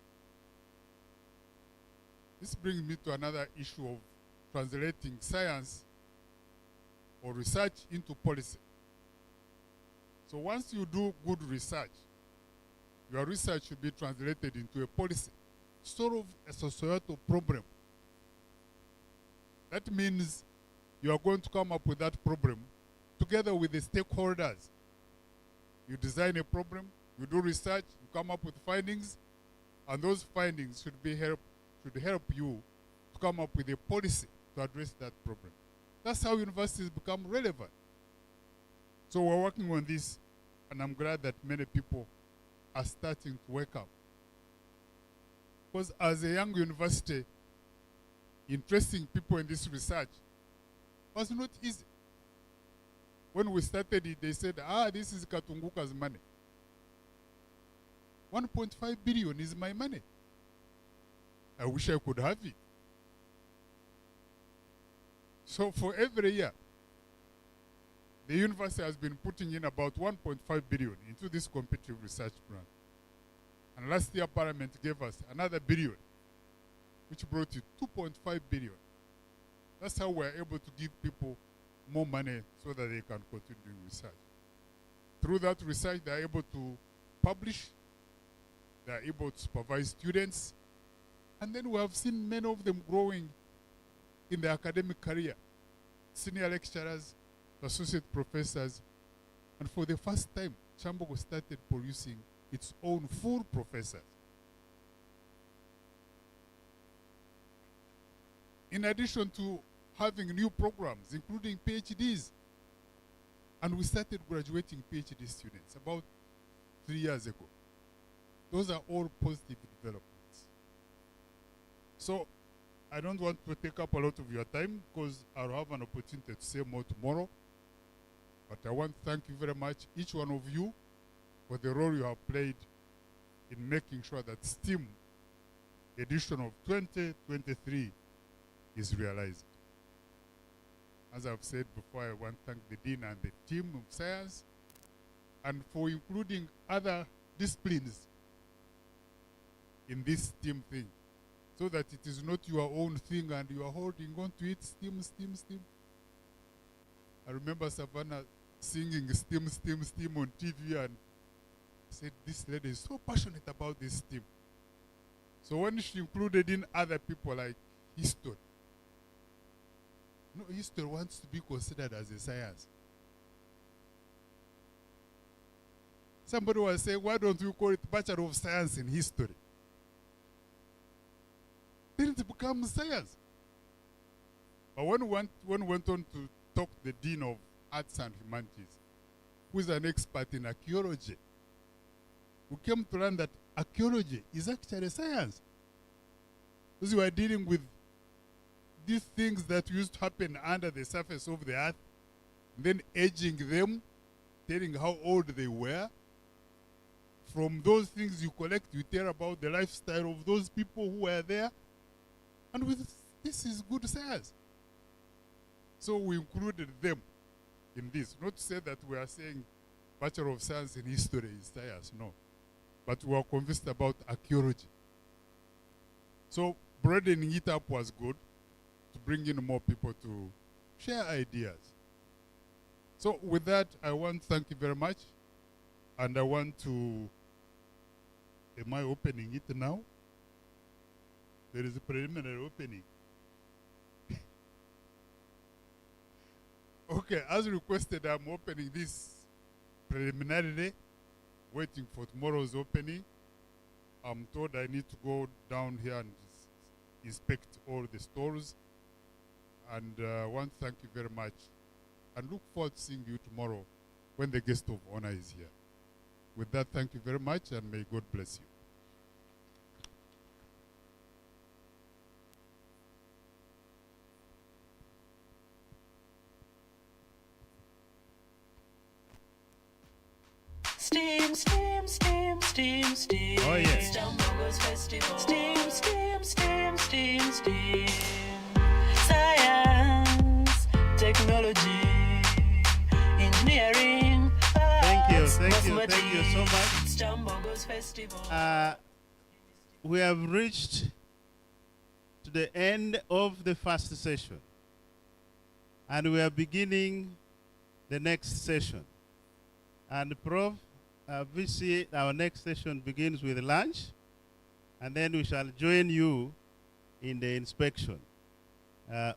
Speaker 14: This brings me to another issue of translating science or research into policy. So once you do good research, your research should be translated into a policy, sort of a societal problem. That means you are going to come up with that problem together with the stakeholders. You design a problem, you do research, you come up with findings, and those findings should help you to come up with a policy to address that problem. That's how universities become relevant. So we're working on this, and I'm glad that many people are starting to wake up. Because as a young university, interesting people in this research was not easy. When we started it, they said, this is Katunguka's money. 1.5 billion is my money. I wish I could have it. So for every year, the university has been putting in about 1.5 billion into this competitive research grant. And last year, Parliament gave us another billion, which brought it 2.5 billion. That's how we're able to give people more money so that they can continue doing research. Through that research, they're able to publish, they're able to supervise students, and then we have seen many of them growing in their academic career. Senior lecturers, associate professors, and for the first time, Kyambogo started producing its own full professors. In addition to having new programs, including PhDs, and we started graduating PhD students about 3 years ago. Those are all positive developments. So I don't want to take up a lot of your time because I'll have an opportunity to say more tomorrow. But I want to thank you very much, each one of you, for the role you have played in making sure that STEAM edition of 2023 is realized. As I've said before, I want to thank the Dean and the team of science and for including other disciplines in this STEAM thing, so that it is not your own thing and you are holding on to it, STEAM, STEAM, STEAM. I remember Savannah singing STEAM, STEAM, STEAM on TV and said, this lady is so passionate about this STEAM. So when she included in other people like history, no, history wants to be considered as a science. Somebody was saying, why don't you call it Bachelor of Science in History? Didn't it become science? But when we went on to talk to the Dean of Arts and Humanities, who is an expert in archaeology, we came to learn that archaeology is actually science. Because we are dealing with these things that used to happen under the surface of the earth, then aging them, telling how old they were. From those things you collect, you tell about the lifestyle of those people who were there. And with this is good science. So we included them in this. Not to say that we are saying Bachelor of Science in History is science, no. But we are convinced about archaeology. So broadening it up was good, to bring in more people to share ideas. So with that, I want to thank you very much. And I want to, am I opening it now? There is a preliminary opening. Okay, as requested, I'm opening this preliminarily, waiting for tomorrow's opening. I'm told I need to go down here and inspect all the stores. And I want to thank you very much. And look forward to seeing you tomorrow when the guest of honor is here. With that, thank you very much, and may God bless you.
Speaker 15: STEAM, STEAM, STEAM, STEAM, STEAM.
Speaker 1: Oh, yes.
Speaker 15: Kyambogo's Festival. STEAM, STEAM, STEAM, STEAM, STEAM. Science, technology, engineering.
Speaker 1: Thank you so much.
Speaker 15: Kyambogo's Festival.
Speaker 1: We have reached to the end of the first session. And we are beginning the next session. And Prof, we see our next session begins with lunch, and then we shall join you in the inspection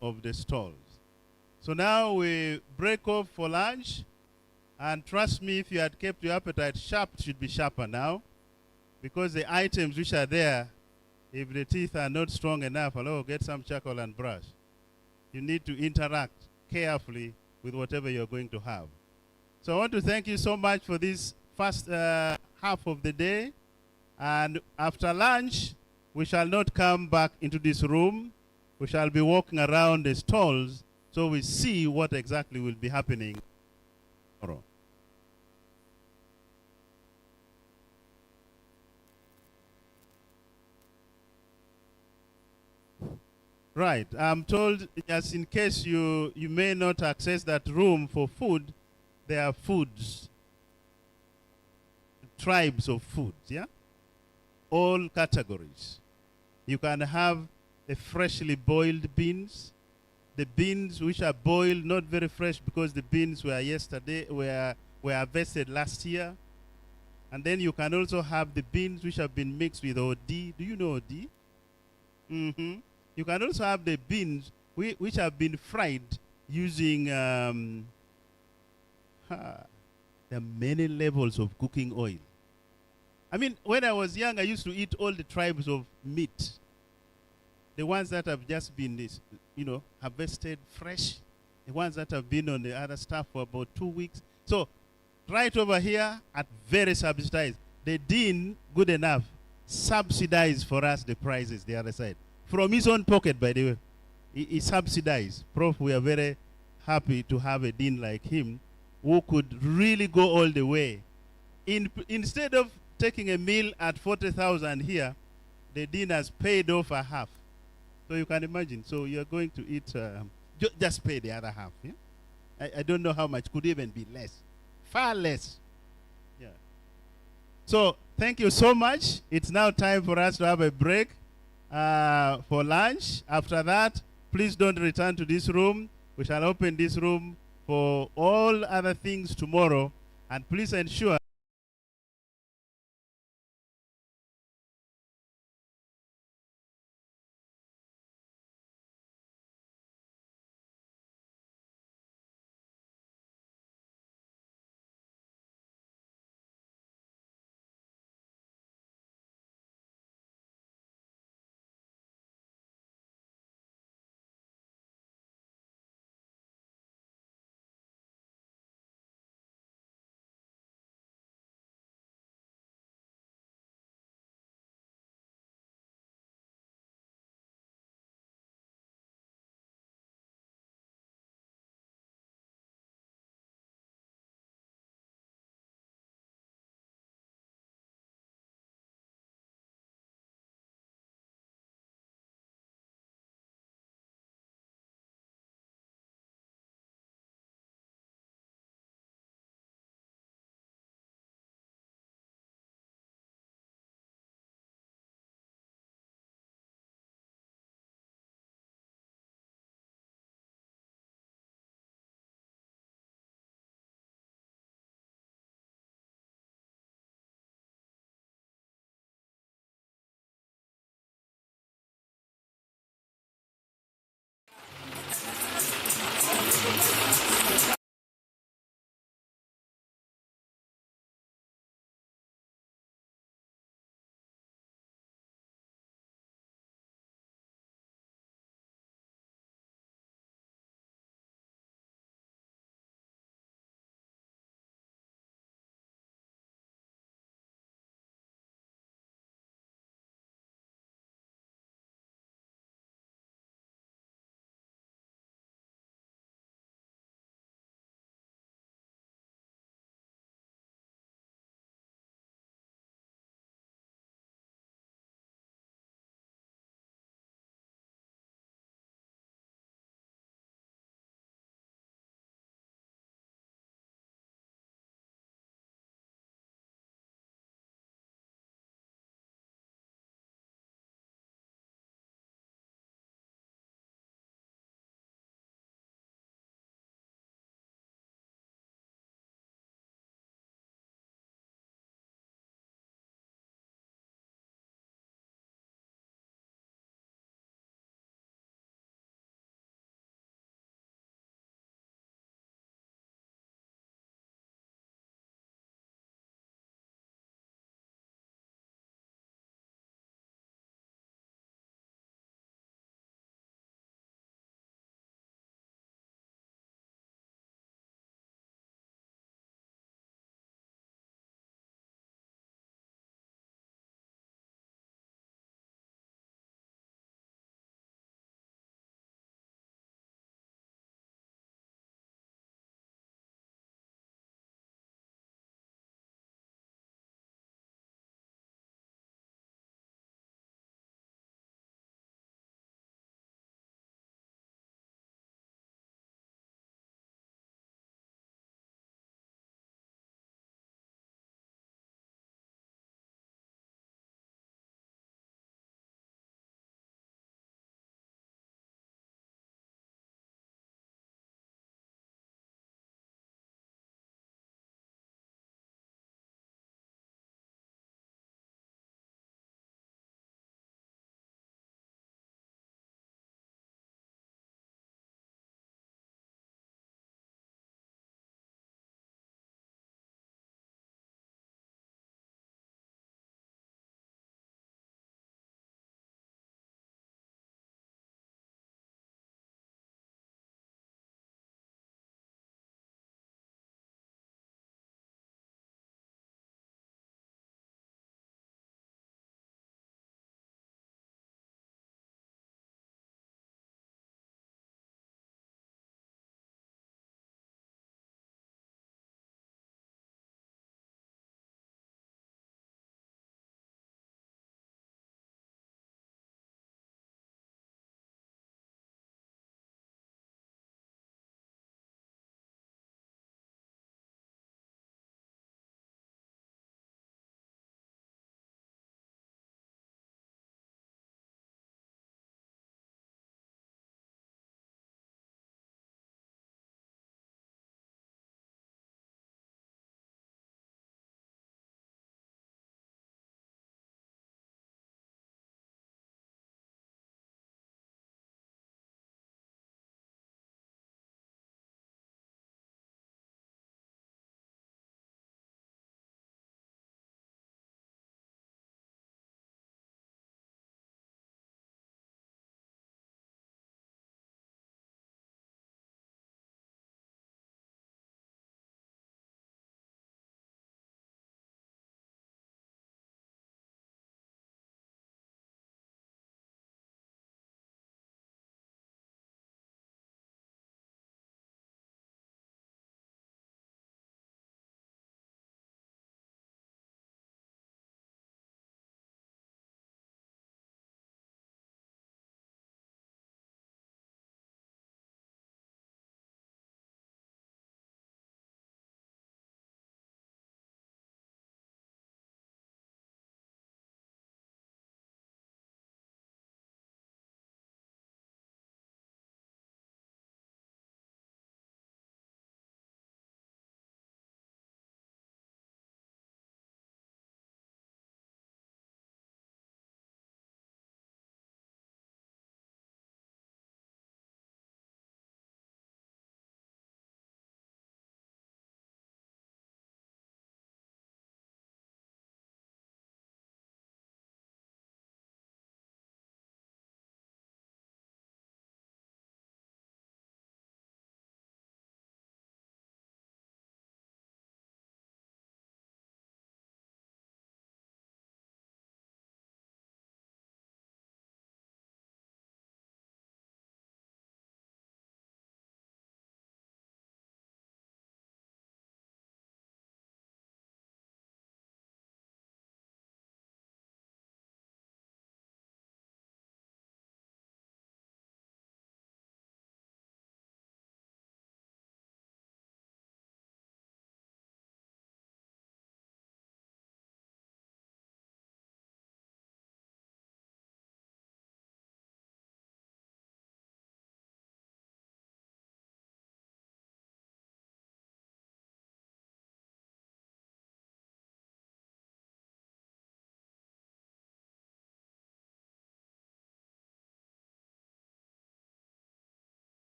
Speaker 1: of the stalls. So now we break off for lunch, and trust me, if you had kept your appetite sharp, it should be sharper now, because the items which are there, if the teeth are not strong enough, hello, get some charcoal and brush. You need to interact carefully with whatever you're going to have. So I want to thank you so much for this first half of the day. And after lunch, we shall not come back into this room. We shall be walking around the stalls so we see what exactly will be happening tomorrow. Right. I'm told, just in case you may not access that room for food, there are foods, tribes of foods, yeah? All categories. You can have the freshly boiled beans, the beans which are boiled, not very fresh because the beans were yesterday, were harvested last year. And then you can also have the beans which have been mixed with OD. Do you know OD? Mm-hmm. You can also have the beans which have been fried using, there are many levels of cooking oil. I mean, when I was young, I used to eat all the tribes of meat. The ones that have just been, harvested fresh. The ones that have been on the other stuff for about 2 weeks. So, right over here, at very subsidized. The dean, good enough, subsidized for us the prices the other side. From his own pocket, by the way. He subsidized. Prof, we are very happy to have a dean like him who could really go all the way. Instead of taking a meal at 40,000 here, the dean has paid off a half. So you can imagine. So you're going to eat, just pay the other half. Yeah? I don't know how much. Could even be less. Far less. Yeah. So thank you so much. It's now time for us to have a break for lunch. After that, please don't return to this room. We shall open this room for all other things tomorrow. And please ensure